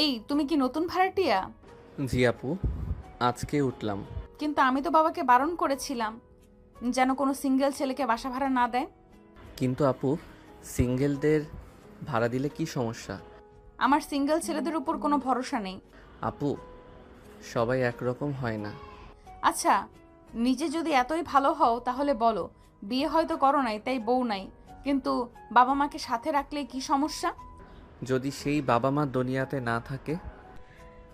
এই তুমি কি নতুন ভাড়াটিয়া? জি আপু, আজকে উঠলাম। কিন্তু আমি তো বাবাকে বারণ করেছিলাম যেন কোনো সিঙ্গেল ছেলেকে বাসা ভাড়া না দেয়। কিন্তু আপু, সিঙ্গেলদের ভাড়া দিলে কি সমস্যা? আমার সিঙ্গেল ছেলেদের উপর কোনো ভরসা নেই। আপু, সবাই একরকম হয় না। আচ্ছা, নিজে যদি এতই ভালো হও তাহলে বলো, বিয়ে হয়তো করো নাই তাই বউ নাই, কিন্তু বাবা মাকে সাথে রাখলে কি সমস্যা? যদি সেই বাবা মা দুনিয়াতে না থাকে?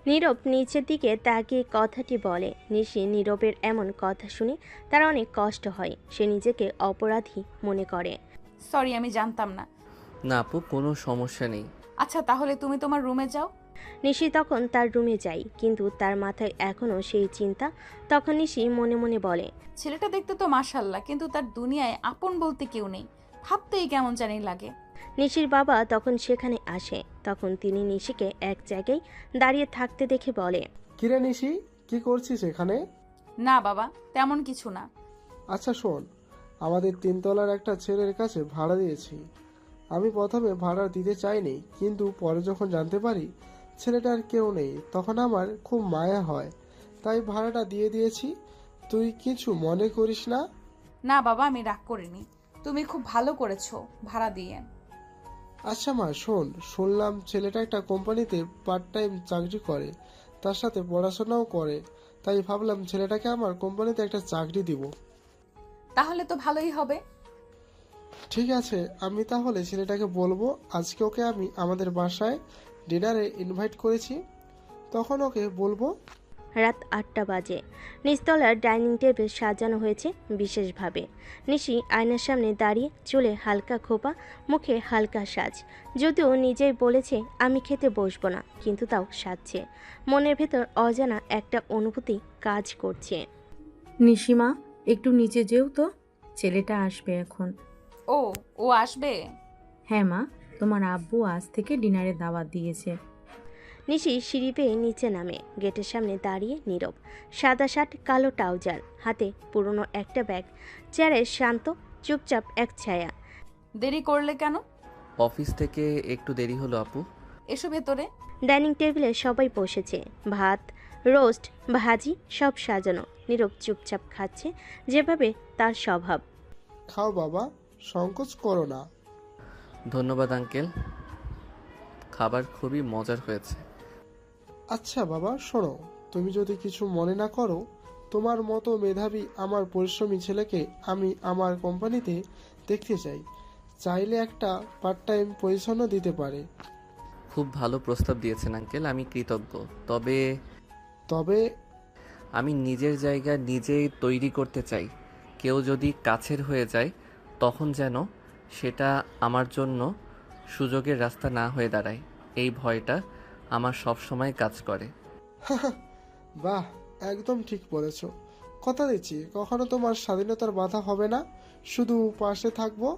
নীরব নিচের দিকে তাকিয়ে কথাটি বলে। নিশি নীরবের এমন কথা শুনে তার অনেক কষ্ট হয়। সে নিজেকে অপরাধী মনে করে। সরি, আমি জানতাম না। না আপু, কোনো সমস্যা নেই। আচ্ছা, তাহলে তুমি তোমার রুমে যাও। নিশি তখন তার রুমে যায়, কিন্তু তার মাথায় এখনও সেই চিন্তা। তখন নিশি মনে মনে বলে, ছেলেটা দেখতে তো মাশাল্লাহ, কিন্তু তার দুনিয়ায় আপন বলতে কেউ নেই। ভাবতেই কেমন জানি লাগে। নিশির বাবা তখন সেখানে আসে। তখন তিনি নিশিকে এক জায়গায় দাঁড়িয়ে থাকতে দেখে বলে, কিরে নিশি, কি করছিস এখানে? না বাবা, তেমন কিছু না। আচ্ছা শোন, আমাদের তিনতলার একটা ছেলের কাছে ভাড়া দিয়েছি। আমি প্রথমে ভাড়া দিতে চাইনি, কিন্তু পরে যখন জানতে পারি ছেলেটার কেউ নেই, তখন আমার খুব মায়া হয়, তাই ভাড়াটা দিয়ে দিয়েছি। তুই কিছু মনে করিস না? না বাবা, আমি রাগ করিনি। তুমি খুব ভালো করেছো ভাড়া দিয়ে। আচ্ছা মা শোন, শুনলাম ছেলেটা একটা কোম্পানিতে পার্ট টাইম চাকরি করে, তার সাথে পড়াশোনাও করে, তাই ভাবলাম ছেলেটাকে আমার কোম্পানিতে একটা চাকরি দিব। তাহলে তো ভালোই হবে। ঠিক আছে, আমি তাহলে ছেলেটাকে বলবো আজকে ওকে আমি আমাদের বাসায় ডিনারে ইনভাইট করেছি, তখন ওকে বলবো। রাত 8টা বাজে। নিচতলার ডাইনিং টেবিল সাজানো হয়েছে বিশেষভাবে। নিশি আয়নার সামনে দাঁড়িয়ে, চুলে হালকা খোপা, মুখে হালকা সাজ। যদিও নিজেই বলেছে আমি খেতে বসবো না, কিন্তু তাও সাজছে। মনের ভেতর অজানা একটা অনুভূতি কাজ করছে। নিশিমা, একটু নিচে যেও তো, ছেলেটা আসবে এখন। ও, ও আসবে? হ্যাঁ মা, তোমার আব্বু আজ থেকে ডিনারে দাওয়াত দিয়েছে। নিশি সিঁড়ি বেয়ে নিচে নামে। গেটের সামনে দাঁড়িয়ে নীরব। সাদা শার্ট, কালো ট্রাউজার, হাতে পুরনো একটা ব্যাগ। চেয়ারে শান্ত, চুপচাপ এক ছায়া। দেরি করলে কেন? অফিস থেকে একটু দেরি হলো আপু। এসো ভেতরে। ডাইনিং টেবিলে সবাই বসেছে। ভাত, রোস্ট, ভাজি সব সাজানো। নীরব চুপচাপ খাচ্ছে, যেভাবে তার স্বভাব। খাও বাবা, সংকোচ করো না। ধন্যবাদ আঙ্কেল, খাবার খুবই মজার হয়েছে। আচ্ছা বাবা শোনো, তুমি যদি কিছু মনে না করো, তোমার মতো মেধাবী আমার পরিশ্রমী ছেলেকে আমি আমার কোম্পানিতে দেখতে চাই। চাইলে একটা পার্ট টাইম পজিশনও দিতে পারে। খুব ভালো প্রস্তাব দিয়েছেন আঙ্কেল, আমি কৃতজ্ঞ। তবে তবে আমি নিজের জায়গা নিজেই তৈরি করতে চাই। কেউ যদি কাছের হয়ে যায়, তখন যেন সেটা আমার জন্য সুযোগের রাস্তা না হয়ে দাঁড়ায়। এই ভয়টা আমার সব সময় কাজ করে। বাহ, একদম ঠিক বলেছো। কথা দিচ্ছি কখনো তোমার স্বাধীনতার বাধা হবে না, শুধু পাশে থাকবো।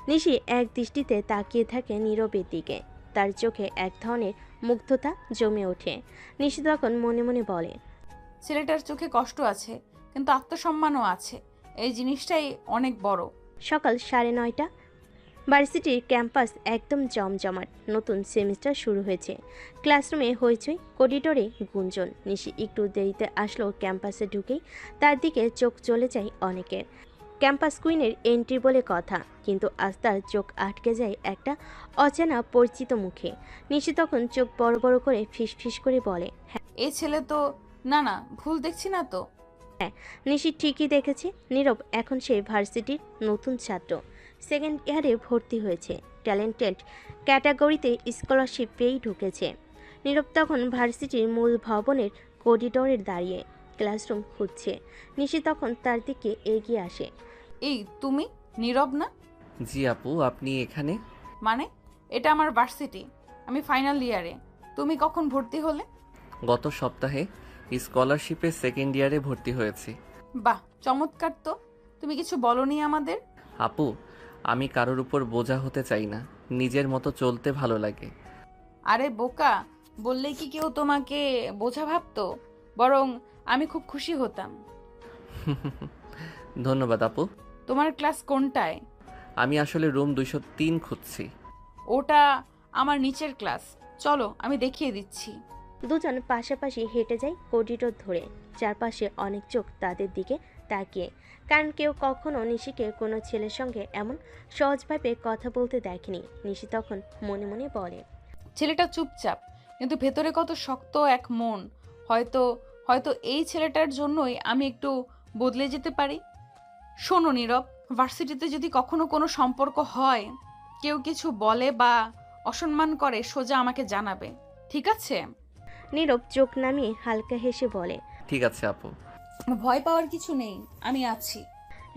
নিশি এক দৃষ্টিতে তাকিয়ে থাকে নীরবের দিকে। তার চোখে এক ধরনের মুগ্ধতা জমে ওঠে। নিশি তখন মনে মনে বলে, ছেলেটার চোখে কষ্ট আছে, কিন্তু আত্মসম্মানও আছে। এই জিনিসটাই অনেক বড়। সকাল 9:30। ভার্সিটির ক্যাম্পাস একদম জমজমাট। নতুন সেমিস্টার শুরু হয়েছে। ক্লাসরুমে হইচই, করিডোরে গুঞ্জন। নিশি একটু দেরিতে আসলো ক্যাম্পাসে ঢুকেই তার দিকে চোখ চলে যায় অনেকের। ক্যাম্পাস কুইনের এন্ট্রি বলে কথা, কিন্তু আজ তার চোখ আটকে যায় একটা অচেনা পরিচিত মুখে। নিশি তখন চোখ বড় বড় করে ফিসফিস করে বলে, এই ছেলে তো... না না, ভুল দেখছি না তো? নিশি ঠিকই দেখেছে। নীরব এখন সে ভার্সিটির নতুন ছাত্র, সেকেন্ড ইয়ারে ভর্তি হয়েছে। ট্যালেন্টেড ক্যাটাগরিতে স্কলারশিপ পেয়েই ঢুকেছে। নীরব তখন ভার্সিটির মূল ভবনের করিডোরে দাঁড়িয়ে ক্লাসরুম খুঁজছে। নিশি তখন তার দিকে এগিয়ে আসে। এই তুমি নীরব না? জি আপু, আপনি এখানে? মানে, এটা আমার ভার্সিটি, আমি ফাইনাল ইয়ারে। তুমি কখন ভর্তি হলে? গত সপ্তাহে স্কলারশিপে সেকেন্ড ইয়ারে ভর্তি হয়েছি। বাহ, চমৎকার তো। তুমি কিছু বলনি আমাদের? আপু, আমি কারোর উপর বোঝা হতে চাই না, নিজের মতো চলতে ভালো লাগে। আরে বোকা, বললেই কি কেউ তোমাকে বোঝা ভাবতো? বরং আমি খুব খুশি হতাম। ধন্যবাদ আপু। তোমার ক্লাস কোনটায়? আমি আসলে রুম 203 খুঁজছি। ওটা আমার নিচের ক্লাস। চলো আমি দেখিয়ে দিচ্ছি। দুজন পাশাপাশি হেঁটে যায় করিডোর ধরে, চারপাশে অনেক চোখ তাদের দিকে তাকিয়ে, কারণ কেউ কখনো নিশিকে কোনো ছেলের সঙ্গে এমন সহজভাবে কথা বলতে দেখেনি। নিশি তখন মনে মনে বলে, ছেলেটা চুপচাপ, কিন্তু ভেতরে কত শক্ত এক মন। হয়তো হয়তো এই ছেলেটার জন্যই আমি একটু বদলে যেতে পারি। শোনো নীরব, ভার্সিটিতে যদি কখনো কোনো সম্পর্ক হয়, কেউ কিছু বলে বা অসম্মান করে, সোজা আমাকে জানাবে, ঠিক আছে? নীরব চোখ নামিয়ে হালকা হেসে বলে। ঠিক আছে আপু। ভয় পাওয়ার কিছু নেই, আমি আছি।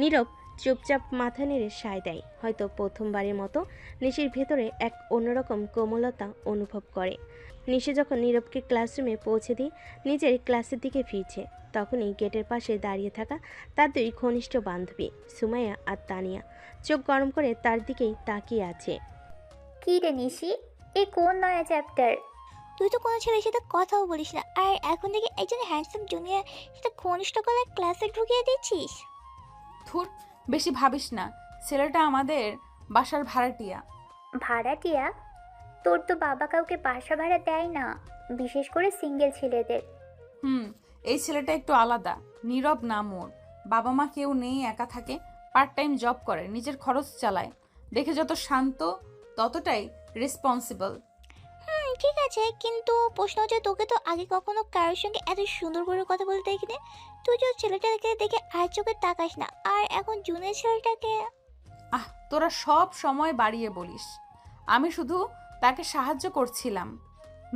নীরব চুপচাপ মাথা নেড়ে সায় দেয়। হয়তো প্রথমবারের মতো নিশির ভেতরে এক অন্যরকম কোমলতা অনুভব করে। নিশি যখন নীরবকে ক্লাসরুমে পৌঁছে দিয়ে নিজের ক্লাসের দিকে ফিরছে, তখনই গেটের পাশে দাঁড়িয়ে থাকা তার দুই ঘনিষ্ঠ বান্ধবী সুমাইয়া আর তানিয়া চোখ গরম করে তার দিকেই তাকিয়ে আছে। কি রে নিশি, এ কোন নয়া চ্যাপ্টার? তুই তো কোনো ছেলের সাথে কথাও বলিস না, আর এখন থেকে একজন হ্যান্ডসাম জুনিয়র সাথে ঘনিষ্ঠ গলায় ক্লাসে ঢুকিয়ে দিচ্ছিস। ধুর, বেশি ভাবিস না, ছেলেটা আমাদের বাসার ভাড়াটিয়া। ভাড়াটিয়া? তোর তো বাবা কাউকে বাসা ভাড়া দেয় না, বিশেষ করে সিঙ্গেল ছেলেদের। এই ছেলেটা একটু আলাদা। নীরব নাম ওর, বাবা মা কেউ নেই, একা থাকে, পার্ট টাইম জব করে, নিজের খরচ চালায়। দেখে যত শান্ত ততটাই রেসপন্সিবল। ঠিক আছে, কিন্তু প্রশ্ন হচ্ছে, তোকে তো আগে কখনো কারোর সঙ্গে এত সুন্দর করে কথা বলতে দেখিনি। তুই যে ছেলেটাকে দেখে আর চোখে তাকাস না, আর এখন জুনিয়র ছেলেটাকে। তোরা সব সময় বাড়িয়ে বলিস। আমি শুধু তাকে সাহায্য করছিলাম।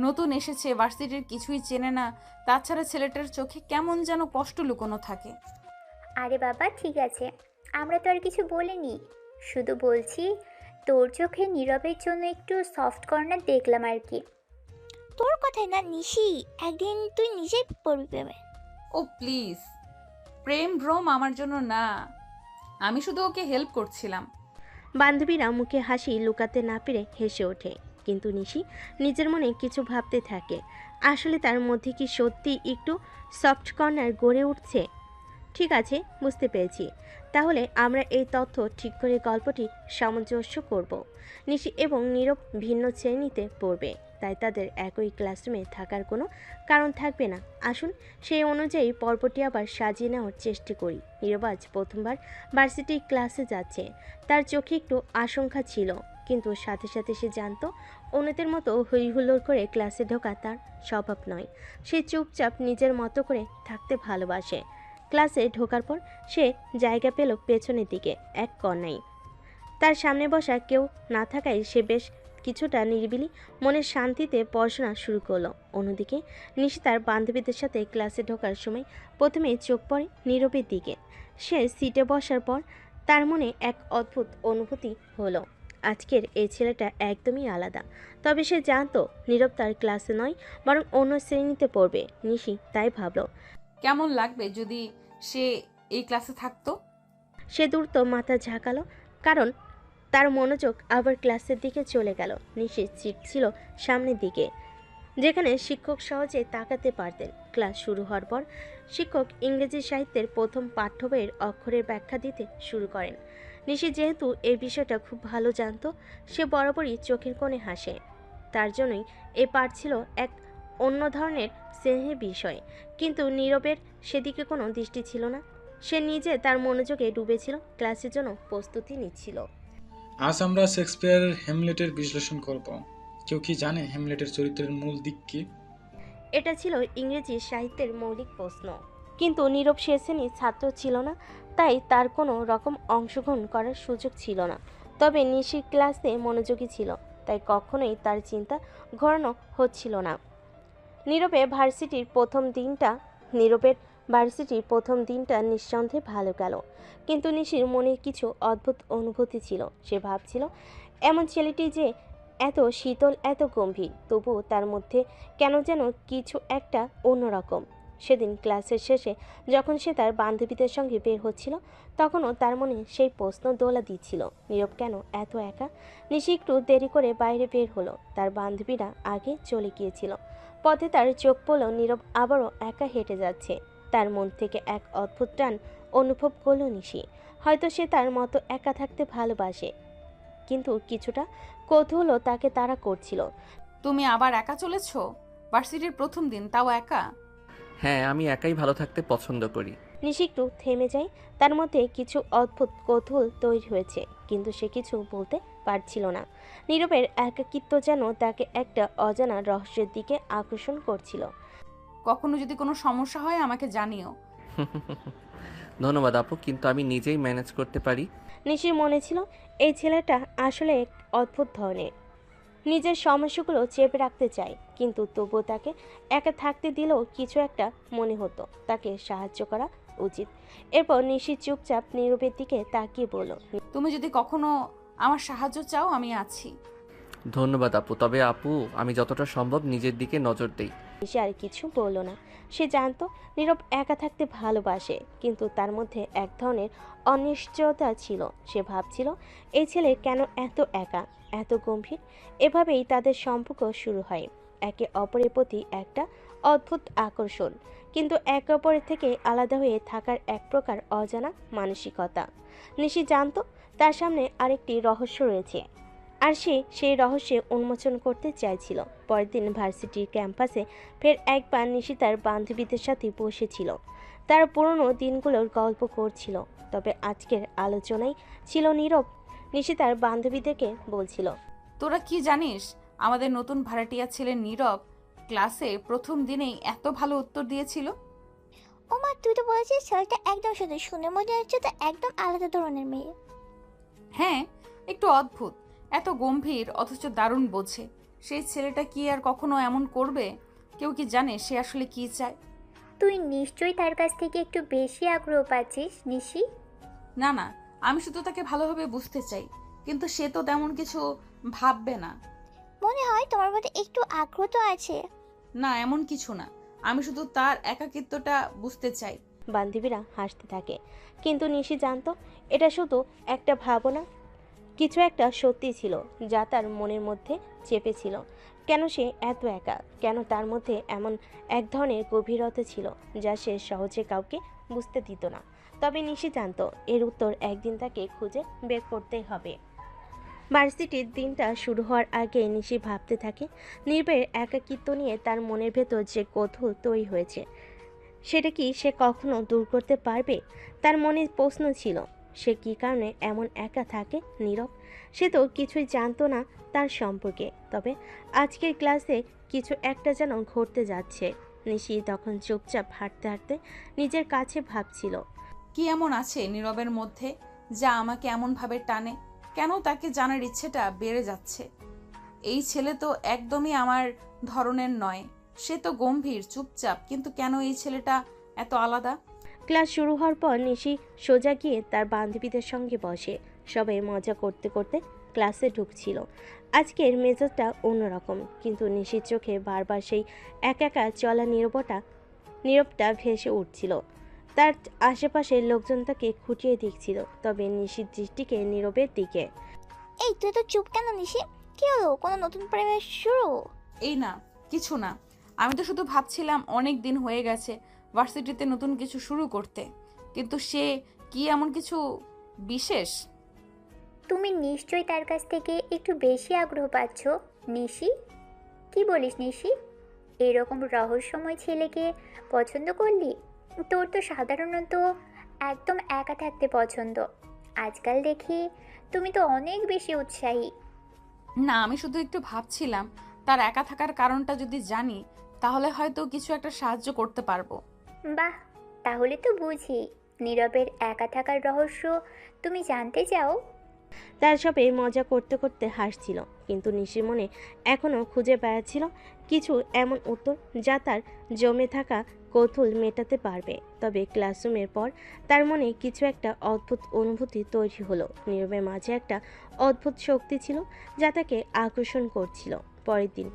নতুন এসেছে, ভার্সিটির কিছুই চেনে না, তাছাড়া ছেলেটার চোখে কেমন যেন কষ্ট লুকোনো থাকে। আরে বাবা ঠিক আছে, আমরা তো আর কিছু বলিনি, শুধু বলছি তোর চোখে নীরবের জন্য একটু সফট কর্নার দেখলাম আর কি। তোর কথাই না নিশি, একদিন তুই নিজেই পড়বি প্রেমে। ও প্লিজ, প্রেম ভ্রম আমার জন্য না, আমি শুধু ওকে হেল্প করছিলাম। বান্ধবীরা মুখে হাসি লুকাতে না পেরে হেসে ওঠে, কিন্তু নিশি নিজের মনে কিছু ভাবতে থাকে। আসলে তার মধ্যে কি সত্যি একটু সফট কর্নার গড়ে উঠছে? ঠিক আছে, বুঝতে পেরেছি। তাহলে আমরা এই তথ্য ঠিক করে গল্পটি সামঞ্জস্য করব। নিশি এবং নীরব ভিন্ন শ্রেণীতে পড়বে, তাই তাদের একই ক্লাসরুমে থাকার কোনো কারণ থাকবে না। আসুন সেই অনুযায়ী পর্বটি আবার সাজিয়ে নেওয়ার চেষ্টা করি। নীরব আজ প্রথমবার ভার্সিটি ক্লাসে যাচ্ছে। তার চোখে একটু আশঙ্কা ছিল, কিন্তু সাথে সাথে সে জানতো অন্যদের মতো হইহুল্লোড় করে ক্লাসে ঢোকা তার স্বভাব নয়। সে চুপচাপ নিজের মতো করে থাকতে ভালোবাসে। ক্লাসে ঢোকার পর সে জায়গা পেল পেছনের দিকে এক কর্নায়। তার সামনে বসা কেউ না থাকায় সে বেশ কিছুটা নিরিবিলি মনের শান্তিতে পড়াশোনা শুরু করলো। অন্যদিকে নিশি তার বান্ধবীদের সাথে ক্লাসে ঢোকার সময় প্রথমে চোখ পড়ে নীরবের দিকে। সে সিটে বসার পর তার মনে এক অদ্ভুত অনুভূতি হলো। আজকের এই ছেলেটা একদমই আলাদা। তবে সে জানতো নীরব তার ক্লাসে নয়, বরং অন্য শ্রেণীতে পড়বে। নিশি তাই ভাবলো, কেমন লাগবে যদি সে এই ক্লাসে থাকতো। সে দ্রুত মাথা ঝাঁকালো, কারণ তার মনোযোগ আবার ক্লাসের দিকে চলে গেল। নিশির সিট ছিল সামনের দিকে, যেখানে শিক্ষক সহজে তাকাতে পারতেন। ক্লাস শুরু হওয়ার পর শিক্ষক ইংরেজি সাহিত্যের প্রথম পাঠ্য বইয়ের অক্ষরের ব্যাখ্যা দিতে শুরু করেন। নিশি যেহেতু এই বিষয়টা খুব ভালো জানতো, সে বরাবরই চোখের কোণে হাসে। তার জন্যই এই পাঠ ছিল এক অন্য ধরনের স্নেহের বিষয়। কিন্তু নীরবের সেদিকে কোনো দৃষ্টি ছিল না। সে নিজে তার মনোযোগে ডুবেছিল, ক্লাসের জন্য প্রস্তুতি নিচ্ছিল। আজ আমরা শেক্সপিয়ারের হ্যামলেটের বিশ্লেষণ করব। কেউ কি জানে হ্যামলেটের চরিত্রের মূল দিক কি? এটা ছিল ইংরেজি সাহিত্যের মৌলিক প্রশ্ন, কিন্তু নীরব সে শ্রেণীর ছাত্র ছিল না, তাই তার কোনো রকম অংশগ্রহণ করার সুযোগ ছিল না। তবে নিশি ক্লাসে মনোযোগী ছিল, তাই কখনোই তার চিন্তা ঘোরানো হচ্ছিল না। নীরবের ভার্সিটির প্রথম দিনটা নিঃসন্দেহে ভালো গেল, কিন্তু নিশির মনে কিছু অদ্ভুত অনুভূতি ছিল। সে ভাবছিল, এমন ছেলেটি যে এত শীতল, এত গম্ভীর, তবুও তার মধ্যে কেন যেন কিছু একটা অন্যরকম। সেদিন ক্লাসের শেষে যখন সে তার বান্ধবীদের সঙ্গে বের হচ্ছিল, তখনও তার মনে সেই প্রশ্ন দোলা দিচ্ছিল, নীরব কেন এত একা। নিশি একটু দেরি করে বাইরে বের হলো, তার বান্ধবীরা আগে চলে গিয়েছিল। পথে তার চোখ পড়ল নীরব আবারও একা হেঁটে যাচ্ছে। তার মন থেকে এক অদ্ভুত টান অনুভব করল নিশি। হয়তো সে তার মতো একা থাকতে ভালোবাসে, কিন্তু কিছুটা কৌতূহলও তাকে তাড়া করছিল। তুমি আবার একা চলেছো? ভার্সিটির প্রথম দিন, তাও একা? হ্যাঁ, আমি একাই ভালো থাকতে পছন্দ করি। নিশি একটু থেমে যায়। তার মধ্যে কিছু অদ্ভুত কৌতূহল তৈরি হয়েছে, কিন্তু সে কিছু বলতে পারছিল না। নীরবের একাকিত্ব যেন তাকে একটা অজানা রহস্যের দিকে আকর্ষণ করছিল। কখনো যদি কোনো সমস্যা হয় আমাকে জানিও। ধন্যবাদ আপু, কিন্তু আমি নিজেই ম্যানেজ করতে পারি। নিশির মনে ছিল এই ছেলেটা আসলে এক অদ্ভুত ধরনের, নিজের সমস্যাগুলো চেপে রাখতে চায়, কিন্তু তবুও তাকে একা থাকতে দিলেও কিছু একটা মনে হতো তাকে সাহায্য করা উচিত। এরপর নিশি চুপচাপ নীরবের দিকে তাকিয়ে বলল, তুমি যদি কখনো আমার সাহায্য চাও আমি আছি। ধন্যবাদ আপু, তবে আপু আমি যতটা সম্ভব নিজের দিকে নজর দেই। নিশি আর কিছু বলল না। সে জানতো নীরব একা থাকতে ভালোবাসে, কিন্তু তার মধ্যে এক ধরনের অনিশ্চয়তা ছিল। সে ভাবছিল এই ছেলে কেন এত একা, এত গম্ভীর। এভাবেই তাদের সম্পর্ক শুরু হয়, একে অপরের প্রতি একটা অদ্ভুত আকর্ষণ, কিন্তু একে অপরের থেকে আলাদা হয়ে থাকার এক প্রকার অজানা মানসিকতা। নিশি জানতো তার সামনে আরেকটি রহস্য রয়েছে, আর সে সেই রহস্যে উন্মোচন করতে চাইছিল। পরের দিন ভার্সিটির ক্যাম্পাসে ফের একবার নিশি তার বান্ধবীদের সাথে বসেছিল। তার পুরনো দিনগুলোর গল্প করছিল, তবে আজকের আলোচনায় ছিল নীরব। নিশি তার বান্ধবীদেরকে বলছিল, তোরা কি জানিস, আমাদের নতুন ভাড়াটিয়া ছেলে নীরব ক্লাসে প্রথম দিনেই এত ভালো উত্তর দিয়েছিল। ও মা, তুই তো বলেছিস ছেলেটা একদম শুধু শুনে মনে হচ্ছে তো একদম আলাদা ধরনের মেয়ে। হ্যাঁ, একটু অদ্ভুত, এত গম্ভীর অথচ দারুণ বোঝে। সেই ছেলেটা কি আর কখনো এমন করবে? কেউ কি জানে সে আসলে কি চায়? তুই নিশ্চয়ই তার কাছ থেকে একটু বেশি আগ্রহ পাচ্ছিস নিশি। না না, আমি শুধু তাকে ভালোভাবে বুঝতে চাই, কিন্তু সে তো তেমন কিছু ভাববে না। মনে হয় তোমার মধ্যে একটু আগ্রহ তো আছে। না, এমন কিছু না, আমি শুধু তার একাকিত্বটা বুঝতে চাই। বান্ধবীরা হাসতে থাকে, কিন্তু নিশি জানতো এটা শুধু একটা ভাবনা, কিছু একটা সত্যি ছিল যা তার মনের মধ্যে চেপেছিল। কেন সে এত একা, কেন তার মধ্যে এমন এক ধরনের গভীরতা ছিল যা সে সহজে কাউকে বুঝতে দিত না। তবে নিশি জানতো এর উত্তর একদিন তাকে খুঁজে বের করতেই হবে। ভার্সিটির দিনটা শুরু হওয়ার আগে নিশি ভাবতে থাকে নীরবের একাকিত্ব নিয়ে। তার মনের ভেতর যে কৌতূহল তৈরি হয়েছে সেটা কি সে কখনো দূর করতে পারবে? তার মনে প্রশ্ন ছিল, সে কী কারণে এমন একা থাকে নীরব। সে তো কিছুই জানতো না তার সম্পর্কে, তবে আজকের ক্লাসে কিছু একটা যেন ঘটতে যাচ্ছে। নিশি তখন চুপচাপ হাঁটতে হাঁটতে নিজের কাছে ভাবছিল, কি এমন আছে নীরবের মধ্যে যা আমাকে এমনভাবে টানে? কেন তাকে জানার ইচ্ছেটা বেড়ে যাচ্ছে? এই ছেলে তো একদমই আমার ধরনের নয়। সে তো গম্ভীর, চুপচাপ, কিন্তু কেন এই ছেলেটা এত আলাদা? ক্লাস শুরু হওয়ার পর নিশি সোজা গিয়ে তার বান্ধবীদের সঙ্গে বসে। সবাই মজা করতে করতে ক্লাসে ঢুকছিল। আজকের মেজাজটা অন্যরকম, কিন্তু নিশির চোখে বারবার সেই একা একা চলা নীরবটা ভেসে উঠছিল। তার আশেপাশের লোকজন তাকে খুঁটিয়ে দেখছিল, তবে নিশির দৃষ্টিকে নীরবের দিকে। এই তুই তো চুপ কেন নিশি? কি হলো, কোনো নতুন প্রেমের শুরু? এই না, কিছু না। আমি তো শুধু ভাবছিলাম অনেক দিন হয়ে গেছে ভার্সিটিতে নতুন কিছু শুরু করতে, কিন্তু সে কি এমন কিছু বিশেষ? তুমি নিশ্চয়ই তার কাছ থেকে একটু বেশি আগ্রহ পাচ্ছ নিশি। কি বলিস নিশি? এরকম রহস্যময় ছেলেকে পছন্দ করলি? তোর তো সাধারণত একদম একা থাকতে পছন্দ। আজকাল দেখি তুমি তো অনেক বেশি উৎসাহী। না, আমি শুধু একটু ভাবছিলাম তার একা থাকার কারণটা যদি জানি তাহলে হয়তো কিছু একটা সাহায্য করতে পারবো। বাহ, তাহলে তো বুঝি নীরবের একা থাকার রহস্য তুমি জানতে চাও। তার সবে মজা করতে করতে হাসছিল, কিন্তু নিশির মনে এখনও খুঁজে বেড়াচ্ছিল কিছু এমন উত্তর যা তার জমে থাকা কৌতূহল মেটাতে পারবে। তবে ক্লাসরুমের পর তার মনে কিছু একটা অদ্ভুত অনুভূতি তৈরি হলো। নীরবের মাঝে একটা অদ্ভুত শক্তি ছিল যা তাকে আকর্ষণ করছিল। পরের দিন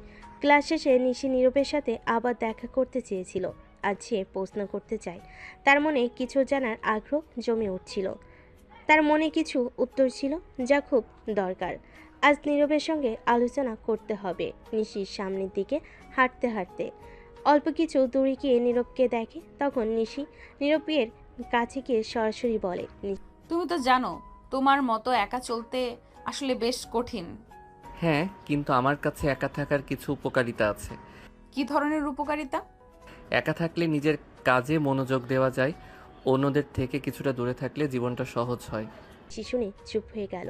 ক্লাস শেষে নিশি নীরবের সাথে আবার দেখা করতে চেয়েছিল। আজ সে প্রশ্ন করতে চায়, তার মনে কিছু জানার আগ্রহ জমে উঠছিল। তার মনে কিছু উত্তর ছিল যা খুব দরকার। আজ নীরবের সঙ্গে আলোচনা করতে হবে। নিশির সামনের দিকে হাঁটতে হাঁটতে অল্প কিছু দূরে গিয়ে নীরবকে দেখে। তখন নিশি নীরবের কাছে গিয়ে সরাসরি বলে, তুমি তো জানো তোমার মতো একা চলতে আসলে বেশ কঠিন। হ্যাঁ, কিন্তু আমার কাছে একা থাকার কিছু উপকারিতা আছে। কি ধরনের উপকারিতা? একা থাকলে নিজের কাজে মনোযোগ দেওয়া যায়, অন্যদের থেকে কিছুটা দূরে থাকলে জীবনটা সহজ হয়। শুনে চুপ হয়ে গেল।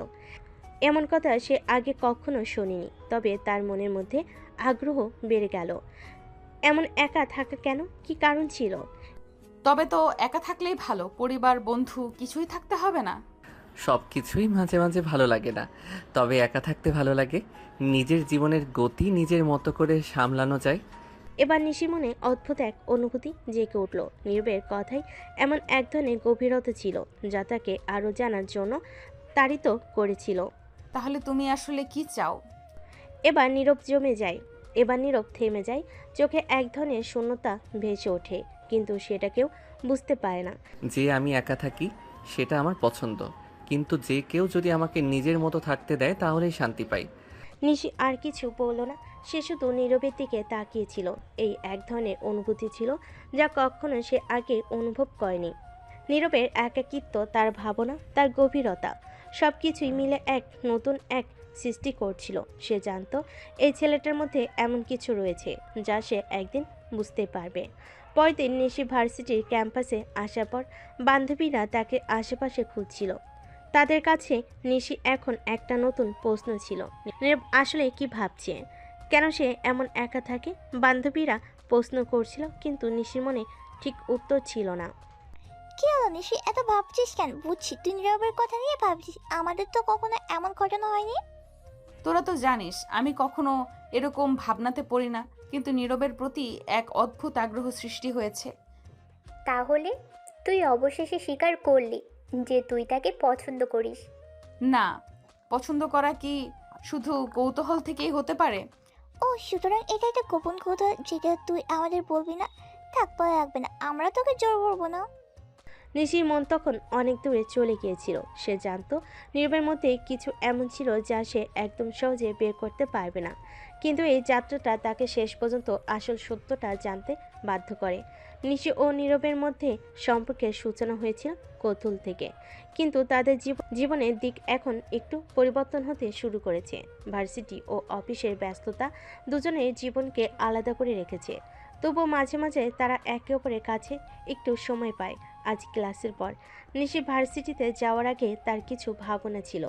এমন কথা সে আগে কখনো শোনেনি, তবে তার মনের মধ্যে আগ্রহ বেড়ে গেল। এমন একা থাকা কেন, কি কারণ ছিল? তবে তো একা থাকলেই ভালো, পরিবার বন্ধু কিছুই থাকতে হবে না। সব কিছুই মাঝে মাঝে ভালো লাগে না, তবে একা থাকতে ভালো লাগে। নিজের জীবনের গতি নিজের মতো করে সামলানো যায়। এবার নিশি মনে অদ্ভুত এক অনুভূতি জেগে উঠল। নীরবের কথায় এমন এক ধরনের গভীরতা ছিল যা তাকে আরও জানার জন্য তাড়িত করেছিল। তাহলে তুমি আসলে কি চাও? এবার নীরব থেমে যায়। চোখে এক ধরনের শূন্যতা ভেসে ওঠে, কিন্তু সেটা কেউ বুঝতে পারে না। যে আমি একা থাকি সেটা আমার পছন্দ, কিন্তু যে কেউ যদি আমাকে নিজের মতো থাকতে দেয় তাহলেই শান্তি পাই। নিশি আর কিছু বলল না, সে শুধু নীরবের দিকে তাকিয়েছিল। এই এক ধরনের অনুভূতি ছিল যা কখনো সে আগে অনুভব করেনি। নীরবের একাকিত্ব, তার ভাবনা, তার গভীরতা, সব কিছুই মিলে এক নতুন এক সৃষ্টি করছিল। সে জানতো এই ছেলেটার মধ্যে এমন কিছু রয়েছে যা সে একদিন বুঝতে পারবে। পরদিন নিশি ভার্সিটির ক্যাম্পাসে আসার পর বান্ধবীরা তাকে আশেপাশে খুঁজছিল। তাদের কাছে নিশি এখন একটা নতুন প্রশ্ন ছিল, নীরব আসলে কি ভাবছে, কেন সে এমন একা থাকে। বান্ধবীরা প্রশ্ন করছিল, কিন্তু নিশির মনে ঠিক উত্তর ছিল না। কি হলো নিশি, এত ভাবছিস কেন? বুঝছি তুই নীরবের কথা নিয়ে ভাবছিস, আমাদের তো কখনো এমন ঘটনা হয়নি। তোরা তো জানিস আমি কখনো এরকম ভাবনাতে পড়ি না, কিন্তু নীরবের প্রতি এক অদ্ভুত আগ্রহ সৃষ্টি হয়েছে। তাহলে তুই অবশেষে স্বীকার করলি যে তুই তাকে পছন্দ করিস? না, পছন্দ করা কি শুধু কৌতূহল থেকেই হতে পারে? ও সুতরাং এটা একটা গোপন কথা যেটা তুই আমাদের বলবি না? থাক, বলা লাগবে না, আমরা তোকে জোর করবো না। নিশির মন তখন অনেক দূরে চলে গিয়েছিল। সে জানতো নীরবের মধ্যে কিছু এমন ছিল যা সে একদম সহজে বের করতে পারবে না, কিন্তু এই যাত্রাটা তাকে শেষ পর্যন্ত আসল সত্যটা জানতে বাধ্য করে। নিশি ও নীরবের মধ্যে সম্পর্কের সূচনা হয়েছিল কৌতূহল থেকে, কিন্তু তাদের জীবনের দিক এখন একটু পরিবর্তন হতে শুরু করেছে। ভার্সিটি ও অফিসের ব্যস্ততা দুজনের জীবনকে আলাদা করে রেখেছে, তবুও মাঝে মাঝে তারা একে অপরের কাছে একটু সময় পায়। আজ ক্লাসের পর নিশি ভার্সিটিতে যাওয়ার আগে তার কিছু ভাবনা ছিল।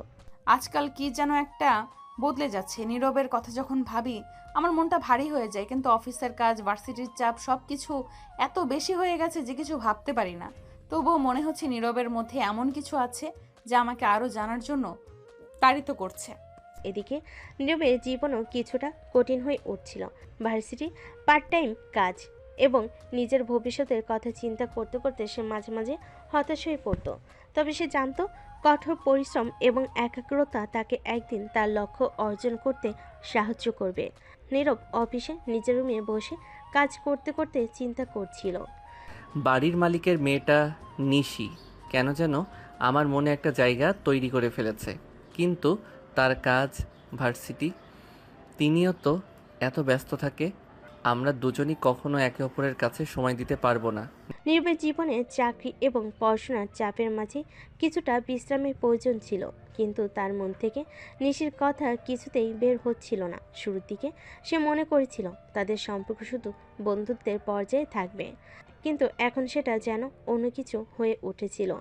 আজকাল কি যেন একটা বদলে যাচ্ছে। নীরবের কথা যখন ভাবি আমার মনটা ভারী হয়ে যায়, কিন্তু অফিসের কাজ, ভার্সিটির চাপ সব কিছু এত বেশি হয়ে গেছে যে কিছু ভাবতে পারি না। তবুও মনে হচ্ছে নীরবের মধ্যে এমন কিছু আছে যা আমাকে আরও জানার জন্য তাড়িত করছে। এদিকে নীরবের জীবনও কিছুটা কঠিন হয়ে উঠছিল। ভার্সিটি, পার্ট টাইম কাজ এবং নিজের ভবিষ্যতের কথা চিন্তা করতে করতে সে মাঝে মাঝে হতাশ হয়ে পড়ত। তবে সে জানতো কঠোর পরিশ্রম এবং একাগ্রতা তাকে একদিন তার লক্ষ্য অর্জন করতে সাহায্য করবে। নীরব অফিসে নিজের রুমে বসে কাজ করতে করতে চিন্তা করছিল। বাড়ির মালিকের মেয়েটা নিশি কেন যেন আমার মনে একটা জায়গা তৈরি করে ফেলেছে, কিন্তু তার কাজ, ভার্সিটি, তিনিও তো এত ব্যস্ত থাকে, আমরা দুজনই কখনো একে অপরের কাছে সময় দিতে পারবো না। নীরবের জীবনে চাকরি এবং পড়াশোনার চাপের মাঝে কিছুটা বিশ্রামের প্রয়োজন ছিল, কিন্তু তার মন থেকে নিশির কথা কিছুতেই বের হচ্ছিল না। শুরুর দিকে সে মনে করেছিল তাদের সম্পর্ক শুধু বন্ধুত্বের পর্যায়ে থাকবে, কিন্তু এখন সেটা যেন অন্য কিছু হয়ে উঠেছিল।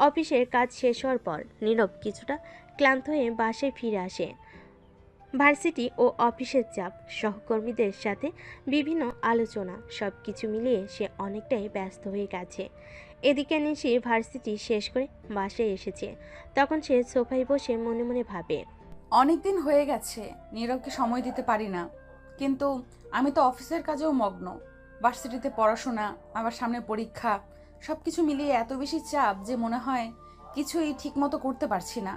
অফিসের কাজ শেষ হওয়ার পর নীরব কিছুটা ক্লান্ত হয়ে বাসায় ফিরে আসে। ভার্সিটি ও অফিসের চাপ, সহকর্মীদের সাথে বিভিন্ন আলোচনা, সব কিছু মিলিয়ে সে অনেকটাই ব্যস্ত হয়ে গেছে। এদিকে নিশি ভার্সিটি শেষ করে বাসায় এসেছে। তখন সে সোফায় বসে মনে মনে ভাবে, অনেক দিন হয়ে গেছে নীরবকে সময় দিতে পারি না, কিন্তু আমি তো অফিসের কাজেও মগ্ন। ভার্সিটিতে পড়াশোনা, আবার সামনে পরীক্ষা, সব কিছু মিলিয়ে এত বেশি চাপ যে মনে হয় কিছুই ঠিকমতো করতে পারছি না।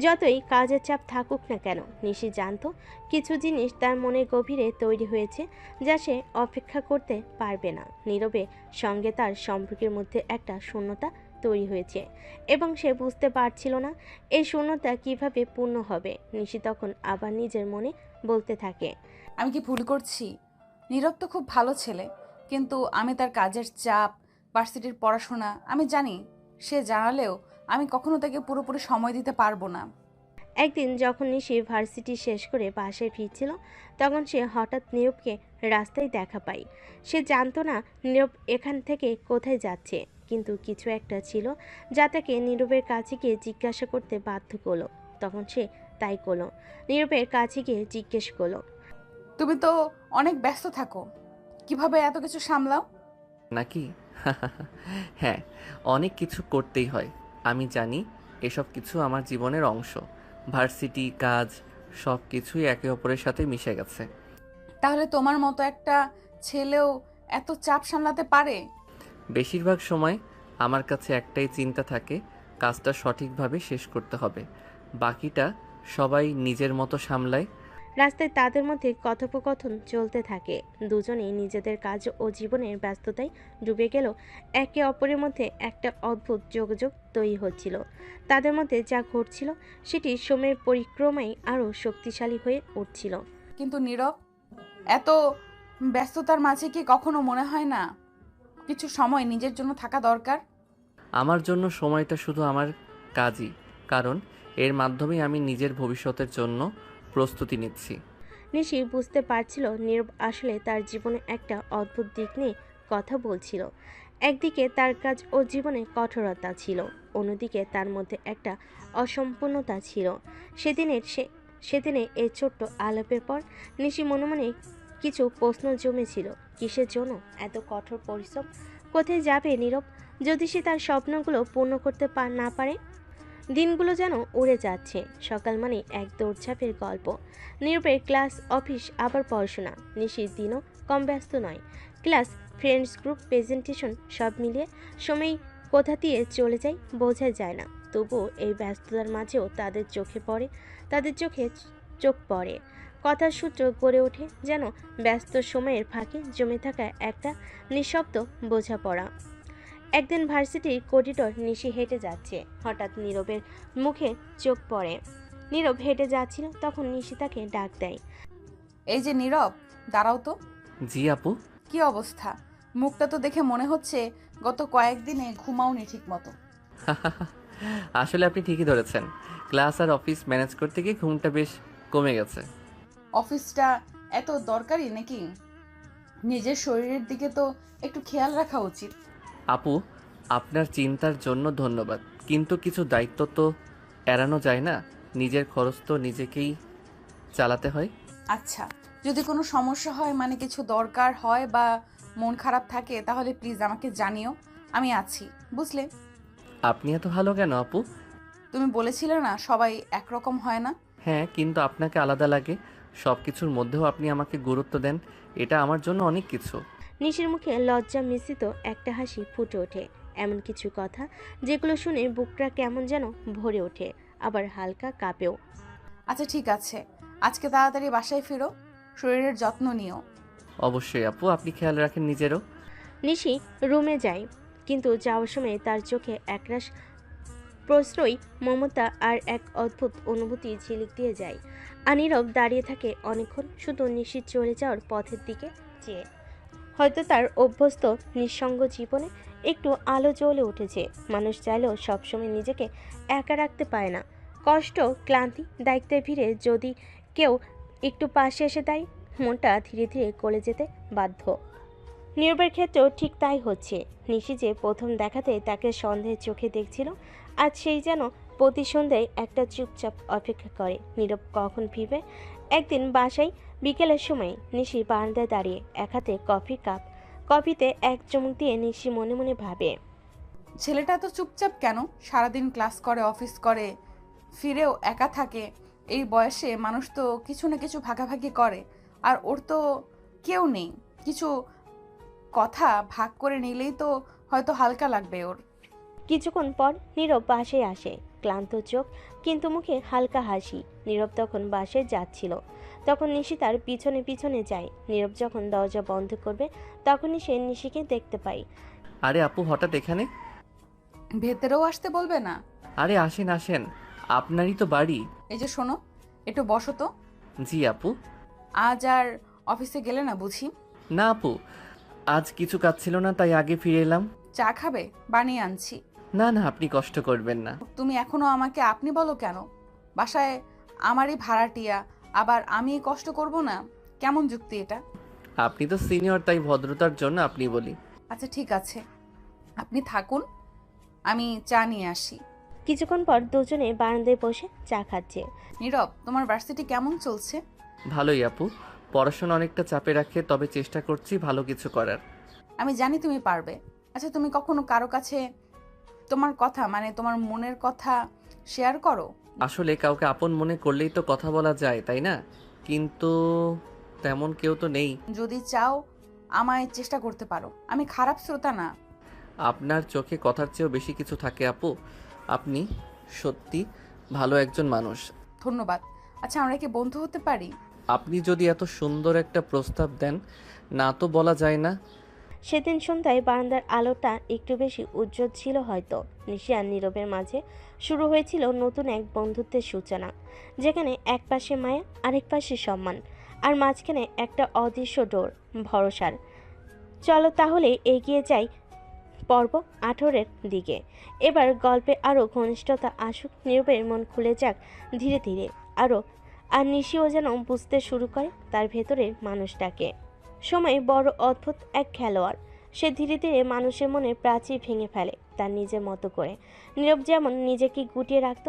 যতই কাজের চাপ থাকুক না কেন, নিশি জানতো কিছু জিনিস তার মনের গভীরে তৈরি হয়েছে যা সে অপেক্ষা করতে পারবে না। নীরবে সঙ্গে তার সম্পর্কের মধ্যে একটা শূন্যতা তৈরি হয়েছে এবং সে বুঝতে পারছিল না এই শূন্যতা কিভাবে পূর্ণ হবে। নিশি তখন আবার নিজের মনে বলতে থাকে, আমি কি ভুল করছি? নীরব তো খুব ভালো ছেলে, কিন্তু আমি তার কাজের চাপ, ভার্সিটির পড়াশোনা আমি জানি। সে জানালেও আমি কখনো তাকে পুরোপুরি সময় দিতে পারবো না। একদিন যখন নিশি ভার্সিটি শেষ করে বাসায় ফিরছিল, তখন সে হঠাৎ নীরবকে রাস্তায় দেখা পায়। সে জানতো না নীরব এখান থেকে কোথায় যাচ্ছে, কিন্তু কিছু একটা ছিল যা তাকে নীরবের কাছে গিয়ে জিজ্ঞাসা করতে বাধ্য করলো। তখন সে তাই করলো, নীরবের কাছে গিয়ে জিজ্ঞেস করলো, তুমি তো অনেক ব্যস্ত থাকো, কিভাবে এত কিছু সামলাও? নাকি? হ্যাঁ, অনেক কিছু করতেই হয়। আমি জানি এসব কিছু আমার জীবনের অংশ। ভার্সিটি, কাজ, সব কিছুই একে অপরের সাথে মিশে গেছে। তাহলে তোমার মতো একটা ছেলেও এত চাপ সামলাতে পারে? বেশিরভাগ সময় আমার কাছে একটাই চিন্তা থাকে, কাজটা সঠিকভাবে শেষ করতে হবে। বাকিটা সবাই নিজের মতো সামলায়। রাস্তায় তাদের মধ্যে কথোপকথন চলতে থাকে। দুজনেই নিজেদের কাজ ও জীবনের ব্যস্ততায় ডুবে গেল। একে অপরের মধ্যে একটা অদ্ভুত যোগাযোগ তৈরি হচ্ছিল। তাদের মধ্যে যা ঘটছিল সেটি সময়ের পরিক্রমায় আরও শক্তিশালী হয়ে উঠছিল। কিন্তু নীরব, এত ব্যস্ততার মাঝে কি কখনো মনে হয় না কিছু সময় নিজের জন্য থাকা দরকার? আমার জন্য সময়টা শুধু আমার কাজই, কারণ এর মাধ্যমেই আমি নিজের ভবিষ্যতের জন্য প্রস্তুতি নিচ্ছি। নিশি বুঝতে পারছিল নীরব আসলে তার জীবনে একটা অদ্ভুত দিক নিয়ে কথা বলছিল। একদিকে তার কাজ ও জীবনে কঠোরতা ছিল, অন্যদিকে তার মধ্যে একটা অসম্পূর্ণতা ছিল। সেদিনে এই ছোট্ট আলাপের পর নিশি মনে মনে কিছু প্রশ্ন জমেছিল। কিসের জন্য এত কঠোর পরিশ্রম? কোথায় যাবে নীরব যদি সে তার স্বপ্নগুলো পূর্ণ করতে না পারে? দিনগুলো যেন উড়ে যাচ্ছে। সকাল মানে এক দৌড়ঝাঁপের গল্প। নীরবের ক্লাস, অফিস, আবার পড়াশোনা। নিশির দিনও কম ব্যস্ত নয়। ক্লাস, ফ্রেন্ডস গ্রুপ, প্রেজেন্টেশন, সব মিলিয়ে সময় কোথা দিয়ে চলে যায় বোঝা যায় না। তবুও এই ব্যস্ততার মাঝেও তাদের চোখে চোখ পড়ে। কথার সূত্র গড়ে ওঠে যেন ব্যস্ত সময়ের ফাঁকে জমে থাকা একটা নিঃশব্দ বোঝাপড়া। একদিন ভার্সিটির করিডোর নিশি হেঁটে যাচ্ছে, হঠাৎ নীরবের মুখে চোখ পড়ে। নীরব হেঁটে যাচ্ছিল, তখন নিশি তাকে ডাক দেয়। এই যে নীরব, দাঁড়াও তো। জি আপু। কি অবস্থা? মুখটা তো দেখে মনে হচ্ছে গত কয়েকদিনে ঘুমাওনি ঠিক মতো। আসলে আপনি ঠিকই ধরেছেন, ক্লাস আর অফিস ম্যানেজ করতে গিয়ে ঘুমটা বেশ কমে গেছে। অফিসটা এত দরকারি নাকি? নিজের শরীরের দিকে তো একটু খেয়াল রাখা উচিত। আপু, আপনার চিন্তার জন্য ধন্যবাদ, কিন্তু কিছু দায়িত্ব তো এড়ানো যায় না। নিজের খরচ তো নিজেকেই চালাতে হয়। আচ্ছা, যদি কোনো সমস্যা হয়, মানে কিছু দরকার হয় বা মন খারাপ থাকে, তাহলে প্লিজ আমাকে জানিও, আমি আছি, বুঝলে? আপনি এত ভালো কেন আপু? তুমি বলেছিলে না সবাই একরকম হয় না? হ্যাঁ, কিন্তু আপনাকে আলাদা লাগে। সব কিছুর মধ্যেও আপনি আমাকে গুরুত্ব দেন, এটা আমার জন্য অনেক কিছু। নিশির মুখে লজ্জা মিশ্রিত একটা হাসি ফুটে ওঠে। এমন কিছু কথা যেগুলো শুনে বুকটা কেমন যেন ভরে ওঠে, আবার হালকা কাঁপেও। আচ্ছা ঠিক আছে, আজকে তাড়াতাড়ি বাসায় ফিরো, শরীরের যত্ন নিও। অবশ্যই আপু, আপনি খেয়াল রাখেন নিজেরও। নিশি রুমে যায়, কিন্তু যাওয়ার সময় তার চোখে একরাশ প্রশ্রয়, মমতা আর এক অদ্ভুত অনুভূতি ঝিলিক দিয়ে যায়। নীরব দাঁড়িয়ে থাকে অনেকক্ষণ, শুধু নিশির চলে যাওয়ার পথের দিকে চেয়ে। হয়তো তার অভ্যস্ত নিঃসঙ্গ জীবনে একটু আলো জ্বলে উঠেছে। মানুষ চাইলেও সবসময় নিজেকে একা রাখতে পারে না। কষ্ট, ক্লান্তি, দায়িত্বের ভিড়ে যদি কেউ একটু পাশে এসে দেয়, মনটা ধীরে ধীরে গলে যেতে বাধ্য। নীরবের ক্ষেত্রেও ঠিক তাই হচ্ছে। নিশি যে প্রথম দেখাতে তাকে সন্দেহের চোখে দেখছিল, আজ সেই যেন প্রতি সন্ধ্যায় একটা চুপচাপ অপেক্ষা করে নীরব কখন ফিরবে। একদিন বাসায় বিকেলের সময় নিশি বারান্দায় দাঁড়িয়ে, এক হাতে কফির কাপ, কফিতে এক চুমুক দিয়ে নিশি মনে মনে ভাবে, ছেলেটা তো চুপচাপ কেন? সারাদিন ক্লাস করে, অফিস করে, ফিরেও একা থাকে। এই বয়সে মানুষ তো কিছু না কিছু ভাগাভাগি করে, আর ওর তো কেউ নেই। কিছু কথা ভাগ করে নিলেই তো হয়তো হালকা লাগবে ওর। কিছুক্ষণ পর নীরব বাসায় আসে, ক্লান্ত চোখ কিন্তু মুখে হালকা হাসি। নীরব তখন বাসায় যাচ্ছিল, তখন নিশি তার পিছনে পিছনে যায়। নীরব যখন দরজা বন্ধ করবে, তখনই সে নিশিকে দেখতে পায়। আরে আপু, হঠাৎ এখানে? ভেতরেও আসতে বলবে না? আরে আসেন আসেন, আপনারই তো বাড়ি। এই যে শোনো, একটু বসো তো। জি আপু। আজ আর অফিসে গেলে না বুঝি? না আপু, আজ কিছু কাজ ছিল না, তাই আগে ফিরে এলাম। চা খাবে? বানিয়ে আনছি। না না, আপনি কষ্ট করবেন না। তুমি এখনো আমাকে আপনি বলো কেন? বাসায় আমারই ভাড়াটিয়া, আবার আমি কষ্ট করব না? কেমন যুক্তি এটা? আপনি তো সিনিয়র, তাই ভদ্রতার জন্য আপনি বলি। আচ্ছা ঠিক আছে, আপনি থাকুন, আমি চা নিয়ে আসি। কিছুক্ষণ পর দুজনে বারান্দায় বসে চা খাচ্ছে। নীরব, তোমার ভার্সিটি কেমন চলছে? ভালোই আপু, পড়াশোনা অনেকটা চাপে রাখে, তবে চেষ্টা করছি ভালো কিছু করার। আমি জানি তুমি পারবে। আচ্ছা, তুমি কখনো কারো কাছে তোমার কথা, মানে তোমার মনের কথা শেয়ার করো? আসলে কাউকে আপন মনে করলেই তো কথা বলা যায়, তাই না? কিন্তু তেমন কেউ তো নেই। যদি চাও আমায় চেষ্টা করতে পারো, আমি খারাপ শ্রোতা না। আপনার চোখে কথার চেয়েও বেশি কিছু থাকে আপু। আপনি সত্যি ভালো একজন মানুষ। ধন্যবাদ। আচ্ছা, আমরা কি বন্ধু হতে পারি? আপনি যদি এত সুন্দর একটা প্রস্তাব দেন, না তো বলা যায় না। সেদিন সন্ধ্যায় বারান্দার আলোটা একটু বেশি উজ্জ্বল ছিল হয়তো। নিশি আর নীরবের মাঝে শুরু হয়েছিল নতুন এক বন্ধুত্বের সূচনা, যেখানে এক পাশে মায়া, আরেক পাশে সম্মান, আর মাঝখানে একটা অদৃশ্য ডোর, ভরসার। চলো তাহলে এগিয়ে যাই পর্ব 18-এর দিকে। এবার গল্পে আরও ঘনিষ্ঠতা আসুক, নীরবের মন খুলে যাক ধীরে ধীরে আরও, আর নিশিও যেন বুঝতে শুরু করে তার ভেতরের মানুষটাকে। সময় বড় অদ্ভুত এক খেলোয়াড়। সে ধীরে ধীরে মানুষের মনে প্রাচীর ভেঙে ফেলে তার নিজের মতো করে। নীরব যেমন নিজেকে গুটিয়ে রাখত,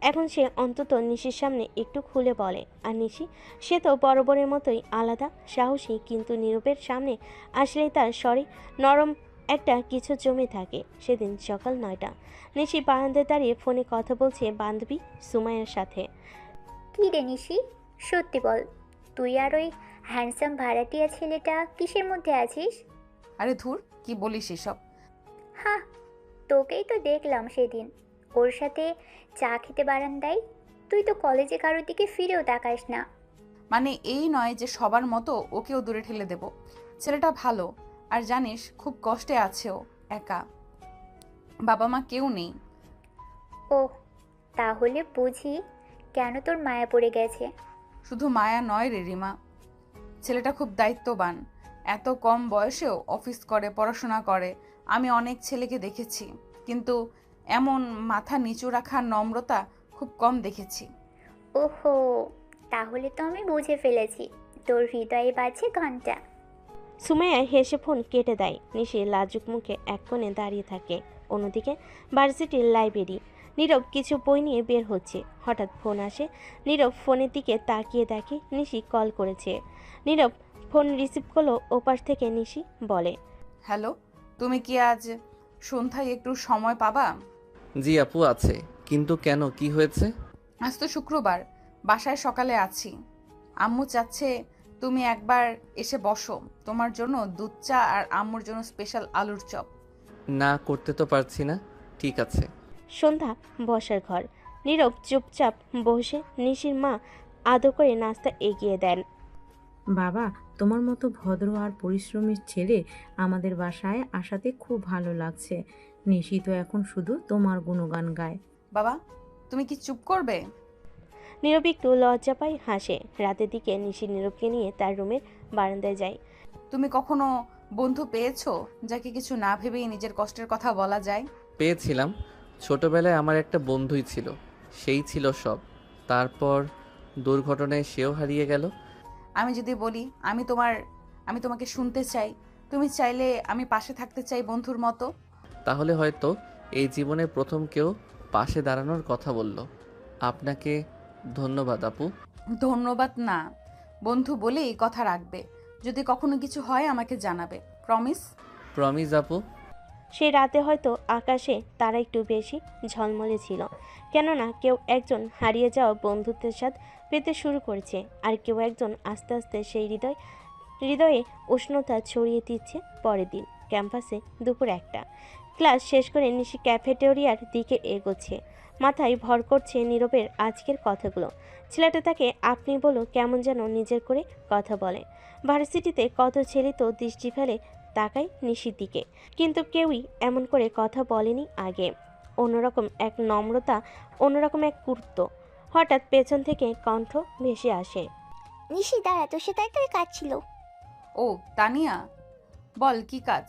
এখন সে অন্তত নিশির সামনে একটু খুলে বলে। আর নিশি, সে তো বরাবরের মতোই আলাদা, সাহসী, কিন্তু নীরবের সামনে আসলেই তার স্বরে নরম একটা কিছু জমে থাকে। সেদিন সকাল 9টা, নিশি বারান্দায় দাঁড়িয়ে ফোনে কথা বলছে বান্ধবী সুমাইয়ার সাথে। কি রে নিশি, সত্যি বল, তুই আর ওই হ্যান্ডসাম ভাড়াটিয়া ছেলেটা কিসের মধ্যে আছিস? আরে ধুর, কি বলিস এসব? হ্যাঁ, তোকেই তো দেখলাম সেদিন ওর সাথে চা খেতে বারান্দায়। তুই তো কলেজে কারোর দিকে ফিরেও তাকাস না। মানে এই নয় যে সবার মতো ওকেও দূরে ঠেলে দেব। ছেলেটা ভালো, আর জানিস খুব কষ্টে আছে ও, একা, বাবা মা কেউ নেই। ও, তাহলে বুঝি কেন তোর মায়া পড়ে গেছে। শুধু মায়া নয় রে রিমা, ছেলেটা খুব দায়িত্ববান। এত কম বয়সেও অফিস করে, পড়াশোনা করে। আমি অনেক ছেলেকে দেখেছি, কিন্তু এমন মাথা নিচু রাখার নম্রতা খুব কম দেখেছি। ওহো, তাহলে তো আমি বুঝে ফেলেছি, তোর হৃদয়ে বাজছে ঘন্টা। সুমাইয়া হেসে ফোন কেটে দেয়। নিশি লাজুক মুখে এক কোণে দাঁড়িয়ে থাকে। অন্যদিকে ভার্সিটির লাইব্রেরি, নীরব কিছু বই নিয়ে বের হচ্ছে। হঠাৎ ফোন আসে। নীরব ফোনের দিকে তাকিয়ে দেখে নিশি কল করেছে। নীরব ফোন রিসিভ করলো। ওপাশ থেকে নিশি বলে, হ্যালো, তুমি কি আজ সন্ধ্যায় একটু সময় পাবা? জি আপু, আছে। কিন্তু কেন, কি হয়েছে? আজ তো শুক্রবার, বাসায় সকালে আছি। আম্মু চাচ্ছে তুমি একবার এসে বসো, তোমার জন্য দুধ চা আর আম্মুর জন্য স্পেশাল আলুর চপ। না, করতে তো পারছি না। ঠিক আছে। সন্ধ্যা বসার ঘর। নীরব চুপচাপ বসে। নিশির মা আদর করে নাস্তা এগিয়ে দেন। বাবা, তোমার মতো ভদ্র আর পরিশ্রমী ছেলে আমাদের বাসায় আসাতে খুব ভালো লাগছে। নিশি তো এখন শুধু তোমার গুণগান গায়। বাবা, তুমি কি চুপ করবে? নীরব একটু লজ্জা পায়, হাসে। রাতের দিকে নিশি নীরবকে নিয়ে তার রুমের বারান্দায় যায়। তুমি কখনো বন্ধু পেয়েছো যাকে কিছু না ভেবেই নিজের কষ্টের কথা বলা যায়? পেয়েছিলাম। ছোটবেলায় আমার একটা বন্ধুই ছিল, সেই ছিল সব। তারপর দুর্ঘটনায় সেও হারিয়ে গেল। আমি যদি বলি আমি তোমাকে শুনতে চাই, তুমি চাইলে আমি পাশে থাকতে চাই বন্ধুর মতো। তাহলে হয়তো এই জীবনে প্রথম কেউ পাশে দাঁড়ানোর কথা বলল। আপনাকে ধন্যবাদ আপু। ধন্যবাদ না, বন্ধু বলেই কথা রাখবে। যদি কখনো কিছু হয় আমাকে জানাবে, প্রমিস? প্রমিস আপু। সে রাতে হয়তো আকাশে তারা একটু বেশি ঝলমলে ছিল, কেননা কেউ একজন হারিয়ে যাওয়া বন্ধুত্বের স্বাদ পেতে শুরু করেছে, আর কেউ একজন আস্তে আস্তে সেই হৃদয়ে উষ্ণতা ছড়িয়ে দিচ্ছে। পরের দিন ক্যাম্পাসে দুপুর 1টা, ক্লাস শেষ করে নিশি ক্যাফেটেরিয়ার দিকে এগোচ্ছে। মাথায় ভর করছে নীরবের আজকের কথাগুলো। ছেলেটা তাকে আপনি বলো কেমন যেন নিজের করে কথা বলে। ভার্সিটিতে কত ছেলে তো দৃষ্টি ফেলে তাকায় নিশির দিকে, কিন্তু কেউই এমন করে কথা বলেনি আগে। অন্যরকম এক নম্রতা, অন্যরকম এক গুরুত্ব। হঠাৎ পেছন থেকে কণ্ঠ ভেসে আসে। নিশি দাঁড়া, তোর সাথে একটা কাজ ছিল। ও তানিয়া, বল কি কাজ?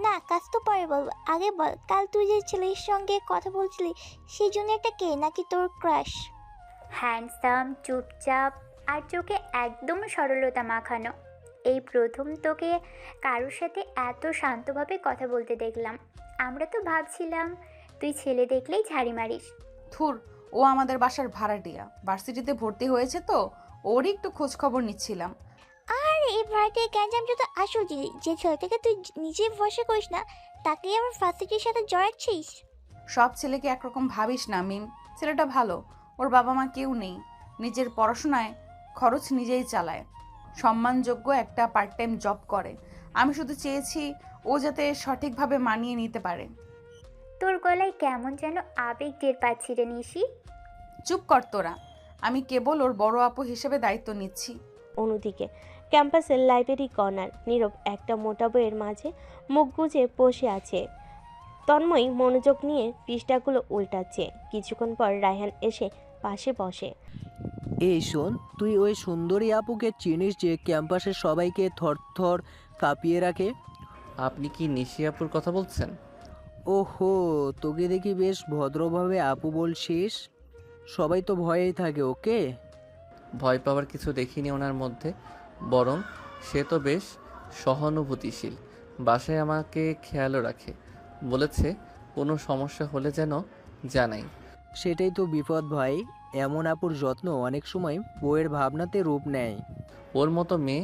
না, কাজ তো পরে বলবো, আগে বল, কাল তুই যে ছেলের সঙ্গে কথা বলছিলি সেই জন্য একটা কে, নাকি তোর ক্রাশ? হ্যান্ডসাম, চুপচাপ, আর চোখে একদম সরলতা মাখানো। এই প্রথম তোকে কারোর সাথে এত শান্তভাবে কথা বলতে দেখলাম। আমরা তো ভাবছিলাম তুই ছেলে দেখলেই ঝাড়ি মারিস। থুর, ও আমাদের বাসার ভাড়াটিয়া, ভার্সিটিতে ভর্তি হয়েছে তো ওরই একটু খোঁজ খবর নিচ্ছিলাম। আর এই ভাড়াটিয়া গ্যাঞ্জাম তো আসল জিনিস। যে ছেলেটাকে তুই নিজে ভরসা করিস না, তাকেই আবার ফার্সিটির সাথে জড়াচ্ছিস। সব ছেলেকে একরকম ভাবিস না মিম। ছেলেটা ভালো, ওর বাবা মা কেউ নেই, নিজের পড়াশোনায় খরচ নিজেই চালায়, সম্মানযোগ্য একটা পার্ট টাইম জব করে। আমি শুধু চেয়েছি ও যাতে সঠিকভাবে মানিয়ে নিতে পারে। তোর গলায় কেমন যেন আবেগ টের পাচ্ছি রে নিশি। চুপ কর তোরা, আমি কেবল ওর বড় আপু হিসেবে দায়িত্ব নিচ্ছি। অন্যদিকে ক্যাম্পাসের লাইব্রেরি কর্নার, নীরব একটা মোটা বইয়ের মাঝে মুখ গুজে বসে আছে। তন্ময় মনোযোগ নিয়ে পৃষ্ঠাগুলো উল্টাচ্ছে। কিছুক্ষণ পর রায়হান এসে পাশে বসে। এই শোন, তুই ওই সুন্দরী আপুকে চিনিস যে ক্যাম্পাসের সবাইকে থরথর কাঁপিয়ে রাখে? আপনি কি নিশি আপুর কথা বলছেন? ওহো, তোকে দেখি বেশ ভদ্রভাবে আপু বলছিস। সবাই তো ভয়েই থাকে ওকে। ভয় পাওয়ার কিছু দেখিনি ওনার মধ্যে, বরং সে তো বেশ সহানুভূতিশীল। বাসায় আমাকে খেয়ালও রাখে, বলেছে কোনো সমস্যা হলে যেন জানাই। সেটাই তো বিপদ ভাই, এমন আপুর যত্ন অনেক সময় বউয়ের ভাবনাতে রূপ নেয়। ওর মতো মেয়ে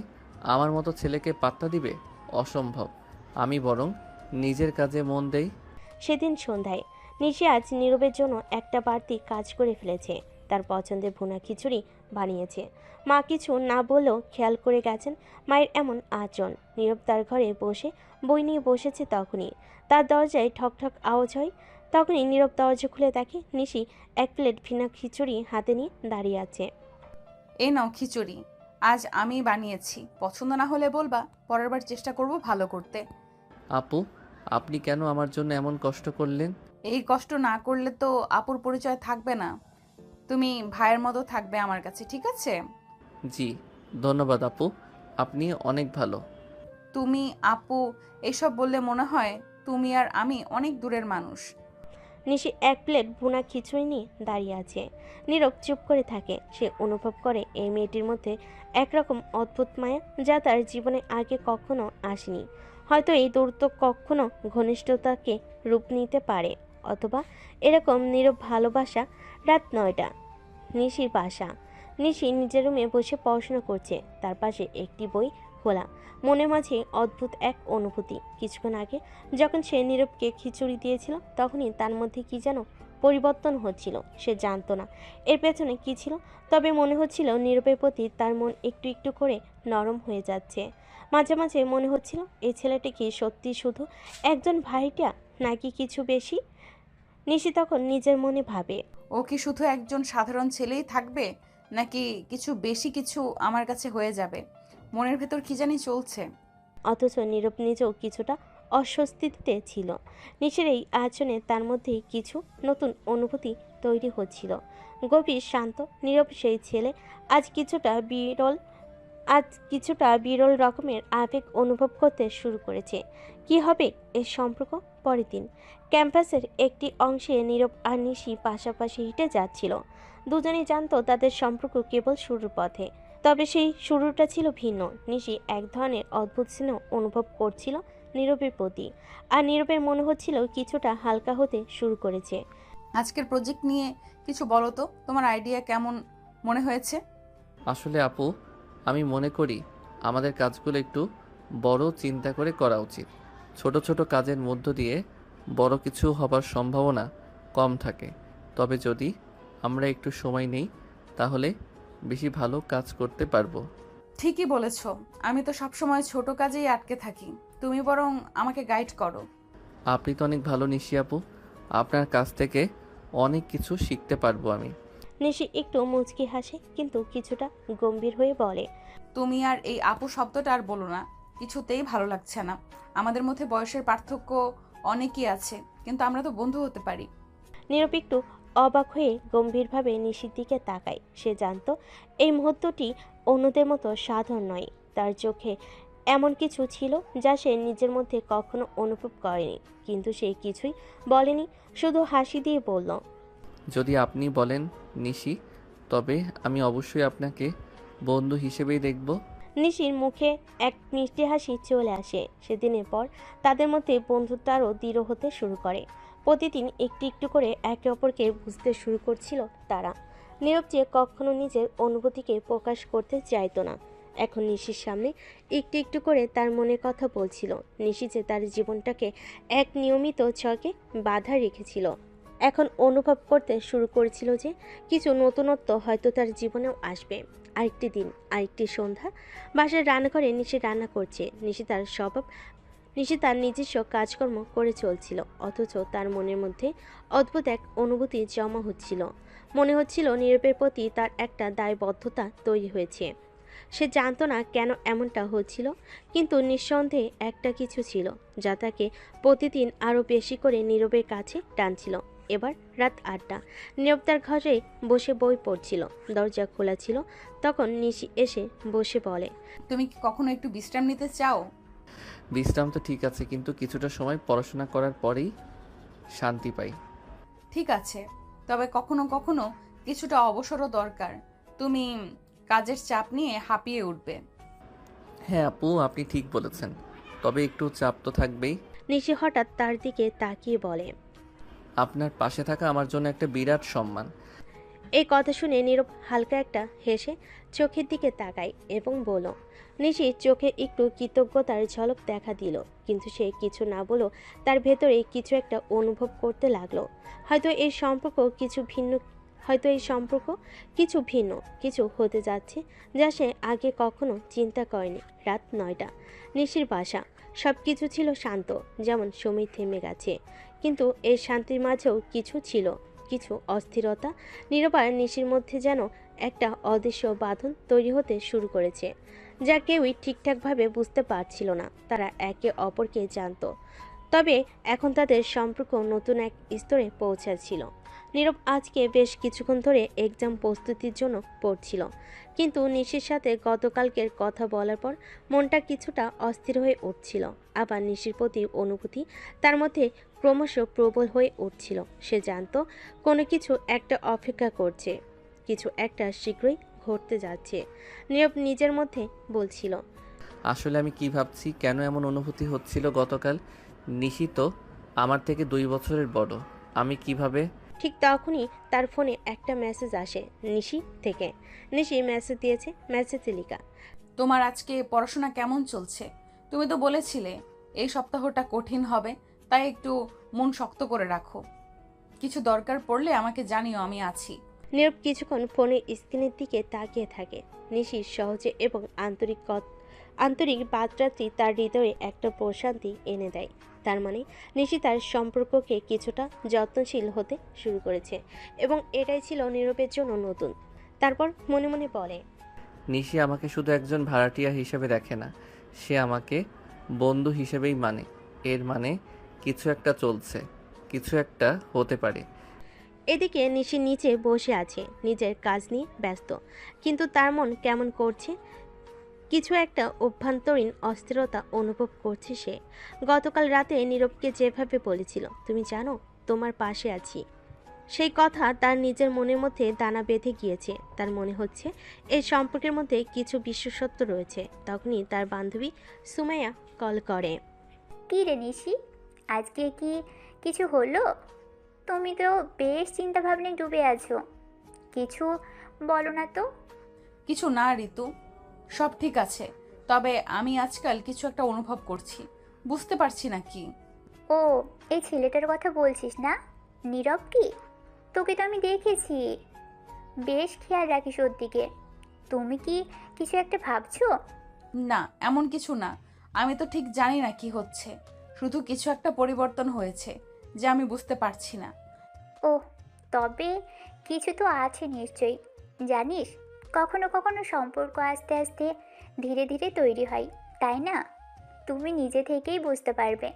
আমার মতো ছেলেকে পাত্তা দিবে? অসম্ভব। আমি বরং নিজের কাজে মন দেই। সেদিন সন্ধ্যায় নিশি আজ নীরবের জন্য একটা বাড়তি কাজ করে ফেলেছে। তার পছন্দের ভুনা খিচুড়ি বানিয়েছে। মা কিছু না বলেও খেয়াল করে গেছেন মায়ের এমন আচরণ। নীরব তার ঘরে বসে বই নিয়ে বসেছে। তখনই তার দরজায় ঠক ঠক আওয়াজ হয়। তখনই নীরব দরজা খুলে দেখে নিশি এক প্লেট ভুনা খিচুড়ি হাতে নিয়ে দাঁড়িয়ে আছে। এই নাও খিচুড়ি, আজ আমি বানিয়েছি, পছন্দ না হলে বলবা, পরের বার চেষ্টা করব ভালো করতে। আপু, আপনি কেন আমার জন্য এমন কষ্ট করলেন? এই কষ্ট না করলে তো আপুর পরিচয় থাকবে না, তুমি ভাইয়ের মতো থাকবে আমার কাছে, ঠিক আছে? জি ধন্যবাদ আপু, আপনি অনেক ভালো। তুমি আপু এসব বললে মনে হয় তুমি আর আমি অনেক দূরের মানুষ। নিশি এক প্লেট ভুনা খিচুড়ি নিয়ে দাঁড়িয়ে আছে। নীরব চুপ করে থাকে। সে অনুভব করে এই মেয়েটির মধ্যে একরকম অদ্ভুত মায়া, যা তার জীবনে আগে কখনো আসেনি। হয়তো এই দূরত্ব কখনো ঘনিষ্ঠতাকে রূপ নিতে পারে, অথবা এরকম নীরব ভালোবাসা। রাত 9টা, নিশির বাসা। নিশি নিজের রুমে বসে পড়াশোনা করছে। তার পাশে একটি বই খোলা। মনের মাঝে অদ্ভুত এক অনুভূতি। কিছুক্ষণ আগে যখন সে নীরবকে খিচুড়ি দিয়েছিল, তখনই তার মধ্যে কি যেন পরিবর্তন হচ্ছিল। সে জানতো না এর পেছনে কি ছিল, তবে মনে হচ্ছিল নীরবের প্রতি তার মন একটু একটু করে নরম হয়ে যাচ্ছে। মাঝে মাঝে মনে হচ্ছিল এই ছেলেটি কি সত্যি শুধু একজন ভাইটা, নাকি কিছু বেশি। নিশি তখন নিজের মনে ভাবে, ও কি শুধু একজন সাধারণ ছেলেই থাকবে, নাকি কিছু বেশি কিছু আমার কাছে হয়ে যাবে? মনের ভেতর কি জানি চলছে। অথচ নীরব নিজেও কিছুটা অস্বস্তিতে ছিল। নিচের এই আচরণে তার মধ্যেই কিছু নতুন অনুভূতি তৈরি হচ্ছিল। গভীর শান্ত নীরব সেই ছেলে আজ কিছুটা বিরল রকমের আবেগ অনুভব করতে শুরু করেছে। কি হবে এর সম্পর্ক? পরের দিন ক্যাম্পাসের একটি অংশে নীরব আর নিশি পাশাপাশি হেঁটে যাচ্ছিল। দুজনেই জানতো তাদের সম্পর্ক কেবল শুরুর পথে, তবে সেই শুরুটা ছিল ভিন্ন। নিশি এক ধরনের অদ্ভুত স্নেহ অনুভব করছিল নীরবের প্রতি, আর নীরবের মনে হচ্ছিল কিছুটা হালকা হতে শুরু করেছে। আজকের প্রজেক্ট নিয়ে কিছু বলো তো, তোমার আইডিয়া কেমন মনে হয়েছে? আসলে আপু, আমি মনে করি আমাদের কাজগুলো একটু বড় চিন্তা করে করা উচিত। ছোট ছোট কাজের মধ্য দিয়ে বড় কিছু হবার সম্ভাবনা কম থাকে। তবে যদি আমরা একটু সময় নেই, তাহলে বেশি ভালো কাজ করতে পারবো। ঠিকই বলেছ, আমি তো সবসময় ছোট কাজেই আটকে থাকি, তুমি বরং আমাকে গাইড করো। আপনি তো অনেক ভালো নিশি আপু, আপনার কাছ থেকে অনেক কিছু শিখতে পারবো আমি। নিশি একটু মুচকি হাসে, কিন্তু কিছুটা গম্ভীর হয়ে বলে, তুমি আর এই আপু শব্দটা আর বলো না, কিছুতেই ভালো লাগছে না। আমাদের মধ্যে বয়সের পার্থক্য অনেকই আছে, কিন্তু আমরা তো বন্ধু হতে পারি। নীরব একটু অবাক হয়ে গম্ভীরভাবে নিশির দিকে তাকায়। সে জানতো এই মুহূর্তটি অন্যদের মতো সাধারণ নয়। তার চোখে এমন কিছু ছিল যা সে নিজের মধ্যে কখনো অনুভব করেনি, কিন্তু সে কিছুই বলেনি, শুধু হাসি দিয়ে বলল, যদি আপনি বলেন নিশি, তবে আমি অবশ্যই আপনাকে বন্ধু হিসেবেই দেখব। নিশির মুখে এক মিষ্টি হাসি চলে আসে। সেদিনের পর তাদের মধ্যে বন্ধুত্ব আরও দৃঢ় হতে শুরু করে। প্রতিদিন একটু একটু করে একে অপরকে বুঝতে শুরু করছিল তারা। নীরব যে কখনো নিজের অনুভূতিকে প্রকাশ করতে চাইতো না, এখন নিশির সামনে একটু একটু করে তার মনের কথা বলছিল। নিশি যে তার জীবনটাকে এক নিয়মিত ছকে বাধা রেখেছিল, এখন অনুভব করতে শুরু করেছিল যে কিছু নতুনত্ব হয়তো তার জীবনেও আসবে। আরেকটি দিন, আরেকটি সন্ধ্যা। বাসার রান্নাঘরে নিশি রান্না করছে। নিশি তার নিজস্ব কাজকর্ম করে চলছিল, অথচ তার মনের মধ্যে অদ্ভুত এক অনুভূতি জমা হচ্ছিল। মনে হচ্ছিল নীরবের প্রতি তার একটা দায়বদ্ধতা তৈরি হয়েছে। সে জানতো না কেন এমনটা হচ্ছিল, কিন্তু নিঃসন্দেহে একটা কিছু ছিল যা তাকে প্রতিদিন আরও বেশি করে নীরবের কাছে টানছিল। এবার রাত 8টা। নীরব তার ঘরে বসে বই পড়ছিল। দরজা খোলা ছিল। তখন নিশি এসে বসে বলে, তুমি কি কখনো একটু বিশ্রাম নিতে চাও? বিশ্রাম তো ঠিক আছে, কিন্তু কিছুটা সময় পড়াশোনা করার পরেই শান্তি পাই। ঠিক আছে, তবে কখনো কখনো কিছুটা অবসরও দরকার। তুমি কাজের চাপ নিয়ে হাঁপিয়ে উঠবে। হ্যাঁ আপু, আপনি ঠিক বলেছেন, তবে একটু চাপ তো থাকবেই। নিশি হঠাৎ তার দিকে তাকিয়ে বলে, আপনার পাশে থাকা আমার জন্য একটা বিরাট সম্মান। এই কথা শুনে নীরব হালকা একটা হেসে চোখের দিকে তাকায় এবং বলল। নিশি চোখে একটু কৃতজ্ঞতার ঝলক দেখা দিল, কিন্তু সে কিছু না বলেও তার ভেতরে কিছু একটা অনুভব করতে লাগলো। হয়তো এই সম্পর্ক কিছু ভিন্ন কিছু হতে যাচ্ছে, যা সে আগে কখনো চিন্তা করেনি। রাত 9টা। নিশির বাসা। সব কিছু ছিল শান্ত, যেমন সময় থেমে গেছে। কিন্তু এই শান্তির মাঝেও কিছু ছিল, কিছু অস্থিরতা। নীরব আর নিশির মধ্যে যেন একটা অদৃশ্য বাঁধন তৈরি হতে শুরু করেছে, যা কেউই ঠিকঠাকভাবে বুঝতে পারছিল না। তারা একে অপরকে জানতো, তবে এখন তাদের সম্পর্ক নতুন এক স্তরে পৌঁছাচ্ছিল। নীরব আজকে বেশ কিছুক্ষণ ধরে এক্সাম প্রস্তুতির জন্য পড়ছিল, কিন্তু নিশির সাথে গতকালকের কথা বলার পর মনটা কিছুটা অস্থির হয়ে উঠছিল। আবার নিশির প্রতি অনুভূতি তার মধ্যে ক্রমশ প্রবল হয়ে উঠছিল। সে জানতো কোনো কিছু একটা অপেক্ষা করছে, কিছু একটা শীঘ্রই ঘটতে যাচ্ছে। নীরব নিজের মধ্যে বলছিল, আসলে আমি কি ভাবছি, কেন এমন অনুভূতি হচ্ছিল গতকাল? নিশি তো আমার থেকে 2 বছরের বড়। আমি কিভাবে? ঠিক তখনই তার ফোনে একটা মেসেজ আসে নিশি থেকে। নিশি মেসেজ দিয়েছে। মেসেজে লেখা, তোমার আজকে পড়াশোনা কেমন চলছে? তুমি তো বলেছিলে এই সপ্তাহটা কঠিন হবে, তাই একটু মন শক্ত করে রাখো। কিছু দরকার পড়লে আমাকে জানিও, আমি আছি। নীরব কিছুক্ষণ ফোনের স্ক্রিনের দিকে তাকিয়ে থাকে। নিশির সহজে এবং আন্তরিক বার্তাটি তার হৃদয়ে একটা প্রশান্তি এনে দেয়। তার মানে নিশি তার সম্পর্ককে কিছুটা যত্নশীল হতে শুরু করেছে, এবং এটাই ছিল নীরবের জন্য নতুন। তারপর মনে মনে বলে, নিশি আমাকে শুধু একজন ভাড়াটিয়া হিসেবে দেখে না, সে আমাকে বন্ধু হিসেবেই মানে। এর মানে কিছু একটা চলছে, কিছু একটা হতে পারে। এদিকে নিশি নিচে বসে আছে, নিজের কাজ নিয়ে ব্যস্ত, কিন্তু তার মন কেমন করছে। কিছু একটা অভ্যন্তরীণ অস্থিরতা অনুভব করছে সে। গতকাল রাতে নীরবকে যেভাবে বলেছিল, তুমি জানো তোমার পাশে আছি, সেই কথা তার নিজের মনের মধ্যে দানা বেঁধে গিয়েছে। তার মনে হচ্ছে এই সম্পর্কের মধ্যে কিছু বিশেষত্ব রয়েছে। তখনই তার বান্ধবী সুমাইয়া কল করে। কী রে নিশি, আজকে কি কিছু হলো? তুমি তো বেশ চিন্তা ভাবনায় ডুবে আছো, কিছু বলো না তো। কিছু না ঋতু, সব ঠিক আছে, তবে আমি আজকাল কিছু একটা অনুভব করছি, বুঝতে পারছি না কি। ও, এই ছেলেটার কথা বলছিস না? নীরব কি? তোকে তো আমি দেখেছি, বেশ খেয়াল রাখিস ওর দিকে। তুমি কি কিছু একটা ভাবছো? না, এমন কিছু না। আমি তো ঠিক জানি না কি হচ্ছে, শুধু কিছু একটা পরিবর্তন হয়েছে যা আমি বুঝতে পারছি না। ও, তবে কিছু তো আছে নিশ্চয়ই। জানিস, কখনো কখনো সম্পর্ক আস্তে আস্তে ধীরে ধীরে তৈরি হয়, তাই না? তুমি নিজে থেকেই বুঝতে পারবে।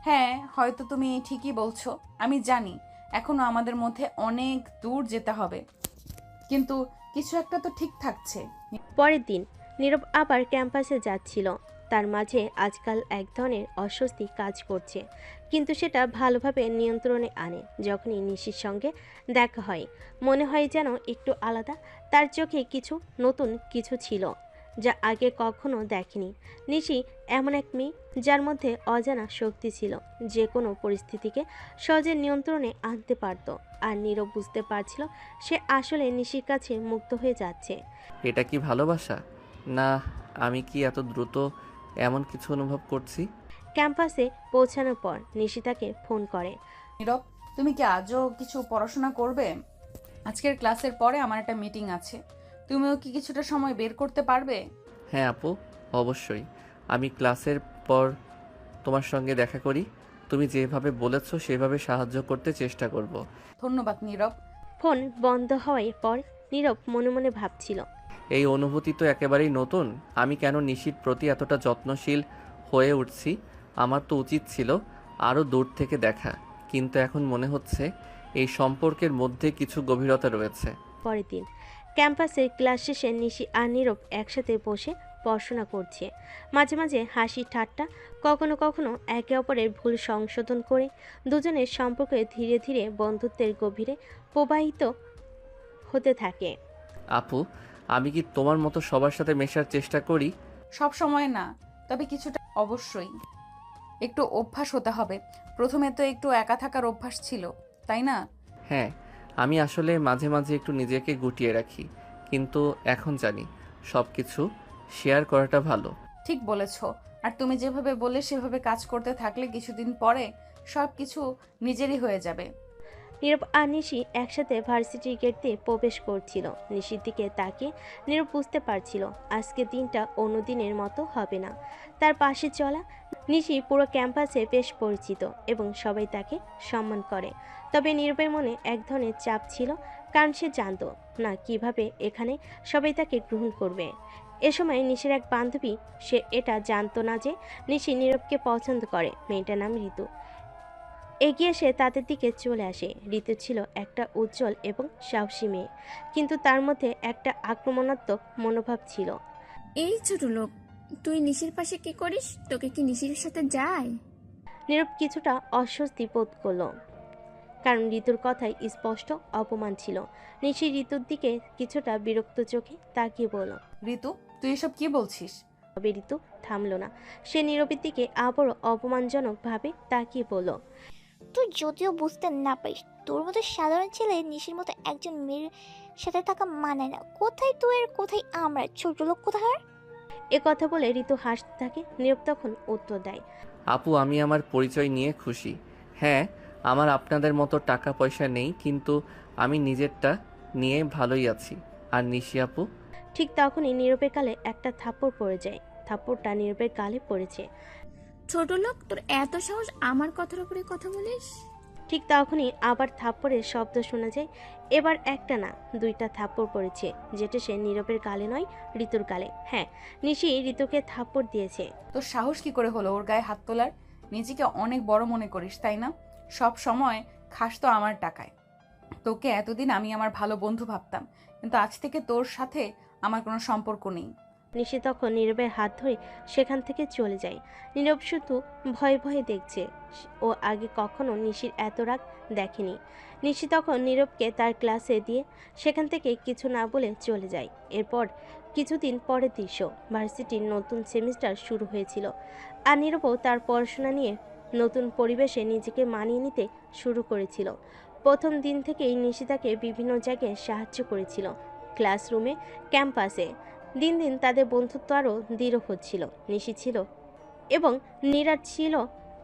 হ্যাঁ, হয়তো তুমি ঠিকই বলছো। আমি জানি এখনো আমাদের মধ্যে অনেক দূর যেতে হবে, কিন্তু কিছু একটা তো ঠিক থাকছে। পরের দিন নীরব আবার ক্যাম্পাসে যাচ্ছিল। তার মাঝে আজকাল এক ধরনের অস্বস্তি কাজ করছে, কিন্তু সেটা ভালোভাবে নিয়ন্ত্রণে আনে। যখনই নিশির সঙ্গে দেখা হয় মনে হয় যেন একটু আলাদা। তার চোখে কিছু নতুন কিছু ছিল যা আগে কখনো দেখেনি। নিশি এমন এক মেয়ে যার মধ্যে অজানা শক্তি ছিল, যে কোনো পরিস্থিতিকে সহজে নিয়ন্ত্রণে আনতে পারত। আর নীরব বুঝতে পারছিল সে আসলে নিশির কাছে মুগ্ধ হয়ে যাচ্ছে। এটা কি ভালোবাসা, না আমি কি এত দ্রুত এমন কিছু অনুভব করছি? ক্যাম্পাসে পৌঁছানোর পর নিশি তাকে ফোন করে। নীরব, তুমি কি আজও কিছু পড়াশোনা করবে? আজকের ক্লাসের পরে আমার একটা মিটিং আছে, তুমিও কি কিছুটা সময় বের করতে পারবে? হ্যাঁ আপু, অবশ্যই। আমি ক্লাসের পর তোমার সঙ্গে দেখা করি। তুমি যেভাবে বলেছো সেভাবে সাহায্য করতে চেষ্টা করব। ধন্যবাদ নীরব। ফোন বন্ধ হওয়ার পর নীরব মনে মনে ভাবছিল, এই অনুভূতি তো একেবারেই নতুন। আমি কেন নিশির প্রতি এতটা যত্নশীল হয়ে উঠছি? আমার তো উচিত ছিল আরও দূর থেকে দেখা, কিন্তু এখন মনে হচ্ছে এই সম্পর্কের মধ্যে কিছু গভীরতা রয়েছে। পরের দিন ক্যাম্পাসে ক্লাস শেষে নিশি আর নীরব একসাথে বসে পড়াশোনা করছে। মাঝে মাঝে হাসি ঠাট্টা, কখনো কখনো একে অপরের ভুল সংশোধন করে দুজনের সম্পর্কে ধীরে ধীরে বন্ধুত্বের গভীরে প্রবাহিত হতে থাকে। আপু, আমি কি তোমার মতো সবার সাথে মেশার চেষ্টা করি? সব সময় না, তবে কিছুটা অবশ্যই। একটু অভ্যাস হতে হবে। প্রথমে তো একটু একা থাকার অভ্যাস ছিল, তাই না? হ্যাঁ, আমি আসলে মাঝে মাঝে একটু নিজেকে গুটিয়ে রাখি, কিন্তু এখন জানি সব কিছু শেয়ার করাটা ভালো। ঠিক বলেছ। আর তুমি যেভাবে বললে সেভাবে কাজ করতে থাকলে কিছুদিন পরে সব কিছু নিজেরই হয়ে যাবে। নীরব আর নিশি একসাথে ভার্সিটির গেট দিয়ে প্রবেশ করছিল। নিশির দিকে তাকিয়ে নীরব বুঝতে পারছিল আজকে দিনটা অন্য দিনের মতো হবে না। তার পাশে চলা নিশি পুরো ক্যাম্পাসে বেশ পরিচিত এবং সবাই তাকে সম্মান করে। তবে নীরবের মনে এক ধরনের চাপ ছিল, কারণ সে জানতো না কিভাবে এখানে সবাই তাকে গ্রহণ করবে। এ সময় নিশির এক বান্ধবী, সে এটা জানতো না যে নিশি নীরবকে পছন্দ করে। মেয়েটার নাম ঋতু। এগিয়ে এসে তাদের দিকে চলে আসে। ঋতু ছিল একটা উজ্জ্বল এবং সাহসী মেয়ে, কিন্তু তার মধ্যে একটা আক্রমণাত্মক মনোভাব ছিল। এই ছোট লোক, তুই নিশির পাশে কি করিস? তোকে কি নিশির সাথে যায়? নীরব কিছুটা অস্বস্তি বোধ করল, কারণ ঋতুর কথায় স্পষ্ট অপমান ছিল। নিশি ঋতুর দিকে কিছুটা বিরক্ত চোখে তাকিয়ে বলল, ঋতু, তুই এসব কি বলছিস? তবে ঋতু থামল না। সে নীরবের দিকে আবারও অপমানজনক ভাবে তাকিয়ে বলল, তুই যদিও বুঝতে না পারিস, তোর মতো সাধারণ ছেলে নিশির মতো একজন মেয়ের সাথে থাকা মানায় না। কোথায় তুই আর কোথায় আমরা, ছোট লোক কোথাকার। এ কথা বলে ঋতু হাসতে থাকে। নীরব তখন উত্তর দেয়, আপু, আমি আমার পরিচয় নিয়ে খুশি। হ্যাঁ, আমার আপনাদের মতো টাকা পয়সা নেই, কিন্তু আমি নিজেরটা নিয়ে ভালোই আছি। আর নিশি আপু? ঠিক তখনই নীরবের গালে একটা থাপ্পড় পড়ে যায়। থাপ্পড়টা নীরবের গালে পড়েছে। ছোট লোক, তোর এত সাহস আমার কথার উপরে কথা বলিস? ঠিক তখনই আবার থাপ্পড়ের শব্দ শোনা যায়। এবার একটা না, দুইটা থাপ্পড় পড়েছে, যেটা সে নীরবের গালে নয়, ঋতুর গালে। হ্যাঁ, নিশি ঋতুকে থাপ্পড় দিয়েছে। তোর সাহস কি করে হলো ওর গায়ে হাত তোলার? নিজেকে অনেক বড় মনে করিস, তাই না? সব সময় খাস তো আমার টাকায়। তোকে এতদিন আমি আমার ভালো বন্ধু ভাবতাম, কিন্তু আজ থেকে তোর সাথে আমার কোনো সম্পর্ক নেই। নিশি তখন নীরবের হাত ধরে সেখান থেকে চলে যায়। নীরব শুধু ভয়ে ভয়ে দেখছে। ও আগে কখনো নিশির এত রাগ দেখেনি। নিশি তখন নীরবকে তার ক্লাসে দিয়ে সেখান থেকে কিছু না বলে চলে যায়। এরপর কিছুদিন পরের দৃশ্য, ভার্সিটির নতুন সেমিস্টার শুরু হয়েছিল। আর নীরবও তার পড়াশোনা নিয়ে নতুন পরিবেশে নিজেকে মানিয়ে নিতে শুরু করেছিল। প্রথম দিন থেকেই নিশি তাকে বিভিন্ন জায়গায় সাহায্য করেছিল, ক্লাসরুমে, ক্যাম্পাসে। দিন দিন তাদের বন্ধুত্ব আরও দৃঢ় হচ্ছিল। নিশি ছিল এবং নীরব ছিল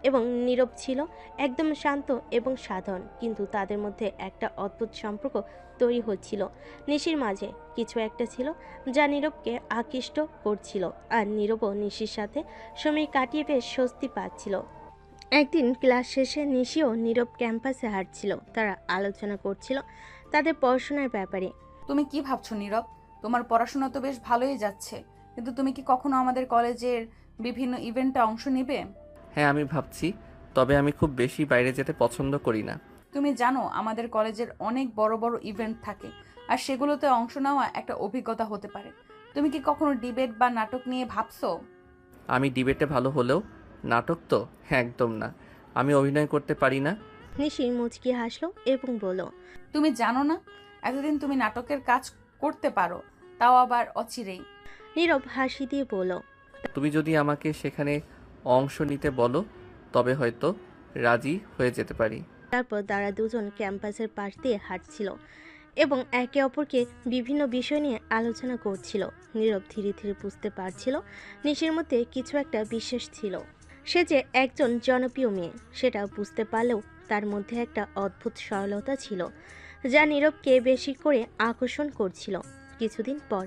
এবং নীরব ছিল একদম শান্ত এবং সাধারণ, কিন্তু তাদের মধ্যে একটা অদ্ভুত সম্পর্ক তৈরি হচ্ছিল। নিশির মাঝে কিছু একটা ছিল যা নীরবকে আকৃষ্ট করছিল, আর নীরবও নিশির সাথে সময় কাটিয়ে বেশ স্বস্তি পাচ্ছিল। একদিন ক্লাস শেষে নিশি ও নীরব ক্যাম্পাসে হাঁটছিল। তারা আলোচনা করছিল তাদের পড়াশোনার ব্যাপারে। তুমি কি ভাবছো নীরব? তোমার পড়াশোনা তো বেশ ভালোই যাচ্ছে, কিন্তু তুমি কি কখনো আমাদের কলেজের বিভিন্ন ইভেন্টে অংশ নেবে? হ্যাঁ, আমি ভাবছি, তবে আমি খুব বেশি বাইরে যেতে পছন্দ করি না। তুমি জানো আমাদের কলেজের অনেক বড় বড় ইভেন্ট থাকে, আর সেগুলোতে অংশ নেওয়া একটা অভিজ্ঞতা হতে পারে। তুমি কি কখনো ডিবেট বা নাটক নিয়ে ভাবছো? আমি ডিবেটে ভালো হলেও নাটক তো একদম না। আমি অভিনয় করতে পারি না। নিশি মুচকি হাসলো এবং বলল, তুমি জানো না, এতদিন তুমি নাটকের কাজ করতে পারো, তাও আবার অচিরেই। নীরব হাসি দিয়ে বলল, তুমি যদি আমাকে সেখানে অংশ নিতে বলো তবে হয়তো রাজি হয়ে যেতে পারি। তারপর তারা দুজন ক্যাম্পাসের পাশ দিয়ে হাঁটছিল এবং একে অপরকে বিভিন্ন বিষয় নিয়ে আলোচনা করছিল। নীরব ধীরে ধীরে বুঝতে পারছিল নিশির মধ্যে কিছু একটা বিশেষ ছিল। সে যে একজন জনপ্রিয় মেয়ে সেটা বুঝতে পারলেও তার মধ্যে একটা অদ্ভুত সরলতা ছিল যা নীরবকে বেশি করে আকর্ষণ করছিল। কিছুদিন পর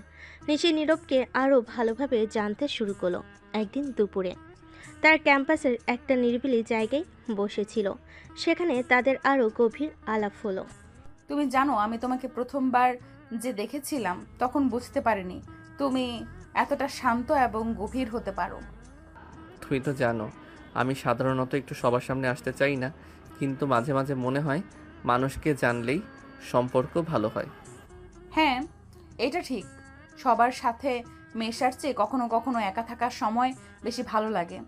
নিশি নীরবকে আরও ভালোভাবে জানতে শুরু করলো। একদিন দুপুরে তার ক্যাম্পাসের একটা নিরিবিলি জায়গায় বসেছিল। সেখানে তাদের আরও গভীর আলাপ হলো। তুমি জানো, আমি তোমাকে প্রথমবার যে দেখেছিলাম তখন বুঝতে পারিনি তুমি এতটা শান্ত এবং গভীর হতে পারো। তুমি তো জানো আমি সাধারণত একটু সবার সামনে আসতে চাই না, কিন্তু মাঝে মাঝে মনে হয় মানুষকে জানলেই সম্পর্ক ভালো হয়। হ্যাঁ, এটা ঠিক। সবার সাথে মেশার চেয়ে কখনো কখনো একা থাকার সময় বেশি ভালো লাগে।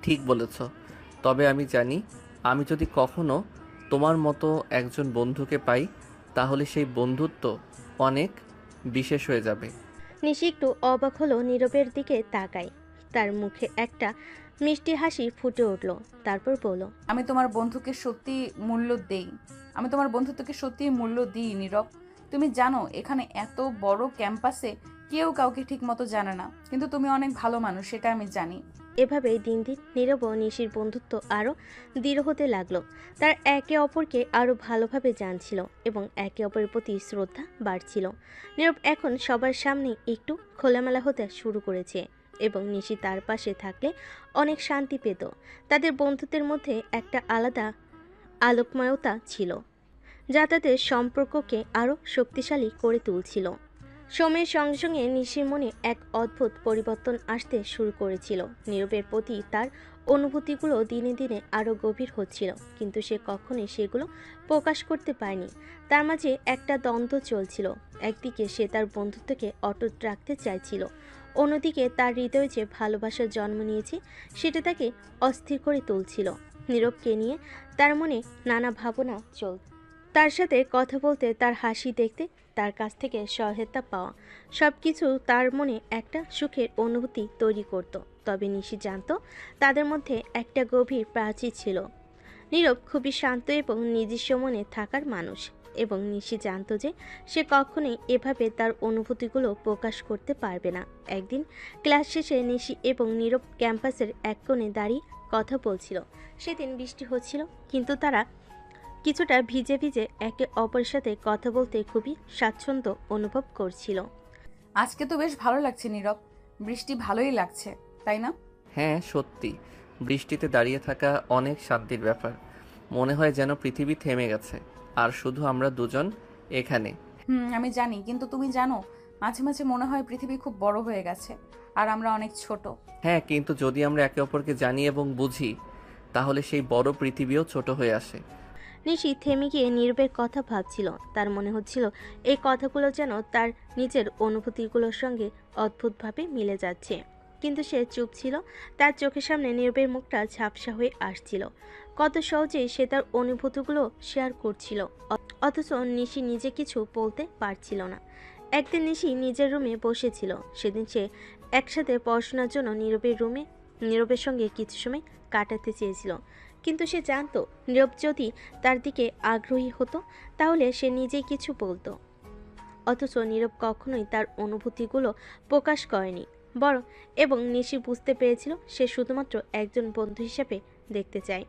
ঠিক বলেছ। তবে আমি জানি আমি যদি কখনো তোমার মতো একজন বন্ধুকে পাই তাহলে সেই বন্ধুত্ব অনেক বিশেষ হয়ে যাবে। নিশি একটু অবাক হলো নীরবের দিকে তাকায়। তার মুখে একটা মিষ্টি হাসি ফুটে উঠল। তারপর বলল, আমি তোমার বন্ধুকে সত্যি মূল্য দেই। আমি তোমার বন্ধুত্বকে সত্যি মূল্য দিই নীরব। তুমি জানো এখানে এত বড় ক্যাম্পাসে কেউ কাউকে ঠিক মতো জানে না, কিন্তু তুমি অনেক ভালো মানুষ, সেটা আমি জানি। এভাবেই দিন দিন নীরব ও নিশির বন্ধুত্ব আরও দৃঢ় হতে লাগলো। তার একে অপরকে আরও ভালোভাবে জানছিল এবং একে অপরের প্রতি শ্রদ্ধা বাড়ছিল। নীরব এখন সবার সামনে একটু খোলামেলা হতে শুরু করেছে এবং নিশি তার পাশে থাকলে অনেক শান্তি পেত। তাদের বন্ধুত্বের মধ্যে একটা আলাদা আলোকময়তা ছিল যা তাদের সম্পর্ককে আরও শক্তিশালী করে তুলছিল। সময়ের সঙ্গে সঙ্গে নিশির মনে এক অদ্ভুত পরিবর্তন আসতে শুরু করেছিল। নীরবের প্রতি তার অনুভূতিগুলো দিনে দিনে আরও গভীর হচ্ছিল, কিন্তু সে কখনোই সেগুলো প্রকাশ করতে পারেনি। তার মাঝে একটা দ্বন্দ্ব চলছিল। একদিকে সে তার বন্ধুত্বকে অটুট রাখতে চাইছিল, অন্যদিকে তার হৃদয়ে যে ভালোবাসার জন্ম নিয়েছে সেটা তাকে অস্থির করে তুলছিল। নীরবকে নিয়ে তার মনে নানা ভাবনা চলত। তার সাথে কথা বলতে, তার হাসি দেখতে, তার কাছ থেকে সহায়তা পাওয়া, সব কিছু তার মনে একটা সুখের অনুভূতি তৈরি করত। তবে নিশি জানত তাদের মধ্যে একটা গভীর প্রাচীর ছিল। নীরব খুবই শান্ত এবং নিজস্ব মনে থাকার মানুষ, এবং নিশি জানত যে সে কখনোই এভাবে তার অনুভূতিগুলো প্রকাশ করতে পারবে না। একদিন ক্লাস শেষে নিশি এবং নীরব ক্যাম্পাসের এক কোণে দাঁড়িয়ে কথা বলছিল। সেদিন বৃষ্টি হচ্ছিল, কিন্তু তারা কিছুটা ভিজে ভিজে একে অপরের সাথে কথা বলতে খুবই স্বাচ্ছন্দ্য অনুভব করছিল। আজকে তো বেশ ভালো লাগছে নীরব, বৃষ্টি ভালোই লাগছে, তাই না? হ্যাঁ সত্যি, বৃষ্টিতে দাঁড়িয়ে থাকা অনেক শান্তির ব্যাপার। মনে হয় যেন পৃথিবী থেমে গেছে আর শুধু আমরা দুজন এখানে। আমি জানি, কিন্তু তুমি জানো মাঝে মাঝে মনে হয় পৃথিবী খুব বড় হয়ে গেছে আর আমরা অনেক ছোট। হ্যাঁ, কিন্তু যদি আমরা একে অপরকে জানি এবং বুঝি তাহলে সেই বড় পৃথিবীও ছোট হয়ে আসে। নিশি থেমে গিয়ে নীরবের কথা ভাবছিল। তার মনে হচ্ছিল এই কথাগুলো যেন তার নিজের অনুভূতিগুলোর সঙ্গে অদ্ভুতভাবে মিলে যাচ্ছে, কিন্তু সে চুপ ছিল। তার চোখের সামনে নীরবের মুখটা ঝাপসা হয়ে আসছিল। কত সহজেই সে তার অনুভূতিগুলো শেয়ার করছিল, অথচ নিশি নিজে কিছু বলতে পারছিল না। একদিন নিশি নিজের রুমে বসেছিল। সেদিন সে একসাথে পড়াশোনার জন্য নীরবের সঙ্গে কিছু সময় কাটাতে চেয়েছিল, কিন্তু সে জানতো নীরব যদি তার দিকে আগ্রহী হতো তাহলে সে নিজেই কিছু বলতো। অথচ নীরব কখনোই তার অনুভূতিগুলো প্রকাশ করেনি, এবং নিশি বুঝতে পেরেছিল সে শুধুমাত্র একজন বন্ধু হিসেবে দেখতে চায়।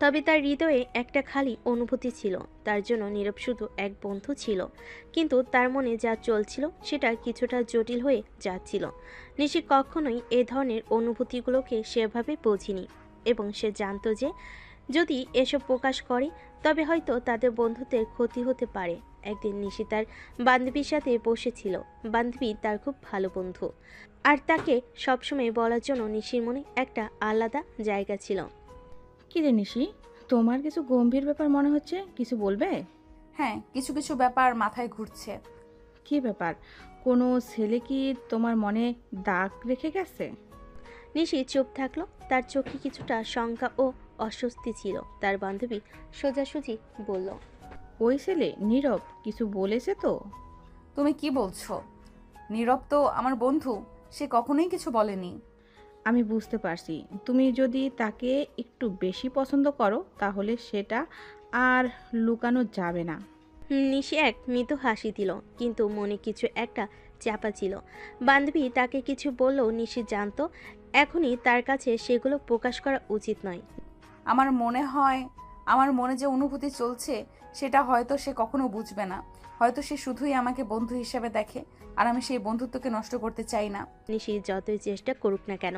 তবে তার হৃদয়ে একটা খালি অনুভূতি ছিল। তার জন্য নীরব শুধু এক বন্ধু ছিল, কিন্তু তার মনে যা চলছিল সেটা কিছুটা জটিল হয়ে যাচ্ছিল। নিশি কখনোই এ ধরনের অনুভূতিগুলোকে সেভাবে বোঝেনি, এবং সে জানতো যে যদি এসব প্রকাশ করে তবে হয়তো তাদের বন্ধুত্বের ক্ষতি হতে পারে। একদিন নিশি তার বান্ধবীর সাথে বসেছিল। বান্ধবী তার খুব ভালো বন্ধু, আর তাকে সবসময় বলার জন্য নিশির মনে একটা আলাদা জায়গা ছিল। কি রে নিশি, তোমার কিছু গম্ভীর ব্যাপার মনে হচ্ছে, কিছু বলবে? হ্যাঁ, কিছু কিছু ব্যাপার মাথায় ঘুরছে। কি ব্যাপার? কোনো ছেলে কি তোমার মনে দাগ রেখে গেছে? নিশি চুপ থাকলো। তার চোখে কিছুটা শঙ্কা ও অস্বস্তি ছিল। তার বান্ধবী সোজাসুজি বলল, ওই ছেলে নীরব কিছু বলেছে তো? তুমি কি বলছো? নীরব তো আমার বন্ধু, সে কখনোই কিছু বলেনি। আমি বুঝতে পারছি, তুমি যদি তাকে একটু বেশি পছন্দ করো তাহলে সেটা আর লুকানো যাবে না। নিশি এক মৃদু হাসি দিল, কিন্তু মনে কিছু একটা চাপা ছিল। বান্ধবী তাকে কিছু বললেও নিশি জানতো এখনই তার কাছে সেগুলো প্রকাশ করা উচিত নয়। আমার মনে যে অনুভূতি চলছে সেটা হয়তো সে কখনো বুঝবে না। হয়তো সে শুধুই আমাকে বন্ধু হিসেবে দেখে, আর আমি সেই বন্ধুত্বকে নষ্ট করতে চাই না। নিশি যতই চেষ্টা করুক না কেন,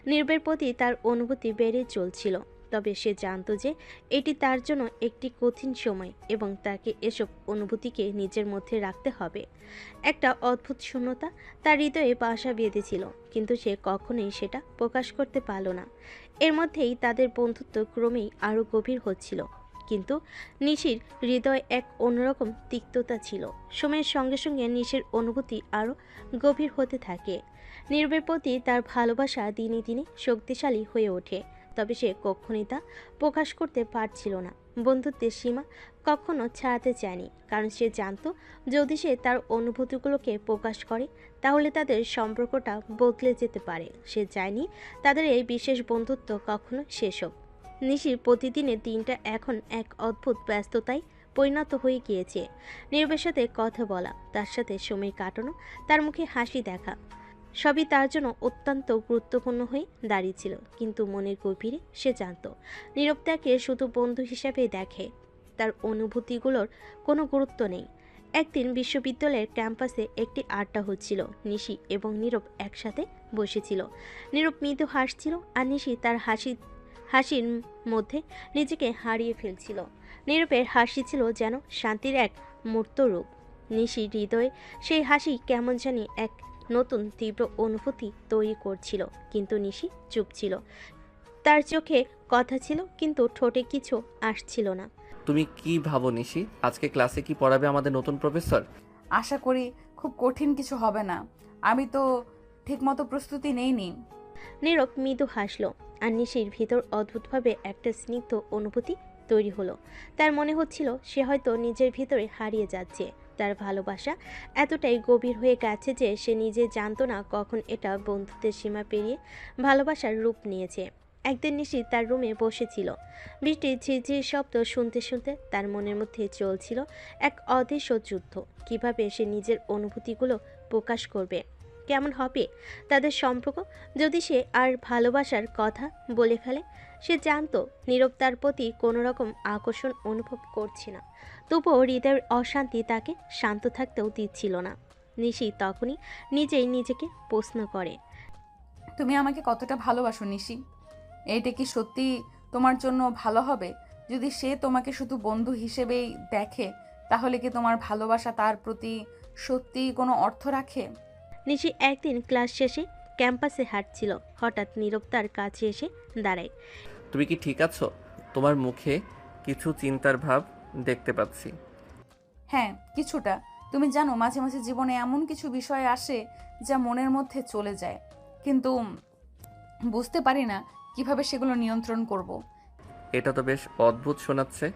নীরবের প্রতি তার অনুভূতি বেড়ে চলছিল। তবে সে জানতো যে এটি তার জন্য একটি কঠিন সময় এবং তাকে এসব অনুভূতিকে নিজের মধ্যে রাখতে হবে। একটা অদ্ভুত শূন্যতা তার হৃদয়ে বাসা বেঁধেছিল, কিন্তু সে কখনোই সেটা প্রকাশ করতে পারল না। এর মধ্যেই তাদের বন্ধুত্ব ক্রমেই আরও গভীর হচ্ছিল, কিন্তু নিশির হৃদয়ে এক অন্যরকম তিক্ততা ছিল। সময়ের সঙ্গে সঙ্গে নিশির অনুভূতি আরও গভীর হতে থাকে। নীরবের প্রতি তার ভালোবাসা দিনে দিনে শক্তিশালী হয়ে ওঠে, তবে সে কখনোই তা প্রকাশ করতে পারছিল না। বন্ধুত্বের সীমা কখনো ছাড়াতে চায়নি, কারণ সে জানতো যদি সে তার অনুভূতিগুলোকে প্রকাশ করে তাহলে তাদের সম্পর্কটা বদলে যেতে পারে। সে চায়নি তাদের এই বিশেষ বন্ধুত্ব কখনো শেষ হোক। নিশির প্রতিদিনের দিনটা এখন এক অদ্ভুত ব্যস্ততায় পরিণত হয়ে গিয়েছে। নীরবের সাথে কথা বলা, তার সাথে সময় কাটানো, তার মুখে হাসি দেখা, সবই তার জন্য অত্যন্ত গুরুত্বপূর্ণ হয়ে দাঁড়িয়েছিল। কিন্তু মনের গভীরে সে জানত নীরব তাকে শুধু বন্ধু হিসেবে দেখে, তার অনুভূতিগুলোর কোনো গুরুত্ব নেই। একদিন বিশ্ববিদ্যালয়ের ক্যাম্পাসে একটি আড্ডা হচ্ছিল। নিশি এবং নীরব একসাথে বসেছিল। নীরব মৃদু হাসছিল, আর নিশি তার হাসির মধ্যে নিজেকে হারিয়ে ফেলছিল। নীরবের হাসি ছিল যেন শান্তির এক মূর্ত রূপ। নিশির হৃদয়ে সেই হাসি কেমন জানি এক নতুন তীব্র অনুভূতি তৈরি করছিল, কিন্তু নিশি চুপ ছিল। তার চোখে কথা ছিল, কিন্তু ঠোঁটে কিছু আসছিল না। তুমি কি ভাবো নিশি, আজকে ক্লাসে কি পড়াবে আমাদের নতুন প্রফেসর? আশা করি খুব কঠিন কিছু হবে না। আমি তো ঠিকমতো প্রস্তুতি নেইনি। নীরব মৃদু হাসল, আর নিশির ভিতর অদ্ভুতভাবে একটা স্নিগ্ধ অনুভূতি তৈরি হলো। তার মনে হচ্ছিল সে হয়তো নিজের ভিতরে হারিয়ে যাচ্ছে। তার ভালোবাসা এতটাই গভীর হয়ে গেছে যে সে নিজে জানতো না কখন এটা বন্ধুত্বের সীমা পেরিয়ে ভালোবাসার রূপ নিয়েছে। একদিন নিশি তার রুমে বসেছিল। বৃষ্টির ঝিরঝির শব্দ শুনতে শুনতে তার মনের মধ্যে চলছিল এক অদৃশ্য যুদ্ধ। কিভাবে সে নিজের অনুভূতিগুলো প্রকাশ করবে? কেমন হবে তাদের সম্পর্ক যদি সে আর ভালোবাসার কথা বলে ফেলে? সে জানতো নীরব তার প্রতি কোনো রকম আকর্ষণ অনুভব করছে না, তবুও হৃদয়ের অশান্তি তাকে শান্ত থাকতেও দিচ্ছিল না। নিশি তখনই নিজেই নিজেকে প্রশ্ন করে, তুমি আমাকে কতটা ভালোবাসো নিশি? এইটা কি সত্যি তোমার জন্য ভালো হবে? যদি সে তোমাকে শুধু বন্ধু হিসেবেই দেখে, তাহলে কি তোমার ভালোবাসা তার প্রতি সত্যি কোনো অর্থ রাখে? নিশি একদিন ক্লাস শেষে ক্যাম্পাসে হাঁটছিল। হঠাৎ নীরব তার কাছে এসে দাঁড়ায়। তুমি কি ঠিক আছো? তোমার মুখে কিছু চিন্তার ভাব দেখতে পাচ্ছি। হ্যাঁ, কিছুটা। তুমি জানো, মাঝে মাঝে জীবনে এমন কিছু বিষয় আসে যা মনের মধ্যে চলে যায়, কিন্তু বুঝতে পারি না কিভাবে সেগুলো নিয়ন্ত্রণ করব। এটা তো বেশ অদ্ভুত শোনাচ্ছে।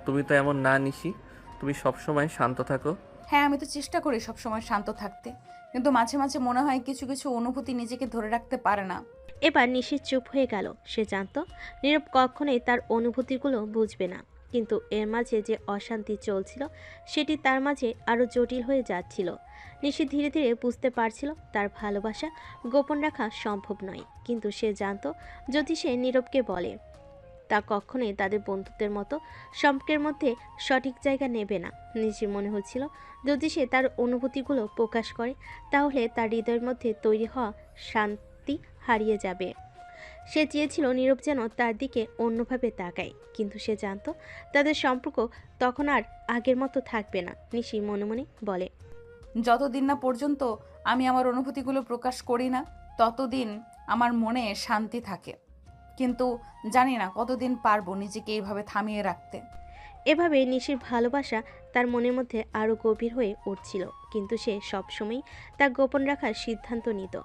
তুমি তো এমন না নিশি, তুমি সবসময় শান্ত থাকো। হ্যাঁ, আমি তো চেষ্টা করি সবসময় শান্ত থাকতে, কিন্তু মাঝে মাঝে মনে হয় কিছু কিছু অনুভূতি নিজেকে ধরে রাখতে পারে না। এবার নিশি চুপ হয়ে গেল। সে জানতো নীরব কখনোই তার অনুভূতিগুলো বুঝবে না, কিন্তু এর মাঝে যে অশান্তি চলছিল সেটি তার মাঝে আরও জটিল হয়ে যাচ্ছিল। নিশি ধীরে ধীরে বুঝতে পারছিল তার ভালোবাসা গোপন রাখা সম্ভব নয়, কিন্তু সে জানতো যদি সে নীরবকে বলে তা কখনোই তাদের বন্ধুত্বের মতো সম্পর্কের মধ্যে সঠিক জায়গা নেবে না। নিশির মনে হচ্ছিল যদি সে তার অনুভূতিগুলো প্রকাশ করে তাহলে তার হৃদয়ের মধ্যে তৈরি হওয়া শান্তি হারিয়ে যাবে। সে চেয়েছিল নীরব যেন তার দিকে অন্যভাবে তাকায়, কিন্তু সে জানতো তাদের সম্পর্ক তখন আর আগের মতো থাকবে না। নিশি মনে মনে বলে, যতদিন না পর্যন্ত আমি আমার অনুভূতিগুলো প্রকাশ করি না, ততদিন আমার মনে শান্তি থাকে, কিন্তু জানি না কতদিন পারবো নিজেকে এইভাবে থামিয়ে রাখতে। এভাবে নিশির ভালোবাসা তার মনের মধ্যে আরও গভীর হয়ে উঠছিল, কিন্তু সে সবসময় তা গোপন রাখার সিদ্ধান্ত নিত।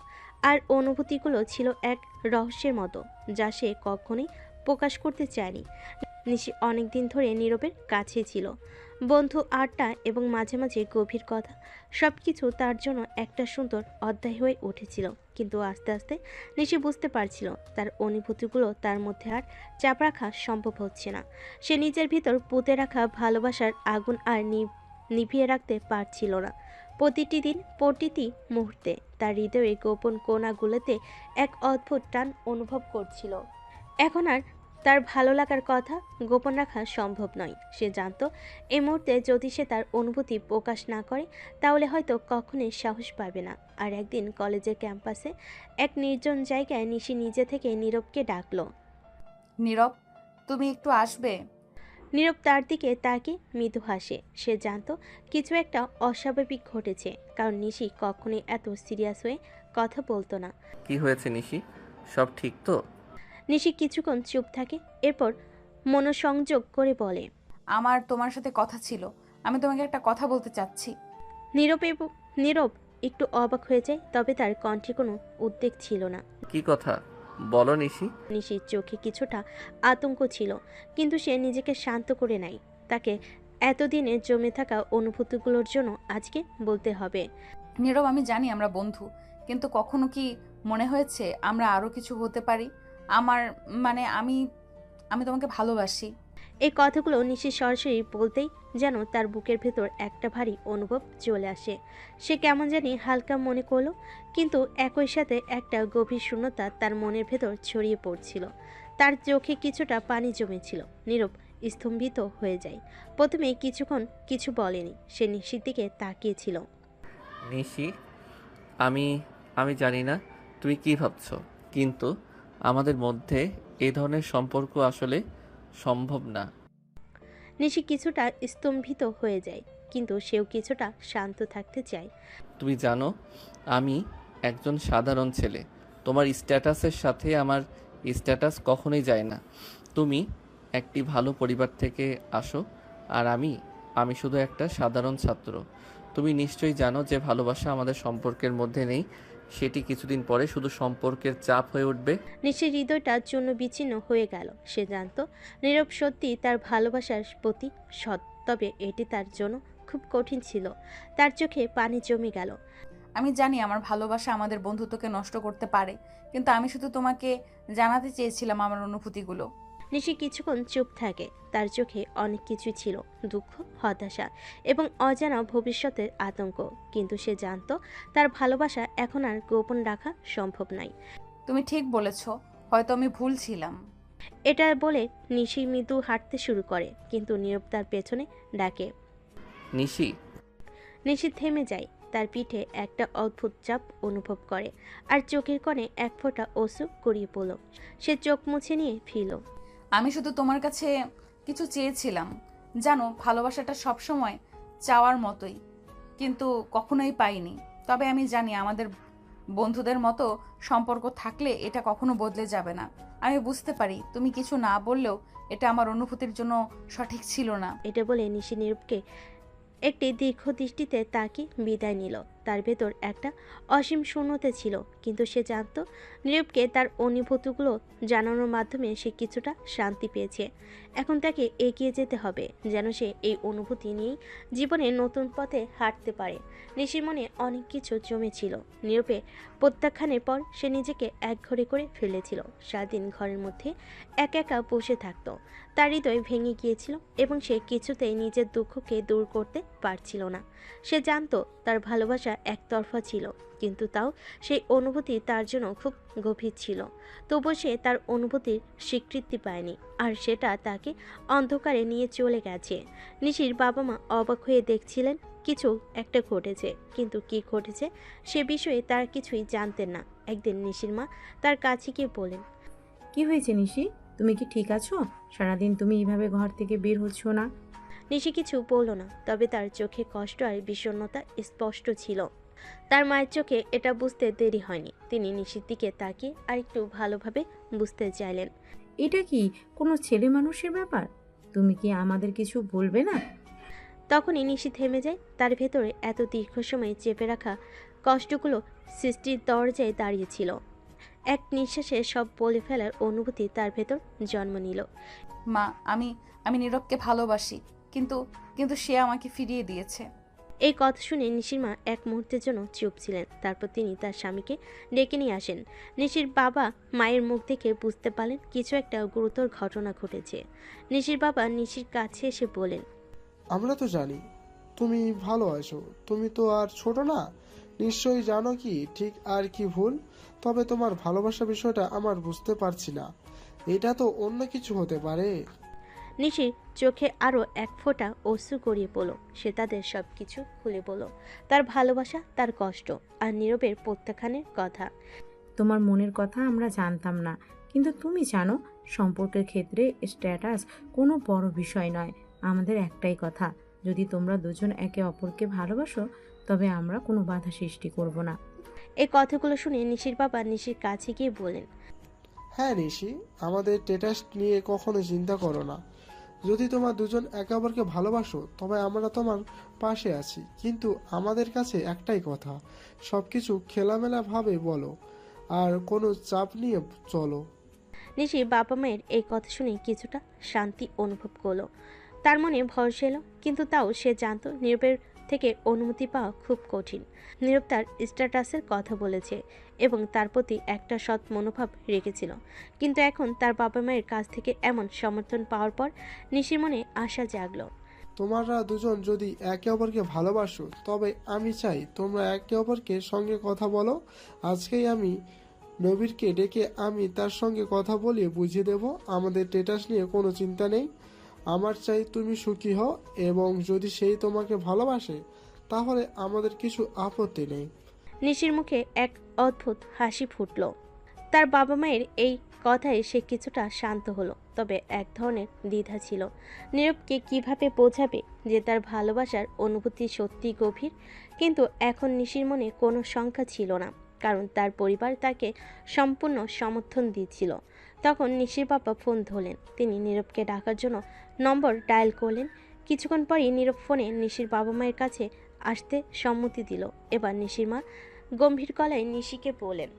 আর অনুভূতিগুলো ছিল এক রহস্যের মতো, যা সে কখনোই প্রকাশ করতে চায়নি। নিশি অনেকদিন ধরে নীরবের কাছে ছিল। বন্ধু, আড্ডা এবং মাঝে মাঝে গভীর কথা, সব কিছু তার জন্য একটা সুন্দর অধ্যায় হয়ে উঠেছিল। কিন্তু আস্তে আস্তে নিশি বুঝতে পারছিল তার অনুভূতিগুলো তার মধ্যে আর চাপ রাখা সম্ভব হচ্ছে না। সে নিজের ভিতর পুঁতে রাখা ভালোবাসার আগুন আর নিভিয়ে রাখতে পারছিল না। প্রতিটি দিন, প্রতিটি মুহূর্তে তার হৃদয়ে গোপন কোণাগুলোতে এক অদ্ভুত টান অনুভব করছিল। এখন আর তার ভালো লাগার কথা গোপন রাখা সম্ভব নয়। সে জানত এই মুহূর্তে যদি সে তার অনুভূতি প্রকাশ না করে তাহলে হয়তো কখনোই সাহস পাবে না। আর একদিন কলেজের ক্যাম্পাসে এক নির্জন জায়গায় নিশি নিজে থেকে নীরবকে ডাকলো। নীরব, তুমি একটু আসবে? নীরব তার দিকে তাকে মৃদু হাসে। সে জানত কিছু একটা অস্বাভাবিক ঘটেছে, কারণ নিশি কখনোই এত সিরিয়াস হয়ে কথা বলতো না। কি হয়েছে নিশি, সব ঠিক তো? নিশি কিছুক্ষণ চুপ থাকে, এরপর মনোসংযোগ করে বলে, আমার তোমার সাথে কথা ছিল, আমি তোমাকে একটা কথা বলতে চাচ্ছি। নীরব একটু অবাক হয়ে যায়, তবে তার কণ্ঠে কোনো উদ্বেগ ছিল না। কি কথা বলো নিশি। নিশির চোখে কিছুটা আতঙ্ক ছিল, কিন্তু সে নিজেকে শান্ত করে নেয়। তাকে এতদিনে জমে থাকা অনুভূতিগুলোর জন্য আজকে বলতে হবে। নীরব, আমি জানি আমরা বন্ধু, কিন্তু কখনো কি মনে হয়েছে আমরা আরো কিছু হতে পারি? আমি তোমাকে ভালোবাসি। এই কথাগুলো নিশি সরাসরি বলতেই যেন তার বুকের ভেতর একটা ভারী অনুভব চলে আসে। সে কেমন জানি হালকা মনে করলো, কিন্তু একই সাথে একটা গভীর শূন্যতা তার মনের ভেতর ছড়িয়ে পড়ছিল। তার চোখে কিছুটা পানি জমেছিল। নীরব স্তম্ভিত হয়ে যায়। প্রথমে কিছুক্ষণ কিছু বলেনি, সে নিশির দিকে তাকিয়েছিল। নিশি, আমি জানি না তুমি কি ভাবছো, কিন্তু আমাদের মধ্যে এই ধরনের সম্পর্ক আসলে সম্ভব না। নিশি কিছুটা স্তম্ভিত হয়ে যায়, কিন্তু সেও কিছুটা শান্ত থাকতে চায়। তুমি জানো আমি একজন সাধারণ ছেলে, তোমার স্ট্যাটাসের সাথে আমার স্ট্যাটাস কখনোই যায় না। তুমি একটি ভালো পরিবার থেকে আসো, আর আমি শুধু একটা সাধারণ ছাত্র। তুমি নিশ্চয়ই জানো যে ভালোবাসা আমাদের সম্পর্কের মধ্যে নেই, সেটি কিছুদিন পরে শুধু সম্পর্কের চাপ হয়ে উঠবে। নিশির হৃদয়টা চূর্ণ বিচ্ছিন্ন হয়ে গেল। সে জানত নীরব সত্যি তার ভালোবাসার প্রতি সৎ, তবে এটি তার জন্য খুব কঠিন ছিল। তার চোখে পানি জমে গেল। আমি জানি আমার ভালোবাসা আমাদের বন্ধুত্বকে নষ্ট করতে পারে, কিন্তু আমি শুধু তোমাকে জানাতে চেয়েছিলাম আমার অনুভূতিগুলো। নিশি কিছুক্ষণ চুপ থাকে। তার চোখে অনেক কিছু ছিল, দুঃখ, হতাশা এবং অজানা ভবিষ্যতের আতঙ্ক। কিন্তু সে জানত তার ভালোবাসা এখন আর গোপন রাখা সম্ভব নয়। তুমি ঠিক বলেছ, হয়তো আমি ভুল ছিলাম। এটা বলে নিশি মৃদু হাঁটতে শুরু করে, কিন্তু নীরব তার পেছনে ডাকে। নিশি। নিশি থেমে যায়। তার পিঠে একটা অদ্ভুত চাপ অনুভব করে, আর চোখের কোণে এক ফোঁটা অশ্রু গড়িয়ে পড়ল। সে চোখ মুছে নিয়ে ফিরল। আমি শুধু তোমার কাছে কিছু চেয়েছিলাম। জানো, ভালোবাসাটা সবসময় চাওয়ার মতোই, কিন্তু কখনোই পাইনি। তবে আমি জানি আমাদের বন্ধুদের মতো সম্পর্ক থাকলে এটা কখনো বদলে যাবে না। আমি বুঝতে পারি তুমি কিছু না বললেও এটা আমার অনুভূতির জন্য সঠিক ছিল না। এটা বলে নিশি নীরবকে একটি দীর্ঘ দৃষ্টিতে তাকে বিদায় নিল। তার ভেতর একটা অসীম শূন্যতা ছিল, কিন্তু সে জানত নীরবকে তার অনুভূতিগুলো জানানোর মাধ্যমে সে কিছুটা শান্তি পেয়েছে। এখন তাকে এগিয়ে যেতে হবে, যেন সে এই অনুভূতি নিয়েই জীবনের নতুন পথে হাঁটতে পারে। নিশির মনে অনেক কিছু জমেছিল। নীরবে প্রত্যাখ্যানের পর সে নিজেকে একঘরে করে ফেলেছিল। সারাদিন ঘরের মধ্যে একা বসে থাকতো। তার হৃদয় ভেঙে গিয়েছিল এবং সে কিছুতেই নিজের দুঃখকে দূর করতে পারছিল না। সে জানত তার ভালোবাসা একতরফা ছিল, কিন্তু তাও সেই অনুভূতি তার জন্য খুব গভীর ছিল। তবু সে তার অনুভূতির স্বীকৃতি পায়নি, আর সেটা তাকে অন্ধকারে নিয়ে চলে গেছে। নিশির বাবা মা অবাক হয়ে দেখছিলেন কিছু একটা ঘটেছে, কিন্তু কি ঘটেছে সে বিষয়ে তারা কিছুই জানতেন না। একদিন নিশির মা তার কাছে গিয়ে বলেন, কি হয়েছে নিশি, তুমি কি ঠিক আছো? সারাদিন তুমি এইভাবে ঘর থেকে বের হচ্ছ না। নিশি কিছু বলল না, তবে তার চোখে কষ্ট আর বিষণ্ণতা স্পষ্ট ছিল। তার মায়ের চোখে এটা বুঝতে দেরি হয়নি। তিনি নিশির দিকে তাকিয়ে আর একটু ভালোভাবে বুঝতে চাইলেন। এটা কি কোনো ছেলে মানুষের ব্যাপার? তুমি কি আমাদের কিছু বলবে না? তখনই নিশি থেমে যায়। তার ভেতরে এত দীর্ঘ সময় চেপে রাখা কষ্টগুলো সৃষ্টির দরজায় দাঁড়িয়েছিল। এক নিঃশ্বাসে সব বলে ফেলার অনুভূতি তার ভেতর জন্ম নিল। মা, আমি আমি নীরবকে ভালোবাসি, কিন্তু কিন্তু সে আমাকে ফিরিয়ে দিয়েছে। এই কথা শুনে নিশির মা এক মুহূর্তের জন্য চুপ ছিলেন। তারপর তিনি তার স্বামীকে ডেকে নিয়ে আসেন। নিশির বাবা মায়ের মুখ দেখে বুঝতে পারলেন কিছু একটা গুরুতর ঘটনা ঘটেছে। নিশির বাবা নিশির কাছে এসে বলেন, আমরা তো জানি তুমি ভালো আছো, তুমি তো আর ছোট না, নিশ্চয়ই জানো কি ঠিক আর কি ভুল। তবে তোমার ভালোবাসা বিষয়টা আমার বুঝতে পারছি না, এটা তো অন্য কিছু হতে পারে। নিশির চোখে আরও এক ফোঁটা অশ্রু গড়িয়ে পড়ল। সে তাদের সব কিছু খুলে বলল, তার ভালোবাসা, তার কষ্ট আর নীরবের প্রত্যাখ্যানের কথা। তোমার মনের কথা আমরা জানতাম না, কিন্তু তুমি জানো সম্পর্কের ক্ষেত্রে স্ট্যাটাস কোনো বড় বিষয় নয়। আমাদের একটাই কথা, যদি তোমরা দুজন একে অপরকে ভালোবাসো তবে আমরা কোনো বাধা সৃষ্টি করব না। এই কথাগুলো শুনে নিশির বাবা নিশির কাছে গিয়ে বলেন, হ্যাঁ নিশি, আমাদের স্ট্যাটাস নিয়ে কখনো চিন্তা করো না। যদি তোমার দুজন একে অপরকে ভালোবাসো তবে আমরা তোমার পাশে আছি, কিন্তু আমাদের কাছে একটাই কথা, সবকিছু খোলামেলা ভাবে বলো আর কোনো চাপ নিয়ে চলো। নিশি বাবা মায়ের এই কথা শুনে কিছুটা শান্তি অনুভব করলো। তার মনে ভরসা এলো, কিন্তু তাও সে জানতো নীরবের থেকে অনুমতি পাওয়া খুব কঠিন। নীরব তার স্ট্যাটাসের কথা বলেছে এবং তার প্রতি একটা সৎ মনোভাব রেখেছিল, কিন্তু এখন তার বাবা মায়ের কাছ থেকে এমন সমর্থন পাওয়ার পর নিশির মনে আশা জাগলো। তোমরা দুজন যদি একে অপরকে ভালোবাসো তবে আমি চাই তোমরা একে অপরকে সঙ্গে কথা বলো। আজকেই আমি নবীরকে ডেকে আমি তার সঙ্গে কথা বলিয়ে বুঝিয়ে দেব আমাদের স্ট্যাটাস নিয়ে কোনো চিন্তা নেই। আমার চাই তুমি সুখী হও, এবং যদি সেই তোমাকে ভালোবাসে তাহলে আমাদের কিছু আপত্তি নেই। নিশির মুখে এক অদ্ভুত হাসি ফুটল। তার বাবা মায়ের এই কথায় সে কিছুটা শান্ত হলো, তবে এক ধরনের দ্বিধা ছিল। নীরবকে কিভাবে বোঝাবে যে তার ভালোবাসার অনুভূতি সত্যি গভীর, কিন্তু এখন নিশির মনে কোনো শঙ্কা ছিল না, কারণ তার পরিবার তাকে সম্পূর্ণ সমর্থন দিচ্ছিল। তখন নিশির বাবা ফোন ধরলেন। তিনি নীরবকে ডাকার জন্য নম্বর ডায়াল করলেন। কিছুক্ষণ পরই নীরব ফোনে নিশির বাবা মায়ের কাছে আসতে সম্মতি দিল। এবার নিশির মা গম্ভীর গলায় নিশিকে বলেন,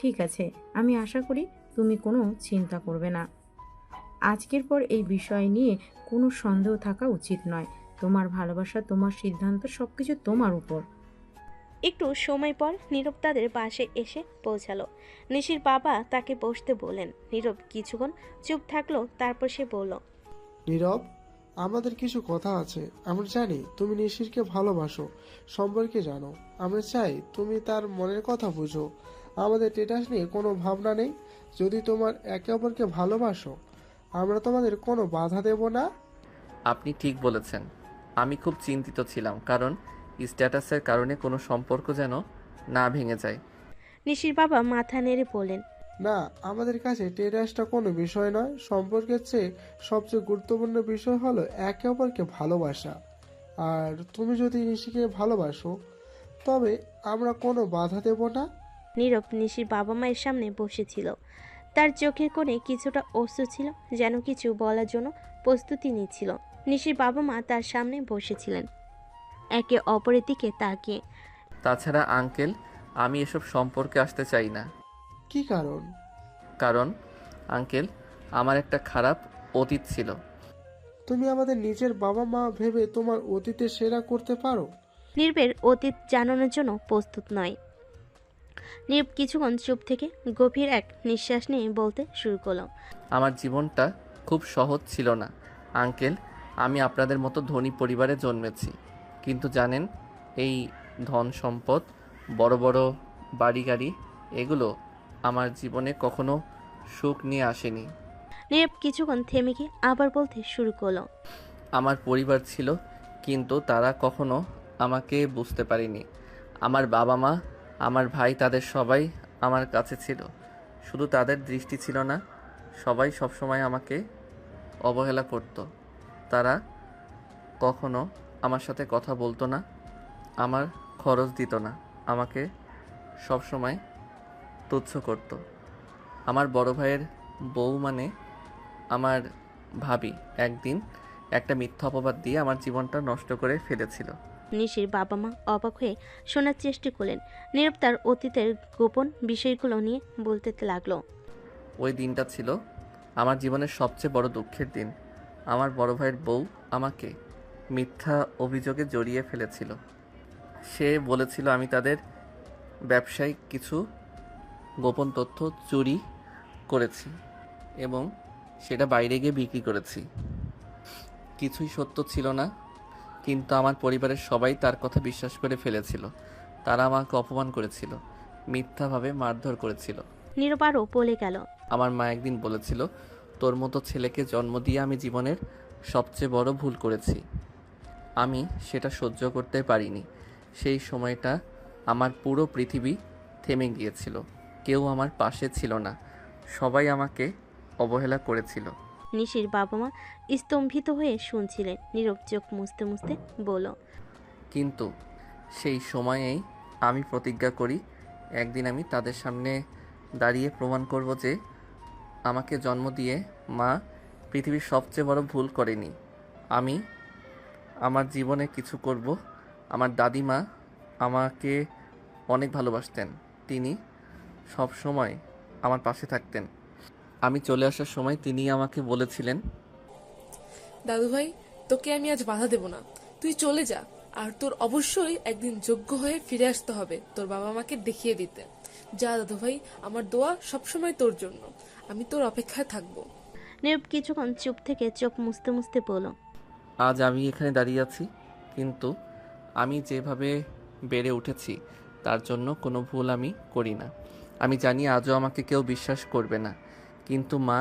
ঠিক আছে, আমি আশা করি তুমি কোনো চিন্তা করবে না। আজকের পর এই বিষয় নিয়ে কোনো সন্দেহ থাকা উচিত নয়। তোমার ভালোবাসা, তোমার সিদ্ধান্ত, সবকিছু তোমার উপর। একটু সময় পর নীরব তাদের বাসায় এসে পৌঁছালো। নিশির বাবা তাকে বসতে বললেন। নীরব কিছুক্ষণ চুপ থাকলো, তারপর সে বলল, নীরব, আমাদের কিছু কথা আছে। আমরা জানি তুমি নিশিরকে ভালোবাসো, সম্পর্কে জানো। আমরা চাই তুমি তার মনের কথা বুঝো। আমাদের স্ট্যাটাস নিয়ে কোনো ভাবনা নেই। যদি তোমার একে অপরকে ভালোবাসো আমরা তোমাদের কোনো বাধা দেব না। আপনি ঠিক বলেছেন। আমি খুব চিন্তিত ছিলাম, কারণ স্ট্যাটাসের কারণে কোনো সম্পর্ক যেন না ভেঙে যায়। নিশির বাবা মাথা নেড়ে বললেন, না, আমাদের কাছে স্ট্যাটাসটা কোনো বিষয় নয়। সম্পর্কের চেয়ে সবচেয়ে গুরুত্বপূর্ণ বিষয় হলো একে অপরকে ভালোবাসা। আর তুমি যদি নিশিকে ভালোবাসো তবে আমরা কোনো বাধা দেব না। নীরব নিশির বাবা মায়ের সামনে বসেছিল। তার চোখের কোণে কিছুটা অশ্রু ছিল, যেন কিছু বলার জন্য প্রস্তুতি নিচ্ছিল। নিশির বাবা মা তার সামনে বসেছিলেন, একে অপরের দিকে তাকিয়ে। তাছাড়া আঙ্কেল, আমি এসব সম্পর্কে আসতে চাই না। কি কারণ? কারণ আঙ্কেল, আমার একটা খারাপ অতীত ছিল। তুমি আমাদের নিজের বাবা মা ভেবে তোমার অতীতে সেরা করতে পারো? নীরবের অতীত জানানোর জন্য প্রস্তুত নয়। নীরব কিছুক্ষণ চুপ থেকে গভীর এক নিঃশ্বাস নিয়ে বলতে শুরু করল, আমার জীবনটা খুব সহজ ছিল না আঙ্কেল। আমি আপনাদের মতো ধনী পরিবারে জন্মেছি, কিন্তু জানেন, এই ধন সম্পদ, বড় বড় বাড়ি গাড়ি, এগুলো আমার জীবনে কখনো সুখ নিয়ে আসেনি। নীরব কিছুক্ষণ থেমে গিয়ে আবার বলতে শুরু করলো, আমার পরিবার ছিল, কিন্তু তারা কখনো আমাকে বুঝতে পারেনি। আমার বাবা মা, আমার ভাই, তাদের সবাই আমার কাছে ছিল, শুধু তাদের দৃষ্টি ছিল না। সবাই সবসময় আমাকে অবহেলা করত। তারা কখনো আমার সাথে কথা বলতো না, আমার খরচ দিত না, আমাকে সবসময় তুচ্ছ করত। আমার বড় ভাইয়ের বউ, মানে আমার ভাবি, একদিন একটা মিথ্যা অপবাদ দিয়ে আমার জীবনটা নষ্ট করে ফেলেছিল। নিশির বাবা মা অবাক হয়ে শোনার চেষ্টা করলেন। নীরব তার অতীতের গোপন বিষয়গুলো নিয়ে বলতে লাগলো। ওই দিনটা ছিল আমার জীবনের সবচেয়ে বড় দুঃখের দিন। আমার বড় ভাইয়ের বউ আমাকে মিথ্যা অভিযোগে জড়িয়ে ফেলেছিল। সে বলেছিল আমি তাদের ব্যবসায়িক কিছু গোপন তথ্য চুরি করেছি এবং সেটা বাইরে গিয়ে বিক্রি করেছি। কিছুই সত্য ছিল না, কিন্তু আমার পরিবারের সবাই তার কথা বিশ্বাস করে ফেলেছিল। তারা আমাকে অপমান করেছিল, মিথ্যাভাবে মারধর করেছিল। নীরব আরও বলে গেল। আমার মা একদিন বলেছিল, তোর মতো ছেলেকে জন্ম দিয়ে আমি জীবনের সবচেয়ে বড় ভুল করেছি। আমি সেটা সহ্য করতে পারিনি। সেই সময়টা আমার পুরো পৃথিবী থেমে গিয়েছিল। কেউ আমার পাশে ছিল না, সবাই আমাকে অবহেলা করেছিল। নিশির বাবা মা স্তম্ভিত হয়ে শুনছিলেন। নীরব চোখ মুছতে মুছতে বলল। কিন্তু সেই সময়েই আমি প্রতিজ্ঞা করি, একদিন আমি তাদের সামনে দাঁড়িয়ে প্রমাণ করব যে আমাকে জন্ম দিয়ে মা পৃথিবীর সবচেয়ে বড় ভুল করেনি। আমি আমার জীবনে কিছু করব। আমার দাদিমা আমাকে অনেক ভালোবাসতেন। তিনি সব সময় আমার পাশে থাকতেন। আমি চলে আসার সময় তিনি আমাকে বলেছিলেন, দাদুভাই, তোকে আমি আজ বাধা দেব না, তুই চলে যা। আর তোর অবশ্যই একদিন যোগ্য হয়ে ফিরে আসতে হবে তোর বাবা মাকে দেখিয়ে দিতে। যা দাদুভাই, আমার দোয়া সবসময় তোর জন্য, আমি তোর অপেক্ষায় থাকবো। নীরব কিছুক্ষণ চুপ থেকে চোখ মুছতে মুছতে বলল। আজ আমি এখানে দাঁড়িয়ে আছি, কিন্তু আমি যেভাবে বেড়ে উঠেছি তার জন্য কোনো ভুল আমি করি না। আমি জানি আজও আমাকে কেউ বিশ্বাস করবে না, কিন্তু মা,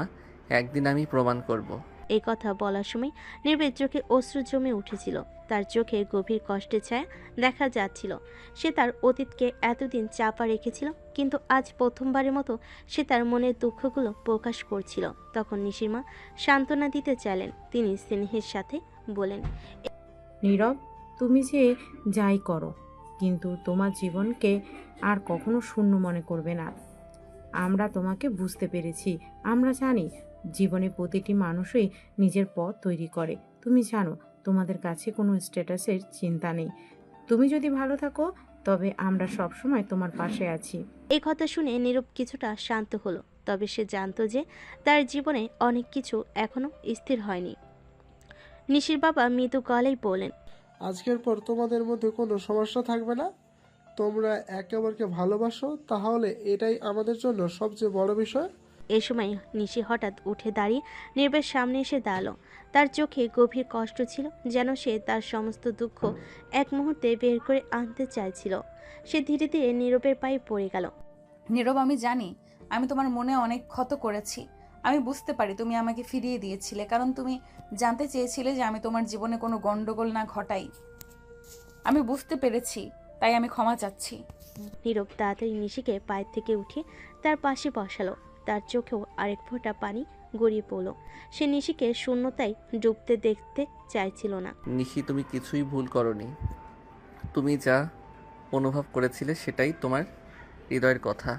একদিন আমি প্রমাণ করব। এই কথা বলার সময় নীরবের চোখে অশ্রু জমে উঠেছিল। তার চোখে গভীর কষ্টের ছায়া দেখা যাচ্ছিল। সে তার অতীতকে এতদিন চাপা রেখেছিল, কিন্তু আজ প্রথমবারের মতো সে তার মনের দুঃখগুলো প্রকাশ করছিল। তখন নিশির মা সান্ত্বনা দিতে চাইলেন। তিনি স্নেহের সাথে বলেন। নীরব, তুমি যে যাই করো, কিন্তু তোমার জীবনকে আর কখনো শূন্য মনে করবে না। আমরা তোমাকে বুঝতে পেরেছি। আমরা জানি জীবনে প্রতিটি মানুষই নিজের পথ তৈরি করে। তুমি জানো তোমাদের কাছে কোনো স্ট্যাটাসের চিন্তা নেই। তুমি যদি ভালো থাকো তবে আমরা সবসময় তোমার পাশে আছি। এই কথা শুনে নীরব কিছুটা শান্ত হলো। তবে সে জানতো যে তার জীবনে অনেক কিছু এখনো স্থির হয়নি। নিশির বাবা মৃদু গলায় বলেন। আজকের পর তোমাদের মধ্যে কোনো সমস্যা থাকবে না। তোমরা একে অপরকে ভালোবাসো, তাহলে এটাই আমাদের জন্য সবচেয়ে বড় বিষয়। এ সময় নিশি হঠাৎ উঠে দাঁড়িয়ে নীরবের সামনে এসে দাঁড়ালো। তার চোখে গভীর কষ্ট ছিল, যেন সে তার সমস্ত দুঃখ এক মুহূর্তে বের করে আনতে চাইছিল। সে ধীরে ধীরে নীরবের পায়ে পড়ে গেল। নীরব, আমি জানি আমি তোমার মনে অনেক ক্ষত করেছি। আমি বুঝতে পারি তুমি আমাকে ফিরিয়ে দিয়েছিলে, কারণ তুমি জানতে চেয়েছিলে যে আমি তোমার জীবনে কোনো গন্ডগোল না ঘটাই। আমি বুঝতে পেরেছি, তাই আমি ক্ষমা চাচ্ছি। নীরব তাড়াতাড়ি নিশিকে পায়ের থেকে উঠে তার পাশে বসালো। তার চোখেও আরেক ফোঁটা পানি গড়িয়ে পড়ল। সে নিশিকে শূন্যতায় ডুবতে দেখতে চাইছিল না। নিশি, তুমি কিছুই ভুল করনি। তুমি যা অনুভব করেছিলে সেটাই তোমার হৃদয়ের কথা।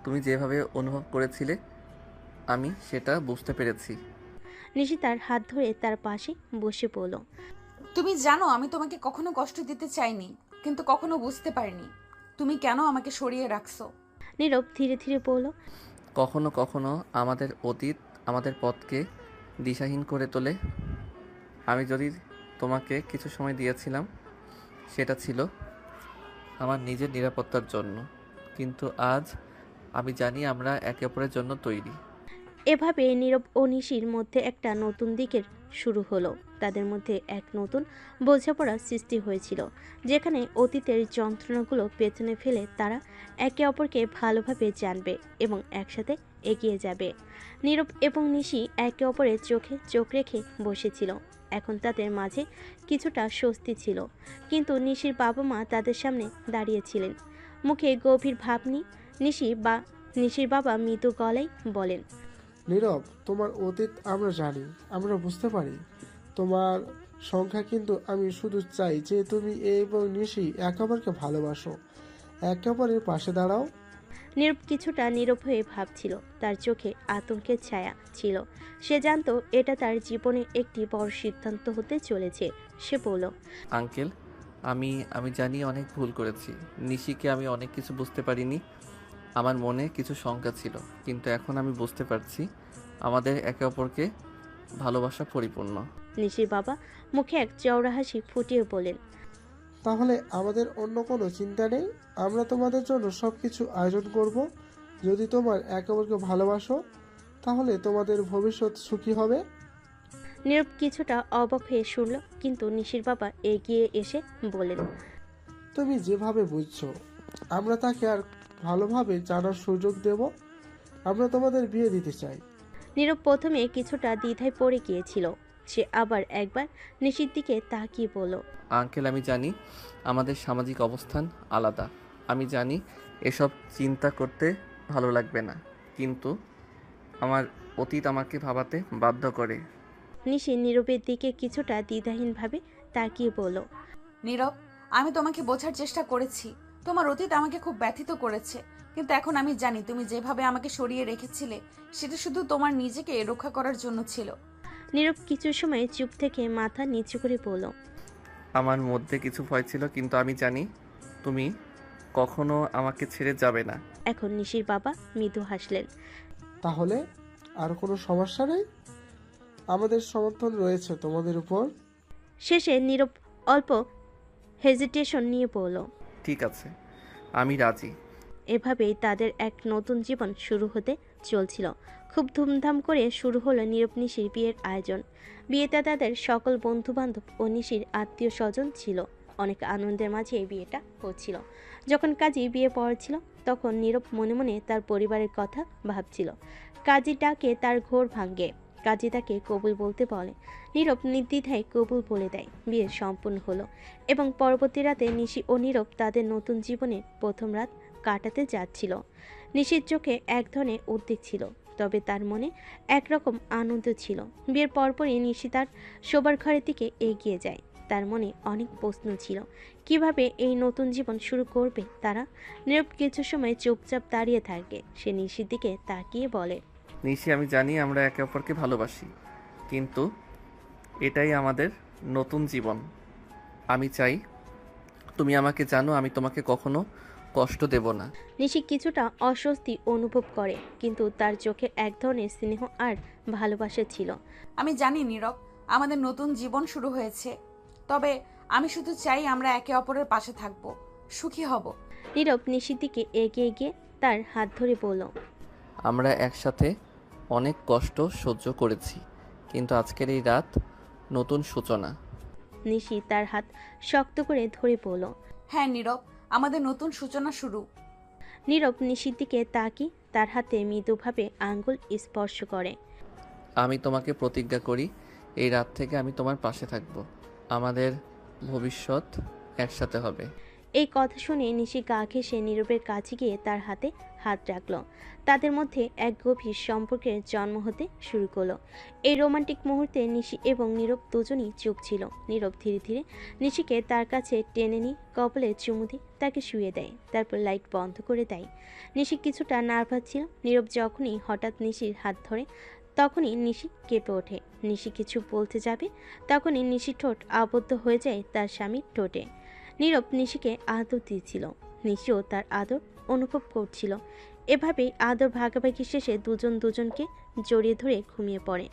তুমি যেভাবে অনুভব করেছিলে আমি সেটা বুঝতে পেরেছি। নিশি তার হাত ধরে তার পাশে বসে পড়ল। তুমি জানো আমি তোমাকে কখনো কষ্ট দিতে চাইনি, কিন্তু কখনো বুঝতে পারিনি তুমি কেন আমাকে সরিয়ে রাখছো। নীরব ধীরে ধীরে বলল। কখনো কখনো আমাদের অতীত আমাদের পথকে দিশাহীন করে তোলে। আমি যদি তোমাকে কিছু সময় দিয়েছিলাম সেটা ছিল আমার নিজের নিরাপত্তার জন্য, কিন্তু আজ আমি জানি আমরা একে অপরের জন্য তৈরি। এভাবে নীরব ও নিশির মধ্যে একটা নতুন দিকের শুরু হলো। তাদের মধ্যে এক নতুন বোঝাপড়া সৃষ্টি হয়েছিল, যেখানে অতীতের যন্ত্রণাগুলো পেছনে ফেলে তারা একে অপরকে ভালোভাবে জানবে এবং একসাথে এগিয়ে যাবে। নীরব এবং নিশি একে অপরের চোখে চোখ রেখে বসেছিল। এখন তাদের মাঝে কিছুটা স্বস্তি ছিল, কিন্তু নিশির বাবা মা তাদের সামনে দাঁড়িয়েছিলেন, মুখে গভীর ভাব নিয়ে। নিশির বাবা মৃদু গলায় বলেন। নীরব, তোমার অতীত আমরা জানি, আমরা বুঝতে পারি তোমার সংখ্যা, কিন্তু আমি শুধু চাই যে তুমি এবং নিশি একে অপরকে ভালোবাসো, একে অপরের পাশে দাঁড়াও। নীরব কিছুটা নীরব হয়ে ভাবছিল। তার চোখে আতঙ্কের ছায়া ছিল। সে জানতো এটা তার জীবনে একটি বড় সিদ্ধান্ত হতে চলেছে। সে বলল। আঙ্কেল, আমি আমি জানি অনেক ভুল করেছি। নিশিকে আমি অনেক কিছু বুঝতে পারিনি। আমার মনে কিছু শঙ্কা ছিল, কিন্তু এখন আমি বুঝতে পারছি আমাদের একে অপরকে ভালোবাসা পরিপূর্ণ। নিশির বাবা মুখে এক চওড়া হাসি ফুটিয়ে বলেন, তাহলে আমাদের অন্য কোনো চিন্তা নেই। আমরা তোমাদের জন্য সব কিছু আয়োজন করব। যদি তোমার একে অপরকে ভালোবাসো তাহলে তোমাদের ভবিষ্যৎ সুখী হবে। নীরব কিছুটা অবাক হয়ে শুনল, কিন্তু নিশির বাবা এগিয়ে এসে বলেন, তুমি যেভাবে বুঝছো আমরা তাকে আর ভালোভাবে জানার সুযোগ দেব। আমরা তোমাদের বিয়ে দিতে চাই। নীরব প্রথমে কিছুটা দ্বিধায় পড়ে গিয়েছিল। সে আবার একবার নিশির দিকে তাকিয়ে বলল, আঙ্কেল, আমি জানি আমাদের সামাজিক অবস্থান আলাদা। আমি জানি এসব চিন্তা করতে ভালো লাগবে না, কিন্তু আমার অতীত আমাকে ভাবাতে বাধ্য করে। নিশি নীরবের দিকে কিছুটা দ্বিধাহীনভাবে তাকিয়ে বলল, নীরব, আমি তোমাকে বোঝার চেষ্টা করেছি। তোমার অতীত আমাকে খুব ব্যথিত করেছে, কিন্তু এখন আমি জানি তুমি যেভাবে আমাকে সরিয়ে রেখেছিলে সেটা শুধু তোমার নিজেকে রক্ষা করার জন্য ছিল। নীরব কিছু সময় চুপ থেকে মাথা নিচু করে বলল, আমার মধ্যে কিছু ভয় ছিল, কিন্তু আমি জানি তুমি কখনো আমাকে ছেড়ে যাবে না। এখন নিশির বাবা মৃদু হাসলেন। তাহলে আর কোনো সমস্যা নেই, আমাদের সমর্থন রয়েছে তোমাদের উপর। শেষে নীরব অল্প হেজিটেশন নিয়ে বলল, ঠিক আছে, আমি রাজি। এভাবেই তাদের এক নতুন জীবন শুরু হতে চলছিল। খুব ধুমধাম করে শুরু হলো নীরব নিশির বিয়ের আয়োজন। বিয়েতে তাদের সকল বন্ধুবান্ধব ও নিশির আত্মীয় স্বজন ছিল। অনেক আনন্দের মাঝে এই বিয়েটা হচ্ছিল। যখন কাজী বিয়ে পড়ছিল তখন নীরব মনে মনে তার পরিবারের কথা ভাবছিল। কাজী ডাকে তার ঘোর ভাঙ্গে। কাজী তাকে কবুল বলতে বলে। নীরব নির্দ্বিধায় কবুল বলে দেয়। বিয়ে সম্পূর্ণ হলো এবং পরবর্তী রাতে নিশি ও নীরব তাদের নতুন জীবনের প্রথম রাত কাটাতে যাচ্ছিল। নিশির চোখে এক ধরনের উদ্বেগ ছিল, তবে তার মনে একরকম আনন্দ ছিল। বিয়ের পরপরই নিশি তার শোবার ঘরের দিকে এগিয়ে যায়। তার মনে অনেক প্রশ্ন ছিল, কিভাবে এই নতুন জীবন শুরু করবে তারা। নীরব কিছু সময় চুপচাপ দাঁড়িয়ে থাকে। সে নিশির দিকে তাকিয়ে বলে, নিশি, আমি জানি আমরা একে অপরকে ভালোবাসি, কিন্তু এটাই আমাদের নতুন জীবন। আমি চাই তুমি আমাকে জানো, আমি তোমাকে কখনো কষ্ট দেব না। নিশি কিছুটা অস্বস্তি অনুভব করে, কিন্তু তার চোখে এক ধরনের স্নেহ আর ভালোবাসা ছিল। আমি জানি নীরব, আমাদের নতুন জীবন শুরু হয়েছে, তবে আমি শুধু চাই আমরা একে অপরের পাশে থাকব, সুখী হব। নীরব নিশির দিকে এগিয়ে গিয়ে তার হাত ধরে বলল, আমরা একসাথে অনেক কষ্ট সহ্য করেছি, কিন্তু আজকের এই রাত নতুন সূচনা। নিশি তার হাত শক্ত করে ধরে বলল, হ্যাঁ নীরব, আমাদের নতুন সূচনা শুরু। নীরব নিশির দিকে তাকিয়ে তার হাতে মৃদুভাবে আঙ্গুল স্পর্শ করে। আমি তোমাকে প্রতিজ্ঞা করি, এই রাত থেকে আমি তোমার পাশে থাকব। আমাদের ভবিষ্যৎ একসাথে হবে। এই কথা শুনে নিশি গা ঘেঁষে নীরবের কাছে গিয়ে তার হাতে হাত রাখল। তাদের মধ্যে এক গভীর সম্পর্কের জন্ম হতে শুরু করলো। এই রোমান্টিক মুহূর্তে নিশি এবং নীরব দুজনই চুপ ছিল। নীরব ধীরে ধীরে নিশিকে তার কাছে টেনে নিয়ে কপালে চুমু দিয়ে তাকে শুয়ে দেয়, তারপর লাইট বন্ধ করে দেয়। নিশি কিছুটা নার্ভাস ছিল। নীরব যখনই হঠাৎ নিশির হাত ধরে তখনই নিশি কেঁপে ওঠে। নিশি কিছু বলতে যাবে, তখনই নিশি ঠোঁট আবদ্ধ হয়ে যায় তার স্বামীর ঠোঁটে। নীরব নিশিকে আদর দিয়েছিল, নিশিও তার আদর অনুভব করছিল। এভাবেই আদর ভাগাভাগি শেষে দুজন দুজনকে জড়িয়ে ধরে ঘুমিয়ে পড়ে।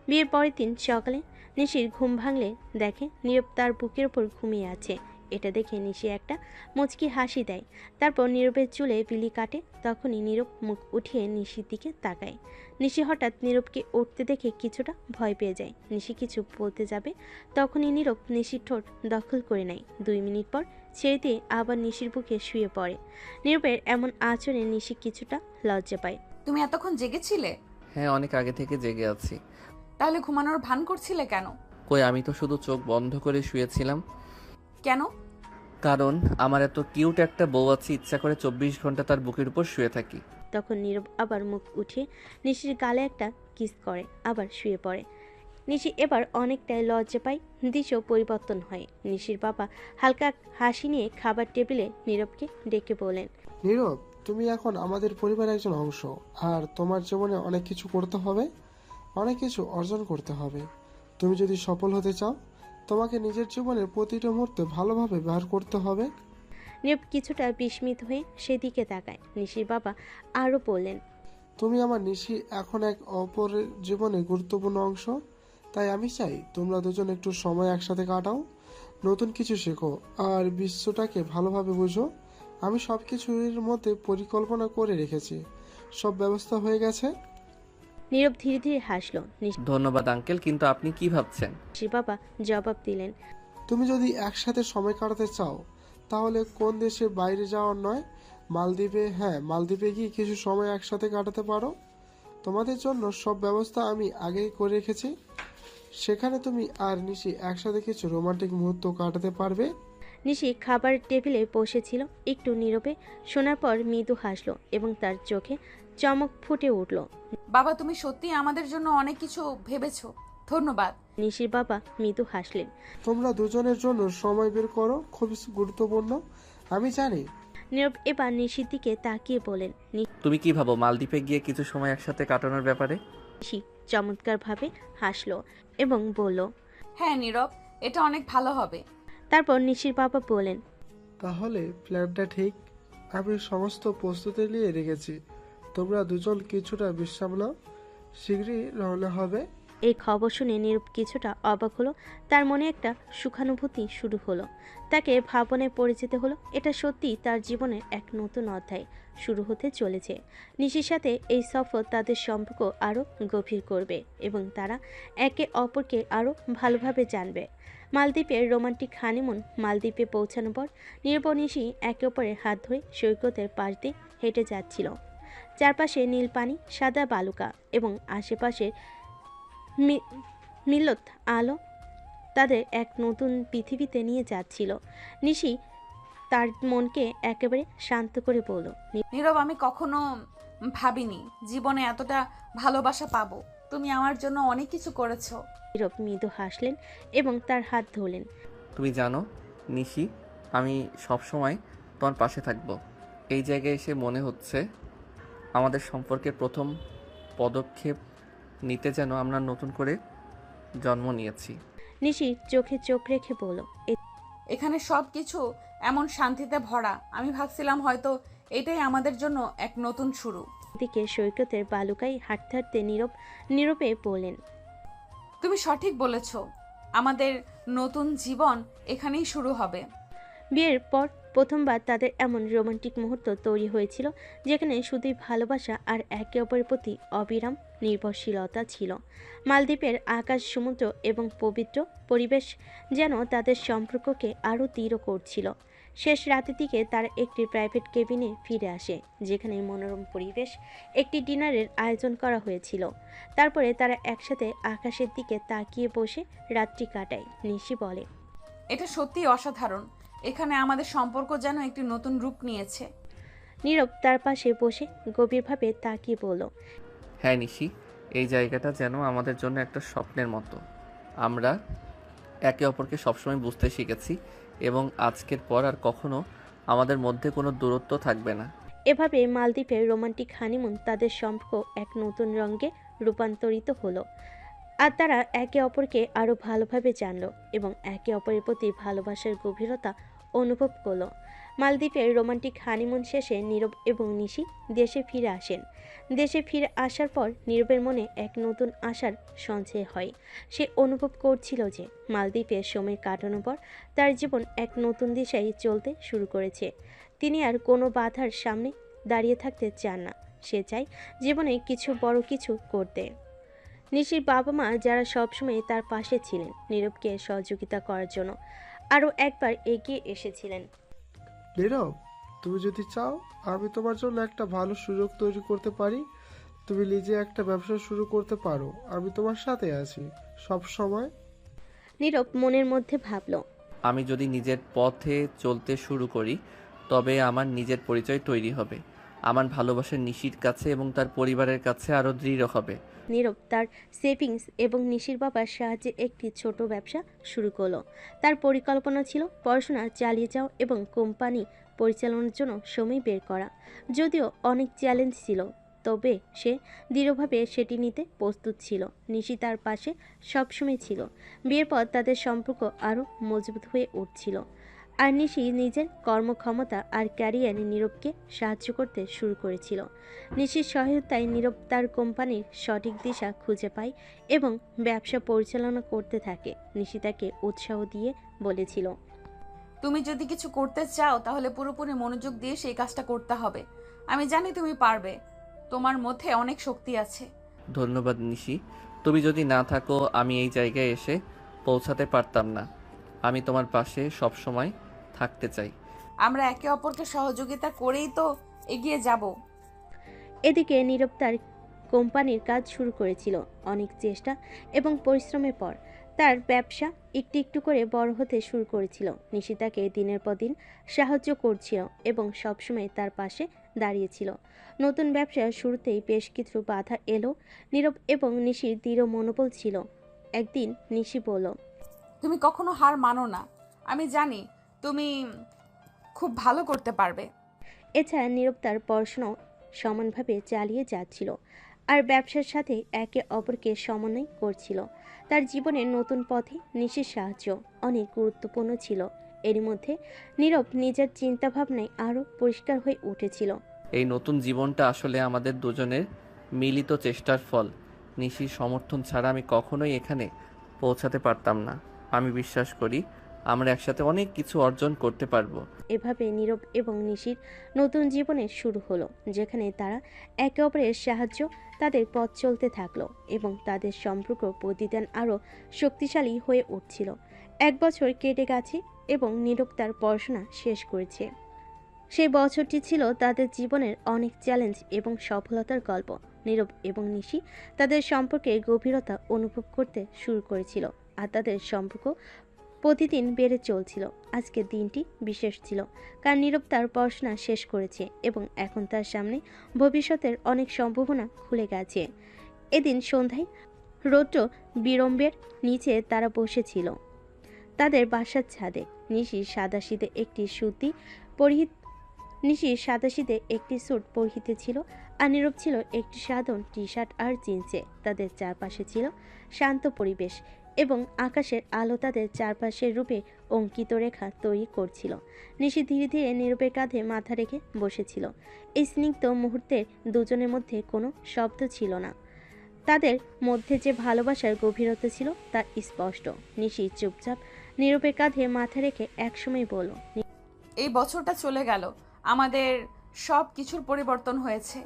বিয়ের পরের দিন সকালে নিশির ঘুম ভাঙলে দেখে নীরব তার বুকের ওপর ঘুমিয়ে আছে। এটা দেখে নিশি একটা মুচকি হাসি দেয়, তারপর নীরবের চুলে বিলি কাটে। তখনই নীরব মুখ উঠিয়ে নিশির দিকে তাকায়। নিশি হঠাৎ নীরবকে উঠতে দেখে কিছুটা ভয় পেয়ে যায়। নিশি কিছু বলতে যাবে, তখনই নীরব নিশির ঠোঁট দখল করে নেয়। 2 মিনিট পর ছেড়ে দিয়ে আবার নিশির বুকে শুয়ে পড়ে। নীরবের এমন আচরণে নিশি কিছুটা লজ্জা পায়। তুমি এতক্ষণ জেগেছিলে? হ্যাঁ, অনেক আগে থেকে জেগে আছি। তাহলে ঘুমানোর ভান করছিলে কেন? কই, আমি তো শুধু চোখ বন্ধ করে শুয়েছিলাম। কেন? কারণ আমার এত কিউট একটা বউ আছে, ইচ্ছা করে 24 ঘন্টা তার বুকের উপর শুয়ে থাকি। তখন নীরব আবার মুখ উঠিয়ে নিশির গালে একটা কিস করে আবার শুয়ে পড়ে। নিশি এবার অনেকটাই লজ্জা পায়, দৃশ্য পরিবর্তন হয়। নিশির বাবা হালকা হাসি নিয়ে খাবার টেবিলে নীরবকে ডেকে বলেন, নীরব, তুমি এখন আমাদের পরিবারের একজন অংশ, আর তোমার জীবনে অনেক কিছু করতে হবে, অনেক কিছু অর্জন করতে হবে। তুমি যদি সফল হতে চাও তোমাকে নিজের জীবনের প্রতিটা মুহূর্তে ভালোভাবে ব্যবহার করতে হবে। নীরব কিছুটা বিস্মিত হয়ে সেদিকে তাকায়। নিশির বাবা আরও বললেন, তুমি আমার নিশি এখন এক অপরের জীবনে গুরুত্বপূর্ণ অংশ। তাই আমি চাই তোমরা দুজন একটু সময় একসাথে কাটাও, নতুন কিছু শেখো আর বিশ্বটাকে ভালোভাবে বুঝো। আমি সব কিছুর মধ্যে পরিকল্পনা করে রেখেছি, সব ব্যবস্থা হয়ে গেছে। নীরব ধীরে ধীরে হাসলো। ধন্যবাদ আঙ্কেল, কিন্তু আপনি কি ভাবছেন? নিশির বাবা জবাব দিলেন, তুমি যদি একসাথে সময় কাটাতে চাও তাহলে কোন দেশে বাইরে যাওয়ার নয়, মালদ্বীপে, হ্যাঁ মালদ্বীপে গিয়ে কিছু সময় একসাথে কাটাতে পারো। তোমাদের জন্য সব ব্যবস্থা আমি আগেই করে রেখেছি। সেখানে তুমি আর নিশি একসাথে কিছু রোমান্টিক মুহূর্ত কাটাতে পারবে। নিশি খাবার টেবিলে বসেছিল, একটু নীরবে শোনার পর মৃদু হাসলো এবং তার চোখে চমক ফুটে উঠল। বাবা, তুমি সত্যি আমাদের জন্য অনেক কিছু ভেবেছো, ধন্যবাদ। নিশির বাবা মৃদু হাসলেন। তোমরা দুজনের জন্য সময় বের করো, খুব গুরুত্বপূর্ণ, আমি জানি। নীরব এবার নিশির দিকে তাকিয়ে বলেন, তুমি কি ভাবো মালদ্বীপে গিয়ে কিছু সময় একসাথে কাটানোর ব্যাপারে? নিশি চমৎকারভাবে হাসলো এবং বলল, হ্যাঁ নীরব, এটা অনেক ভালো হবে। তারপর নিশির বাবা বলেন, তাহলে প্ল্যানটা ঠিক, আমি সমস্ত প্রস্তুতি নিয়ে রেখেছি। তোমরা দুজন কিছুটা বিশ্রাম নাও, শীঘ্রই রওনা হবে। এই খবর শুনে নীরব কিছুটা অবাক হলো। তার মনে একটা সুখানুভূতি শুরু হলো। তাকে ভাবনায় পড়ে যেতে হলো। এটা সত্যি তার জীবনের এক নতুন অধ্যায় শুরু হতে চলেছে। নিশির সাথে এই সফর তাদের সম্পর্ক আরও গভীর করবে এবং তারা একে অপরকে আরও ভালোভাবে জানবে। মালদ্বীপের রোমান্টিক হানিমুন। মালদ্বীপে পৌঁছানোর পর নীরব ও নিশি একে অপরের হাত ধরে সৈকতের পাশ দিয়ে হেঁটে যাচ্ছিল। চারপাশে নীল পানি, সাদা বালুকা এবং আশেপাশে মিলত আলো তাদের এক নতুন পৃথিবীতে নিয়ে যাচ্ছিল। নিশি তার মনকে একেবারে শান্ত করে বলল, নীরব, আমি কখনো ভাবিনি জীবনে এতটা ভালোবাসা পাবো। তুমি আমার জন্য অনেক কিছু করেছো। নীরব মৃদু হাসলেন এবং তার হাত ধরলেন। তুমি জানো নিশি, আমি সব সময় তোমার পাশে থাকবো। এই জায়গায় এসে মনে হচ্ছে আমাদের সম্পর্কের প্রথম পদক্ষেপ নিতে যেন আমরা নতুন করে জন্ম নিয়েছি। নিশি চোখে চোখ রেখে বলল, এখানে সব কিছু এমন শান্তিতে ভরা, আমি ভাবছিলাম হয়তো এটাই আমাদের জন্য এক নতুন শুরু। এদিকে সৈকতের বালুকায় হাঁটতে হাঁটতে নীরবে বললেন, তুমি সঠিক বলেছ, আমাদের নতুন জীবন এখানেই শুরু হবে। বিয়ের পর প্রথমবার তাদের এমন রোমান্টিক মুহূর্ত তৈরি হয়েছিল যেখানে শুধুই ভালোবাসা আর একে অপরের প্রতি অবিরাম নির্ভরশীলতা ছিল। মালদ্বীপের আকাশ, সমুদ্র এবং পবিত্র পরিবেশ যেন তাদের সম্পর্ককে আরও দৃঢ় করছিল। শেষ রাতের দিকে তারা একটি প্রাইভেট কেবিনে ফিরে আসে, যেখানে মনোরম পরিবেশ একটি ডিনারের আয়োজন করা হয়েছিল। তারপরে তারা একসাথে আকাশের দিকে তাকিয়ে বসে রাত্রি কাটায়। নিশি বলে, এটা সত্যি অসাধারণ, এখানে আমাদের সম্পর্ক যেন একটি নতুন রূপ নিয়েছে। নীরব তার পাশে বসে গভীরভাবে তাকিয়ে বলল, হ্যাঁ নিশি, এই জায়গাটা যেন আমাদের জন্য একটা স্বপ্নের মতো। আমরা একে অপরকে সবসময় বুঝতে শিখেছি এবং আজকের পর আর কখনো আমাদের মধ্যে কোনো দূরত্ব থাকবে না। এভাবে মালদ্বীপের রোমান্টিক হানিমুন তাদের সম্পর্ক এক নতুন রঙে রূপান্তরিত হলো। আর তারা একে অপরকে আরও ভালোভাবে জানলো এবং একে অপরের প্রতি ভালোবাসার গভীরতা অনুভব করলো। মালদ্বীপের রোমান্টিক হানিমুন শেষে নীরব এবং নিশি দেশে ফিরে আসেন। দেশে ফিরে আসার পর নীরবের মনে এক নতুন আশার সঞ্চয় হয়। সে অনুভব করছিল যে মালদ্বীপে সময় কাটানোর পর তার জীবন এক নতুন দিশায় চলতে শুরু করেছে। তিনি আর কোনো বাধার সামনে দাঁড়িয়ে থাকতে চান না। সে চায় জীবনে কিছু বড় কিছু করতে। নিশির বাবা মা, যারা সবসময় তার পাশে ছিলেন নীরবকে সহযোগিতা করার জন্য, আরও একবার এগিয়ে এসেছিলেন। নীরব, তুমি যদি চাও আমি তোমার জন্য একটা ভালো সুযোগ তৈরি করতে পারি। তুমি নিজে একটা ব্যবসা শুরু করতে পারো, আমি তোমার সাথে আছি সব সময়। নীরব মনের মধ্যে ভাবল, আমি যদি নিজের পথে চলতে শুরু করি তবে আমার নিজের পরিচয় তৈরি হবে, আমার ভালোবাসা নিশির কাছে এবং তার পরিবারের কাছে আরও দৃঢ় হবে। নীরব তার সেভিংস এবং নিশির বাবার সাহায্যে একটি ছোট ব্যবসা শুরু করলো। তার পরিকল্পনা ছিল পড়াশোনা চালিয়ে যাওয়া এবং কোম্পানি পরিচালনার জন্য সময় বের করা। যদিও অনেক চ্যালেঞ্জ ছিল, তবে সে দৃঢ়ভাবে সেটি নিতে প্রস্তুত ছিল। নিশি তার পাশে সবসময় ছিল। বিয়ের পর তাদের সম্পর্ক আরও মজবুত হয়ে উঠছিল। আর নিশি নিজের কর্মক্ষমতা আর ক্যারিয়ারে নীরবকে সাহায্য করতে শুরু করেছিল। নিশির সহায়তায় নীরব তার কোম্পানির সঠিক দিশা খুঁজে পায় এবং ব্যবসা পরিচালনা করতে থাকে। নিশি তাকে উৎসাহ দিয়ে বলেছিল, তুমি যদি কিছু করতে চাও তাহলে পুরোপুরি মনোযোগ দিয়ে সেই কাজটা করতে হবে। আমি জানি তুমি পারবে, তোমার মধ্যে অনেক শক্তি আছে। ধন্যবাদ নিশি, তুমি যদি না থাকো আমি এই জায়গায় এসে পৌঁছাতে পারতাম না। আমি তোমার পাশে সব সময় থাকতে চাই। আমরা একে অপরকে সহযোগিতা করেই তো এগিয়ে যাব। এদিকে নীরব তার কোম্পানির কাজ শুরু করেছিল। অনেক চেষ্টা এবং পরিশ্রমের পর তার ব্যবসা একটু একটু করে বড় হতে শুরু করেছিল। নিশি তাকে দিনের পর দিন সাহায্য করছিল এবং সবসময় তার পাশে দাঁড়িয়েছিল। নতুন ব্যবসার শুরুতেই বেশ কিছু বাধা এলো। নীরব এবং নিশির দৃঢ় মনোবল ছিল। একদিন নিশি বলল, তুমি কখনো হার মানো না, আমি জানি তুমি খুব ভালো করতে পারবে। এছাড়া নীরব তার পড়াশোনাও সমানভাবে চালিয়ে যাচ্ছিল আর ব্যবসার সাথে একে অপরকে সমন্বয় করছিল। তার জীবনের নতুন পথে নিশির সাহায্য অনেক গুরুত্বপূর্ণ ছিল। এরই মধ্যে নীরব নিজের চিন্তাভাবনায় আরও পরিষ্কার হয়ে উঠেছিল। এই নতুন জীবনটা আসলে আমাদের দুজনের মিলিত চেষ্টার ফল। নিশির সমর্থন ছাড়া আমি কখনোই এখানে পৌঁছাতে পারতাম না। আমি বিশ্বাস করি আমরা একসাথে অনেক কিছু অর্জন করতে পারবো। এভাবে নীরব এবং নিশির নতুন জীবনের শুরু হলো, যেখানে তারা একে অপরের সাহায্য তাদের পথ চলতে থাকলো এবং তাদের সম্পর্ক প্রতিদিন আরও শক্তিশালী হয়ে উঠছিল। 1 বছর কেটে গেছে এবং নীরব তার পড়াশোনা শেষ করেছে। সেই বছরটি ছিল তাদের জীবনের অনেক চ্যালেঞ্জ এবং সফলতার গল্প। নীরব এবং নিশি তাদের সম্পর্কে গভীরতা অনুভব করতে শুরু করেছিল আর তাদের সম্পর্ক প্রতিদিন বেড়ে চলছিল। আজকের দিনটি বিশেষ ছিল, কারণ নীরব তার পড়াশোনা শেষ করেছে এবং এখন তার সামনে ভবিষ্যতের অনেক সম্ভাবনা খুলে গেছে। এদিন সন্ধ্যায় রৌদ্র বিড়ম্বের নিচে তারা বসেছিল তাদের বাসার ছাদে। নিশি সাদাসিধে একটি স্যুট পরিহিত ছিল আর নীরব ছিল একটি সাধারণ টি শার্ট আর জিন্সে। তাদের চারপাশে ছিল শান্ত পরিবেশ এবং আকাশের আলো তাদের চারপাশের রূপে অঙ্কিত রেখা তৈরি করছিল। নিশি ধীরে ধীরে নীরবের কাঁধে মাথা রেখে বসেছিল। এই স্নিগ্ধ মুহূর্তের দুজনের মধ্যে কোনো শব্দ ছিল না। তাদের মধ্যে যে ভালোবাসার গভীরতা ছিল তা স্পষ্ট। নিশি চুপচাপ নীরবের কাঁধে মাথা রেখে একসময় বলল, এই বছরটা চলে গেল, আমাদের সব কিছুর পরিবর্তন হয়েছে।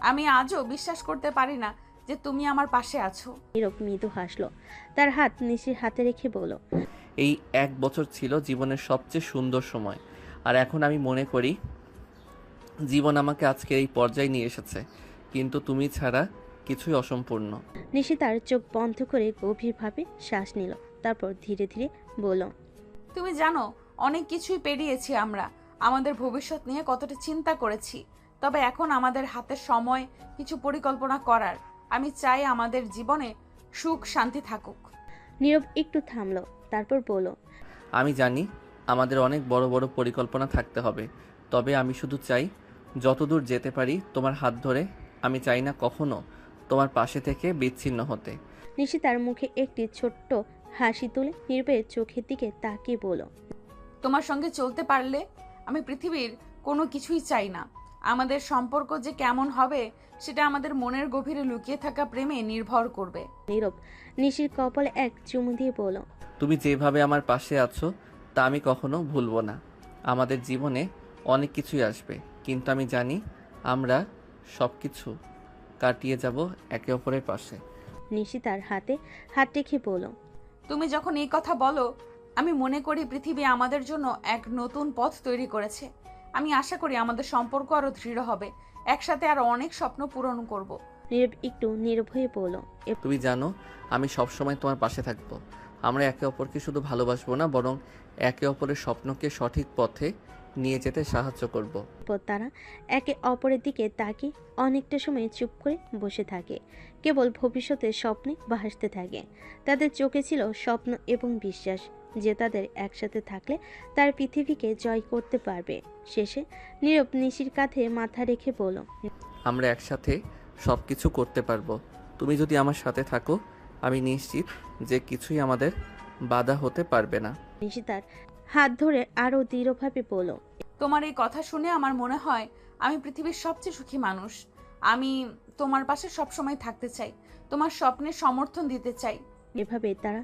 আমি আজও বিশ্বাস করতে পারি না যে তুমি আমার পাশে আছো। নীরব মৃদু হাসলো, তার হাত নিশির হাতে রেখে বলল, এই 1 বছর ছিল জীবনের সবচেয়ে সুন্দর সময়। আর এখন আমি মনে করি জীবন আমাকে আজকে এই পর্যায়ে নিয়ে এসেছে, কিন্তু তুমি ছাড়া কিছুই অসম্পূর্ণ। নিশি তার চোখ বন্ধ করে গভীরভাবে শ্বাস নিল, তারপর ধীরে ধীরে বলল, তুমি জানো অনেক কিছুই পেরিয়েছি আমরা, আমাদের ভবিষ্যৎ নিয়ে কতটা চিন্তা করেছি। তবে এখন আমাদের হাতে সময় কিছু পরিকল্পনা করার। আমি চাই আমাদের জীবনে সুখ শান্তি থাকুক। নীরব একটু থামলো, তারপর বলল, আমি জানি আমাদের অনেক বড় বড় পরিকল্পনা থাকতে হবে, তবে আমি শুধু চাই যতদূর যেতে পারি তোমার হাত ধরে। আমি চাই না কখনো তোমার পাশে থেকে বিচ্ছিন্ন হতে। নিশি তার মুখে একটি ছোট্ট হাসি তুলে নীরবের চোখের দিকে তাকিয়ে বলল, তোমার সঙ্গে চলতে পারলে আমি পৃথিবীর কোনো কিছুই চাই না। আমাদের সম্পর্ক যে কেমন হবে সেটা আমাদের মনের গভীরে লুকিয়ে থাকা প্রেমে নির্ভর করবে। নীরব নিশির কপালে এক চুমু দিয়ে বলল, তুমি যেভাবে আমার পাশে আছো তা আমি কখনো ভুলবো না। আমাদের জীবনে অনেক কিছুই আসবে, কিন্তু আমি জানি আমরা সব কিছু কাটিয়ে যাব একে অপরের পাশে। নিশি তার হাতে হাত রেখে বলল, তুমি যখন এই কথা বলো আমি মনে করি পৃথিবী আমাদের জন্য এক নতুন পথ তৈরি করেছে। আমি আশা করি আমাদের সম্পর্ক আরো দৃঢ় হবে, একসাথে আরো অনেক স্বপ্ন পূরণ করব। নীরব একটু নীরব হয়ে বলল, তুমি জানো আমি সব সময় তোমার পাশে থাকবো। আমরা একে অপরকে শুধু ভালোবাসবো না, বরং একে অপরের স্বপ্নকে সঠিক পথে নিয়ে যেতে সাহায্য করব। তারা একে অপরের দিকে তাকিয়ে অনেকটা সময় চুপ করে বসে থাকে, কেবল ভবিষ্যতের স্বপ্নে ভাসতে থাকে। তাদের চোখে ছিল স্বপ্ন এবং বিশ্বাস যে তাদের একসাথে থাকলে তার পৃথিবীকে জয় করতে পারবে। শেষে নীরব নিশির কাঁধে মাথা রেখে বলল, আমরা একসাথে সব কিছু করতে পারবো। তুমি যদি আমার সাথে থাকো, আমি নিশ্চিত যে কিছুই আমাদের বাধা হতে পারবে না। নিশি তার হাত ধরে আরও দৃঢ়ভাবে বলল, তোমার এই কথা শুনে আমার মনে হয় আমি পৃথিবীর সবচেয়ে সুখী মানুষ। আমি তোমার পাশে সবসময় থাকতে চাই, তোমার স্বপ্নের সমর্থন দিতে চাই। এভাবে তারা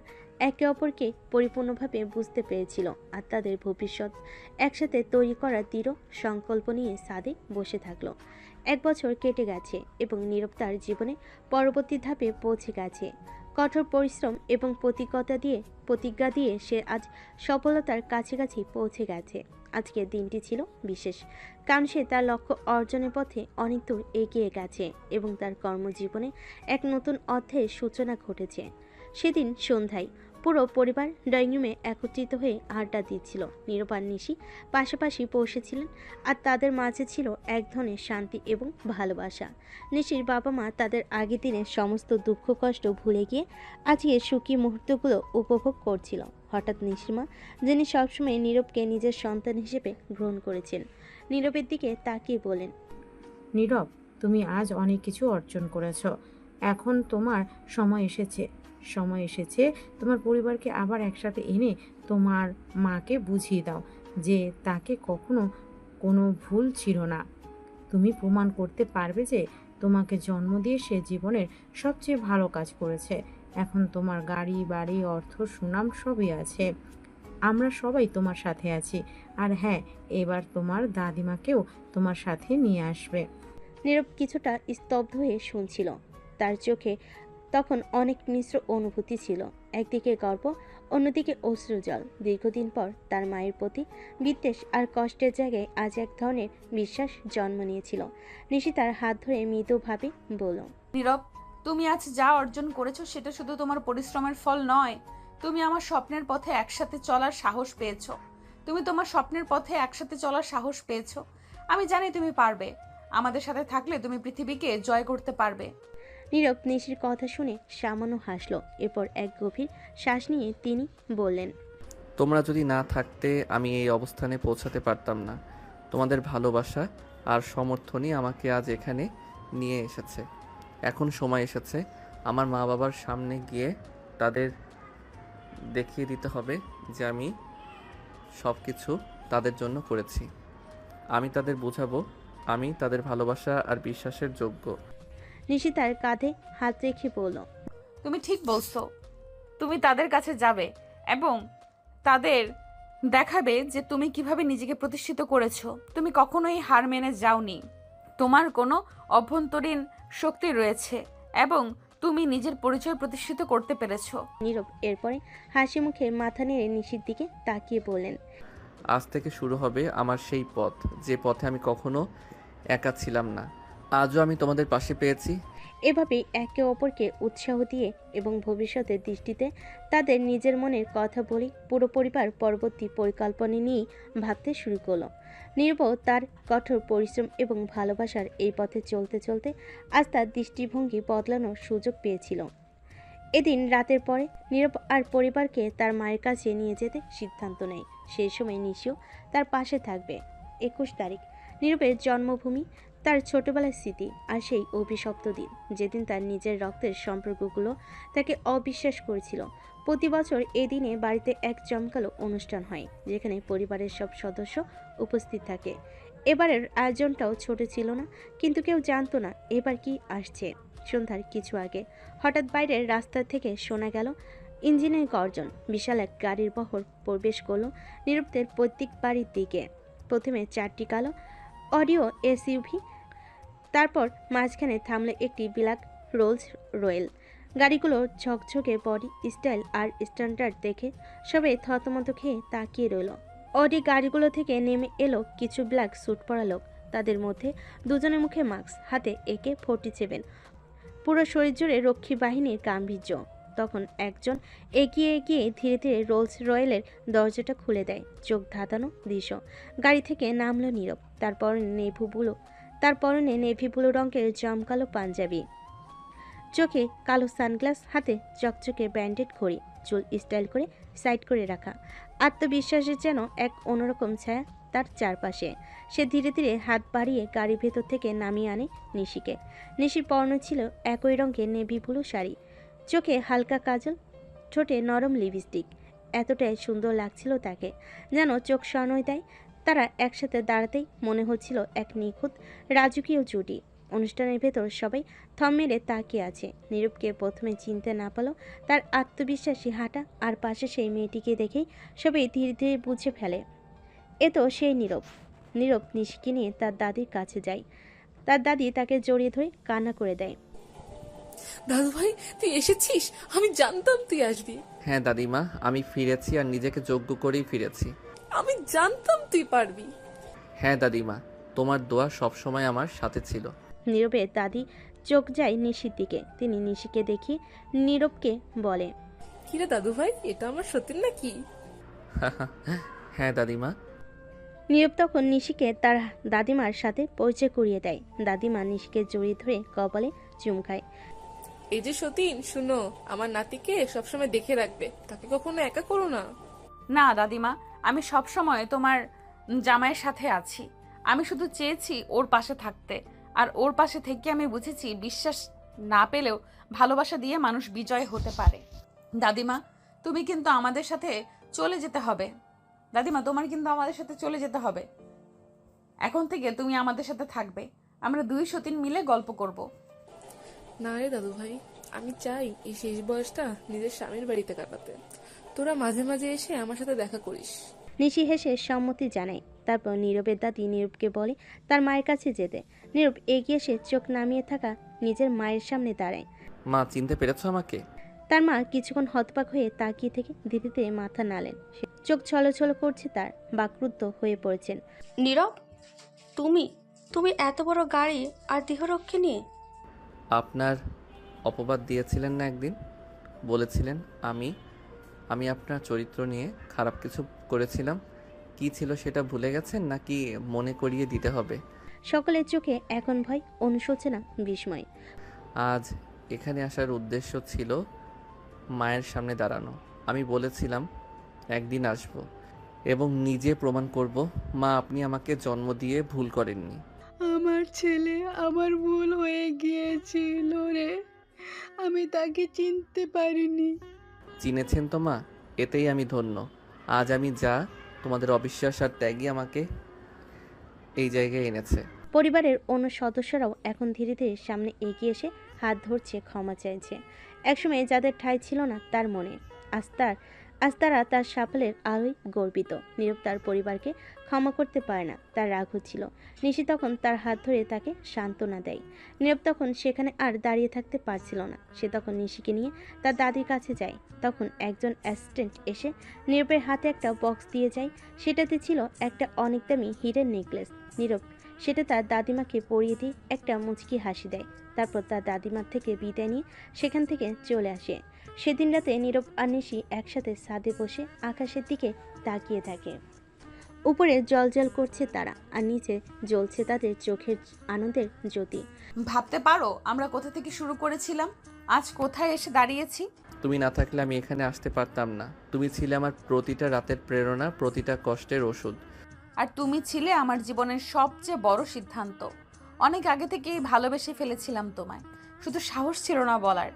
একে অপরকে পরিপূর্ণভাবে বুঝতে পেরেছিল আর তাদের ভবিষ্যৎ একসাথে তৈরি করার দৃঢ় সংকল্প নিয়ে সাদে বসে থাকলো। 1 বছর কেটে গেছে এবং নীরব তার জীবনে পরবর্তী ধাপে পৌঁছে গেছে। কঠোর পরিশ্রম এবং প্রতিজ্ঞা দিয়ে সে আজ সফলতার কাছাকাছি পৌঁছে গেছে। আজকের দিনটি ছিল বিশেষ, কারণ সে তার লক্ষ্য অর্জনের পথে অনেক দূর এগিয়ে গেছে এবং তার কর্মজীবনে এক নতুন অধ্যায়ের সূচনা ঘটেছে। সেদিন সন্ধ্যায় পুরো পরিবার ড্রয়িং রুমে একত্রিত হয়ে আড্ডা দিচ্ছিল। নীরব আর নিশি পাশাপাশি বসেছিলেন আর তাদের মাঝে ছিল এক ধরনের শান্তি এবং ভালোবাসা। নিশির বাবা মা তাদের আগের দিনের সমস্ত দুঃখ কষ্ট ভুলে গিয়ে আজকে সুখী মুহূর্তগুলো উপভোগ করছিল। হঠাৎ নিশির মা, যিনি সবসময় নীরবকে নিজের সন্তান হিসেবে গ্রহণ করেছেন, নীরবের দিকে তাকিয়ে বলেন, নীরব, তুমি আজ অনেক কিছু অর্জন করেছো। এখন তোমার সময় এসেছে তোমার পরিবারকে আবার একসাথে এনে তোমার মাকে বুঝিয়ে দাও যে তাকে কখনো কোনো ভুল ছিল না। তুমি প্রমাণ করতে পারবে যে তোমাকে জন্ম দিয়ে সে জীবনের সবচেয়ে ভালো কাজ করেছে। এখন তোমার গাড়ি, বাড়ি, অর্থ, সুনাম সবই আছে। আমরা সবাই তোমার সাথে আছি। আর হ্যাঁ, এবার তোমার দাদিমাকেও তোমার সাথে নিয়ে আসবে। নীরব কিছুটা স্তব্ধ হয়ে শুনছিল। তার চোখে তখন অনেক মিশ্র অনুভূতি ছিল। একদিকে গর্ব, অন্যদিকে অশ্রুজল। দীর্ঘদিন পর তার মায়ের প্রতি বিদ্বেষ আর কষ্টের জায়গায় আজ এক ধরনের বিশ্বাস জন্ম নিয়েছিল। নিশি তার হাত ধরে মৃদুভাবে বলল, নীরব, তুমি আজ যা অর্জন করেছো সেটা শুধু তোমার পরিশ্রমের ফল নয়। তুমি আমার স্বপ্নের পথে একসাথে চলার সাহস পেয়েছো। আমি জানি তুমি পারবে। আমাদের সাথে থাকলে তুমি পৃথিবীকে জয় করতে পারবে। নীরব নিশির কথা শুনে সামান্য হাসল। এরপর এক গভীর শ্বাস নিয়ে তিনি বললেন, তোমরা যদি না থাকতে আমি এই অবস্থানে পৌঁছাতে পারতাম না। তোমাদের ভালোবাসা আর সমর্থনই আমাকে আজ এখানে নিয়ে এসেছে। এখন সময় এসেছে আমার মা বাবার সামনে গিয়ে তাদের দেখিয়ে দিতে হবে যে আমি সব কিছু তাদের জন্য করেছি। আমি তাদের বোঝাবো আমি তাদের ভালোবাসা আর বিশ্বাসের যোগ্য। নিশি তার কাঁধে হাত রেখে বলল, তুমি ঠিক বলছো। তুমি তাদের কাছে যাবে এবং তাদের দেখাবে যে তুমি কিভাবে নিজেকে প্রতিষ্ঠিত করেছো। তুমি কখনোই হার মেনে যাওনি। তোমার কোনো অভ্যন্তরীণ শক্তি রয়েছে এবং তুমি নিজের পরিচয় প্রতিষ্ঠিত করতে পেরেছো। নীরব এরপরে হাসি মুখে মাথা নেড়ে নিশির দিকে তাকিয়ে বললেন, আজ থেকে শুরু হবে আমার সেই পথ, যে পথে আমি কখনো একা ছিলাম না। আজও আমি তোমাদের পাশে পেয়েছি। এভাবেই একে অপরকে উৎসাহ দিয়ে এবং ভবিষ্যতের দৃষ্টিতে তাদের নিজের মনের কথা বলে পুরো পরিবার পরবর্তী পরিকল্পনা নিয়ে ভাবতে শুরু করলো। নীরব তার কঠোর পরিশ্রম এবং ভালোবাসার এই পথে চলতে চলতে আজ তার দৃষ্টিভঙ্গি বদলানোর সুযোগ পেয়েছিল। এদিন রাতের পরে নীরব আর পরিবারকে তার মায়ের কাছে নিয়ে যেতে সিদ্ধান্ত নেয়। সেই সময় নিশিও তার পাশে থাকবে। 21 তারিখ, নীরবের জন্মভূমি, তার ছোটবেলার স্মৃতি আর সেই অভিশপ্ত দিন যেদিন তার নিজের রক্তের সম্পর্কগুলো তাকে অবিশ্বাস করেছিল। প্রতি বছর এই দিনে বাড়িতে এক জমকালো অনুষ্ঠান হয় যেখানে পরিবারের সব সদস্য উপস্থিত থাকে। এবারের আয়োজনটাও ছোট ছিল না, কিন্তু কেউ জানতো না এবার কি আসছে। সন্ধ্যার কিছু আগে হঠাৎ বাইরের রাস্তা থেকে শোনা গেল ইঞ্জিনের গর্জন। বিশাল এক গাড়ির বহর প্রবেশ করলো নীরবদের প্রত্যেক বাড়ির দিকে। প্রথমে 4টি কালো অডিও এসইউভি, তারপর মাঝখানে থামলো একটি ব্ল্যাক রোলস রয়েল। গাড়িগুলোর ঝকঝকে বডি স্টাইল আর স্ট্যান্ডার্ড দেখে সবাই থতমত খেয়ে তাকিয়ে রইল। অডি গাড়িগুলো থেকে নেমে এলো কিছু ব্ল্যাক স্যুট পরা লোক। তাদের মধ্যে দুজনের মুখে মাস্ক, হাতে AK-47, পুরো শরীর জুড়ে রক্ষী বাহিনীর গাম্ভীর্য। তখন একজন এগিয়ে গিয়ে ধীরে ধীরে রোলস রয়েলের দরজাটা খুলে দেয়। চোখ ধাঁধানো দৃশ্য। গাড়ি থেকে নামলো নীরব। তার পরনে নেভি ব্লু রঙের জমকালো পাঞ্জাবি, চোখে কালো সানগ্লাস, হাতে চকচকে ব্যান্ডেড ঘড়ি, চুল স্টাইল করে সাইড করে রাখা। আত্মবিশ্বাসের যেন এক অন্যরকম ছায়া তার চারপাশে। সে ধীরে ধীরে হাত বাড়িয়ে গাড়ির ভেতর থেকে নামিয়ে আনে নিশিকে। নিশির পরনে ছিল একই রঙের নেভি ব্লু শাড়ি, চোখে হালকা কাজল, ঠোঁটে নরম লিপস্টিক। এতটাই সুন্দর লাগছিল তাকে, যেন চোখ সরানোই দেয়। তারা একসাথে দাঁড়াতেই মনে হচ্ছিল এক নিখুঁত রাজকীয় জুটি। অনুষ্ঠানের ভেতর সবাই থম মেরে তাকিয়ে আছে। নীরবকে প্রথমে চিনতে না পারলেও তার আত্মবিশ্বাসী হাঁটা আর পাশে সেই মেয়েটিকে দেখেই সবাই ধীরে ধীরে বুঝে ফেলে এ তো সেই নীরব। নীরব নিশিকে নিয়ে তার দাদির কাছে যায়। তার দাদি তাকে জড়িয়ে ধরে কান্না করে দেয়। দাদু ভাই, তুই এসেছিস? আমি জানতাম তুই আসবি। হ্যাঁ দাদিমা, আমি ফিরেছি আর নিজেকে যোগ্য করেই ফিরেছি। আমি জানতাম তুই পারবি। হ্যাঁ দাদিমা, তোমার দোয়া সবসময় আমার সাথে ছিল। নীরবের দাদি চোখ যায় নিশির দিকে। তিনি নিশিকে দেখিয়ে নীরবকে বলে, কিরে দাদু ভাই, এটা আমার সত্যি নাকি? হ্যাঁ দাদিমা। নীরব তখন নিশিকে তার দাদিমার সাথে পরিচয় করিয়ে দেয়। দাদিমা নিশিকে জড়িয়ে ধরে কপালে চুম খায়। এই যে সতীন, শুনো, আমার নাতিকে সবসময় দেখে রাখবে, তাকে কখনো একা করো না। না দাদিমা, আমি সব সময় তোমার জামাইয়ের সাথে আছি। আমি শুধু চেয়েছি ওর পাশে থাকতে, আর ওর পাশে থেকে আমি বুঝেছি বিশ্বাস না পেলেও ভালোবাসা দিয়ে মানুষ বিজয় হতে পারে। দাদিমা, তুমি কিন্তু আমাদের সাথে চলে যেতে হবে। দাদিমা, তোমার কিন্তু আমাদের সাথে চলে যেতে হবে। এখন থেকে তুমি আমাদের সাথে থাকবে। আমরা দুই সতীন মিলে গল্প করব। না রে দাদু ভাই, আমি চাই এই শেষ বয়সটা নিজের স্বামীর বাড়িতে কাটাতে। তোরা মাঝে মাঝে এসে আমার সাথে দেখা করিস। নিশি হেসে সম্মতি জানায়। তারপর নীরবের দাদি নীরবকে বলে তার মায়ের কাছে যেতে। নীরব এগিয়ে এসে চোখ নামিয়ে থাকা নিজের মায়ের সামনে দাঁড়ায়। মা, চিনতে পেরেছো আমাকে? তার মা কিছুক্ষণ হতবাক হয়ে তাকিয়ে থেকে ধীরে ধীরে মাথা নাড়লেন। চোখ ছলছল করছে, তার বাকরুদ্ধ হয়ে পড়েছেন। নীরব, তুমি তুমি এত বড় গাড়ি আর দেহরক্ষী নিয়ে? আপনার অপবাদ দিয়েছিলেন না একদিন, বলেছিলেন আমি আপনার চরিত্র নিয়ে খারাপ কিছু করেছিলাম। কি ছিল সেটা ভুলে গেছেন নাকি মনে করিয়ে দিতে হবে? সকলের চোখে এখন ভয়, অনুশোচনা, বিস্ময়। আজ এখানে আসার উদ্দেশ্য ছিল মায়ের সামনে দাঁড়ানো। আমি বলেছিলাম একদিন আসব এবং নিজে প্রমাণ করব মা আপনি আমাকে জন্ম দিয়ে ভুল করেননি। আমার ছেলে আমার ভুল হয়ে গিয়েছিল রে, আমি তাকে চিনতে পারিনি। চিনেছেন তো মা, এতেই আমি ধন্য। আজ আমি যা, তোমাদের অবিশ্বাস আর ত্যাগই আমাকে এই জায়গায় এনেছে। পরিবারের অন্য সদস্যরাও এখন ধীরে ধীরে সামনে এগিয়ে এসে হাত ধরছে, ক্ষমা চাইছে। একসময় যাদের ঠাঁই ছিল না তার মনে, আজ তারা তার সাফল্যের আলোয় গর্বিত। নীরব তার পরিবারকে ক্ষমা করতে পারে না, তার রাগ হচ্ছিল। নিশি তখন তার হাত ধরে তাকে সান্ত্বনা দেয়। নীরব তখন সেখানে আর দাঁড়িয়ে থাকতে পারছিল না। সে তখন নিশিকে নিয়ে তার দাদির কাছে যায়। তখন একজন অ্যাসিস্ট্যান্ট এসে নীরবের হাতে একটা বক্স দিয়ে যায়। সেটাতে ছিল একটা অনেক দামি হীরের নেকলেস। নীরব সেটা তার দাদিমাকে পরিয়ে দিয়ে একটা মুচকি হাসি দেয়। তারপর তার দাদিমার থেকে বিদায় নিয়ে সেখান থেকে চলে আসে। সেদিন রাতে নীরব আর নিশি একসাথে ছাদে বসে আকাশের দিকে তাকিয়ে থাকে। উপরে জলজল করছে তারা, আর নিচে জ্বলছে তাদের চোখের আনন্দের জ্যোতি। ভাবতে পারো আমরা কোথা থেকে শুরু করেছিলাম, আজ কোথায় এসে দাঁড়িয়েছি। তুমি না থাকলে আমি এখানে আসতে পারতাম না। তুমি ছিলে আমার প্রতিটা রাতের প্রেরণা, প্রতিটা কষ্টের ওষুধ। আর তুমি ছিলে আমার জীবনের সবচেয়ে বড় সিদ্ধান্ত। অনেক আগে থেকেই ভালোবেসে ফেলেছিলাম তোমায়, শুধু সাহস ছিল না বলার।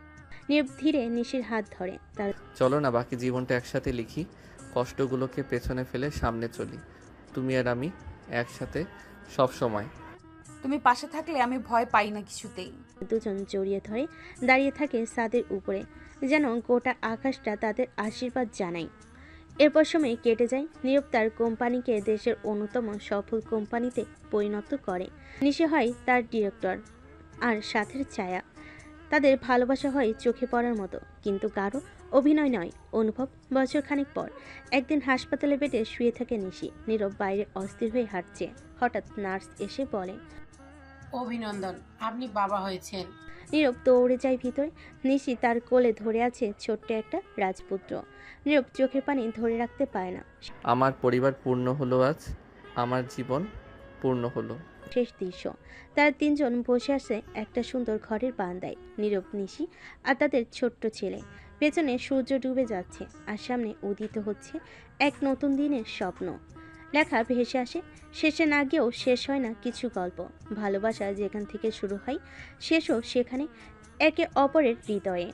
নীরব ধীরে নিশির হাত ধরে। তার চলো না বাকি জীবনটা একসাথে লিখি, কষ্টগুলোকে পেছনে ফেলে সামনে চলি, তুমি আর আমি একসাথে সব সময়। তুমি পাশে থাকলে আমি ভয় পাই না কিছুতেই। দুজন জড়িয়ে ধরে দাঁড়িয়ে থাকে ছাদের উপরে, যেন গোটা আকাশটা তাদের আশীর্বাদ জানায়। এরপর সময় কেটে যায়। নীরব তার কোম্পানিকে দেশের অন্যতম সফল কোম্পানিতে পরিণত করে। নিশি হয় তার ডিরেক্টর আর সাথের ছায়া। তাদের ভালোবাসা হয় চোখে পড়ার মতো, কিন্তু কারো অভিনয় নয়, অনুভব। বছরখানেক পর একদিন হাসপাতালে বেডে শুয়ে থাকে নিশি। নীরব বাইরে অস্থির হয়ে হাঁটছে। হঠাৎ নার্স এসে বলে, অভিনন্দন, আপনি বাবা হয়েছেন। নীরব দৌড়ে যায় ভিতরে। নিশি তার কোলে ধরে আছে ছোট্ট একটা রাজপুত্র। নীরব চোখের পানি ধরে রাখতে পারে না। আমার পরিবার পূর্ণ হলো আজ, আমার জীবন পূর্ণ হলো। শেষ দৃশ্য, তারা তিনজন বসে আছে একটা সুন্দর ঘরের বারান্দায়। নীরব, নিশি আর তাদের ছোট্ট ছেলে। পেছনে সূর্য ডুবে যাচ্ছে আর সামনে উদিত হচ্ছে এক নতুন দিনের স্বপ্ন। লেখা ভেসে আসে, শেষে না গিয়েও শেষ হয় না কিছু গল্প। ভালোবাসা যেখান থেকে শুরু হয় শেষও সেখানে, একে অপরের হৃদয়ে।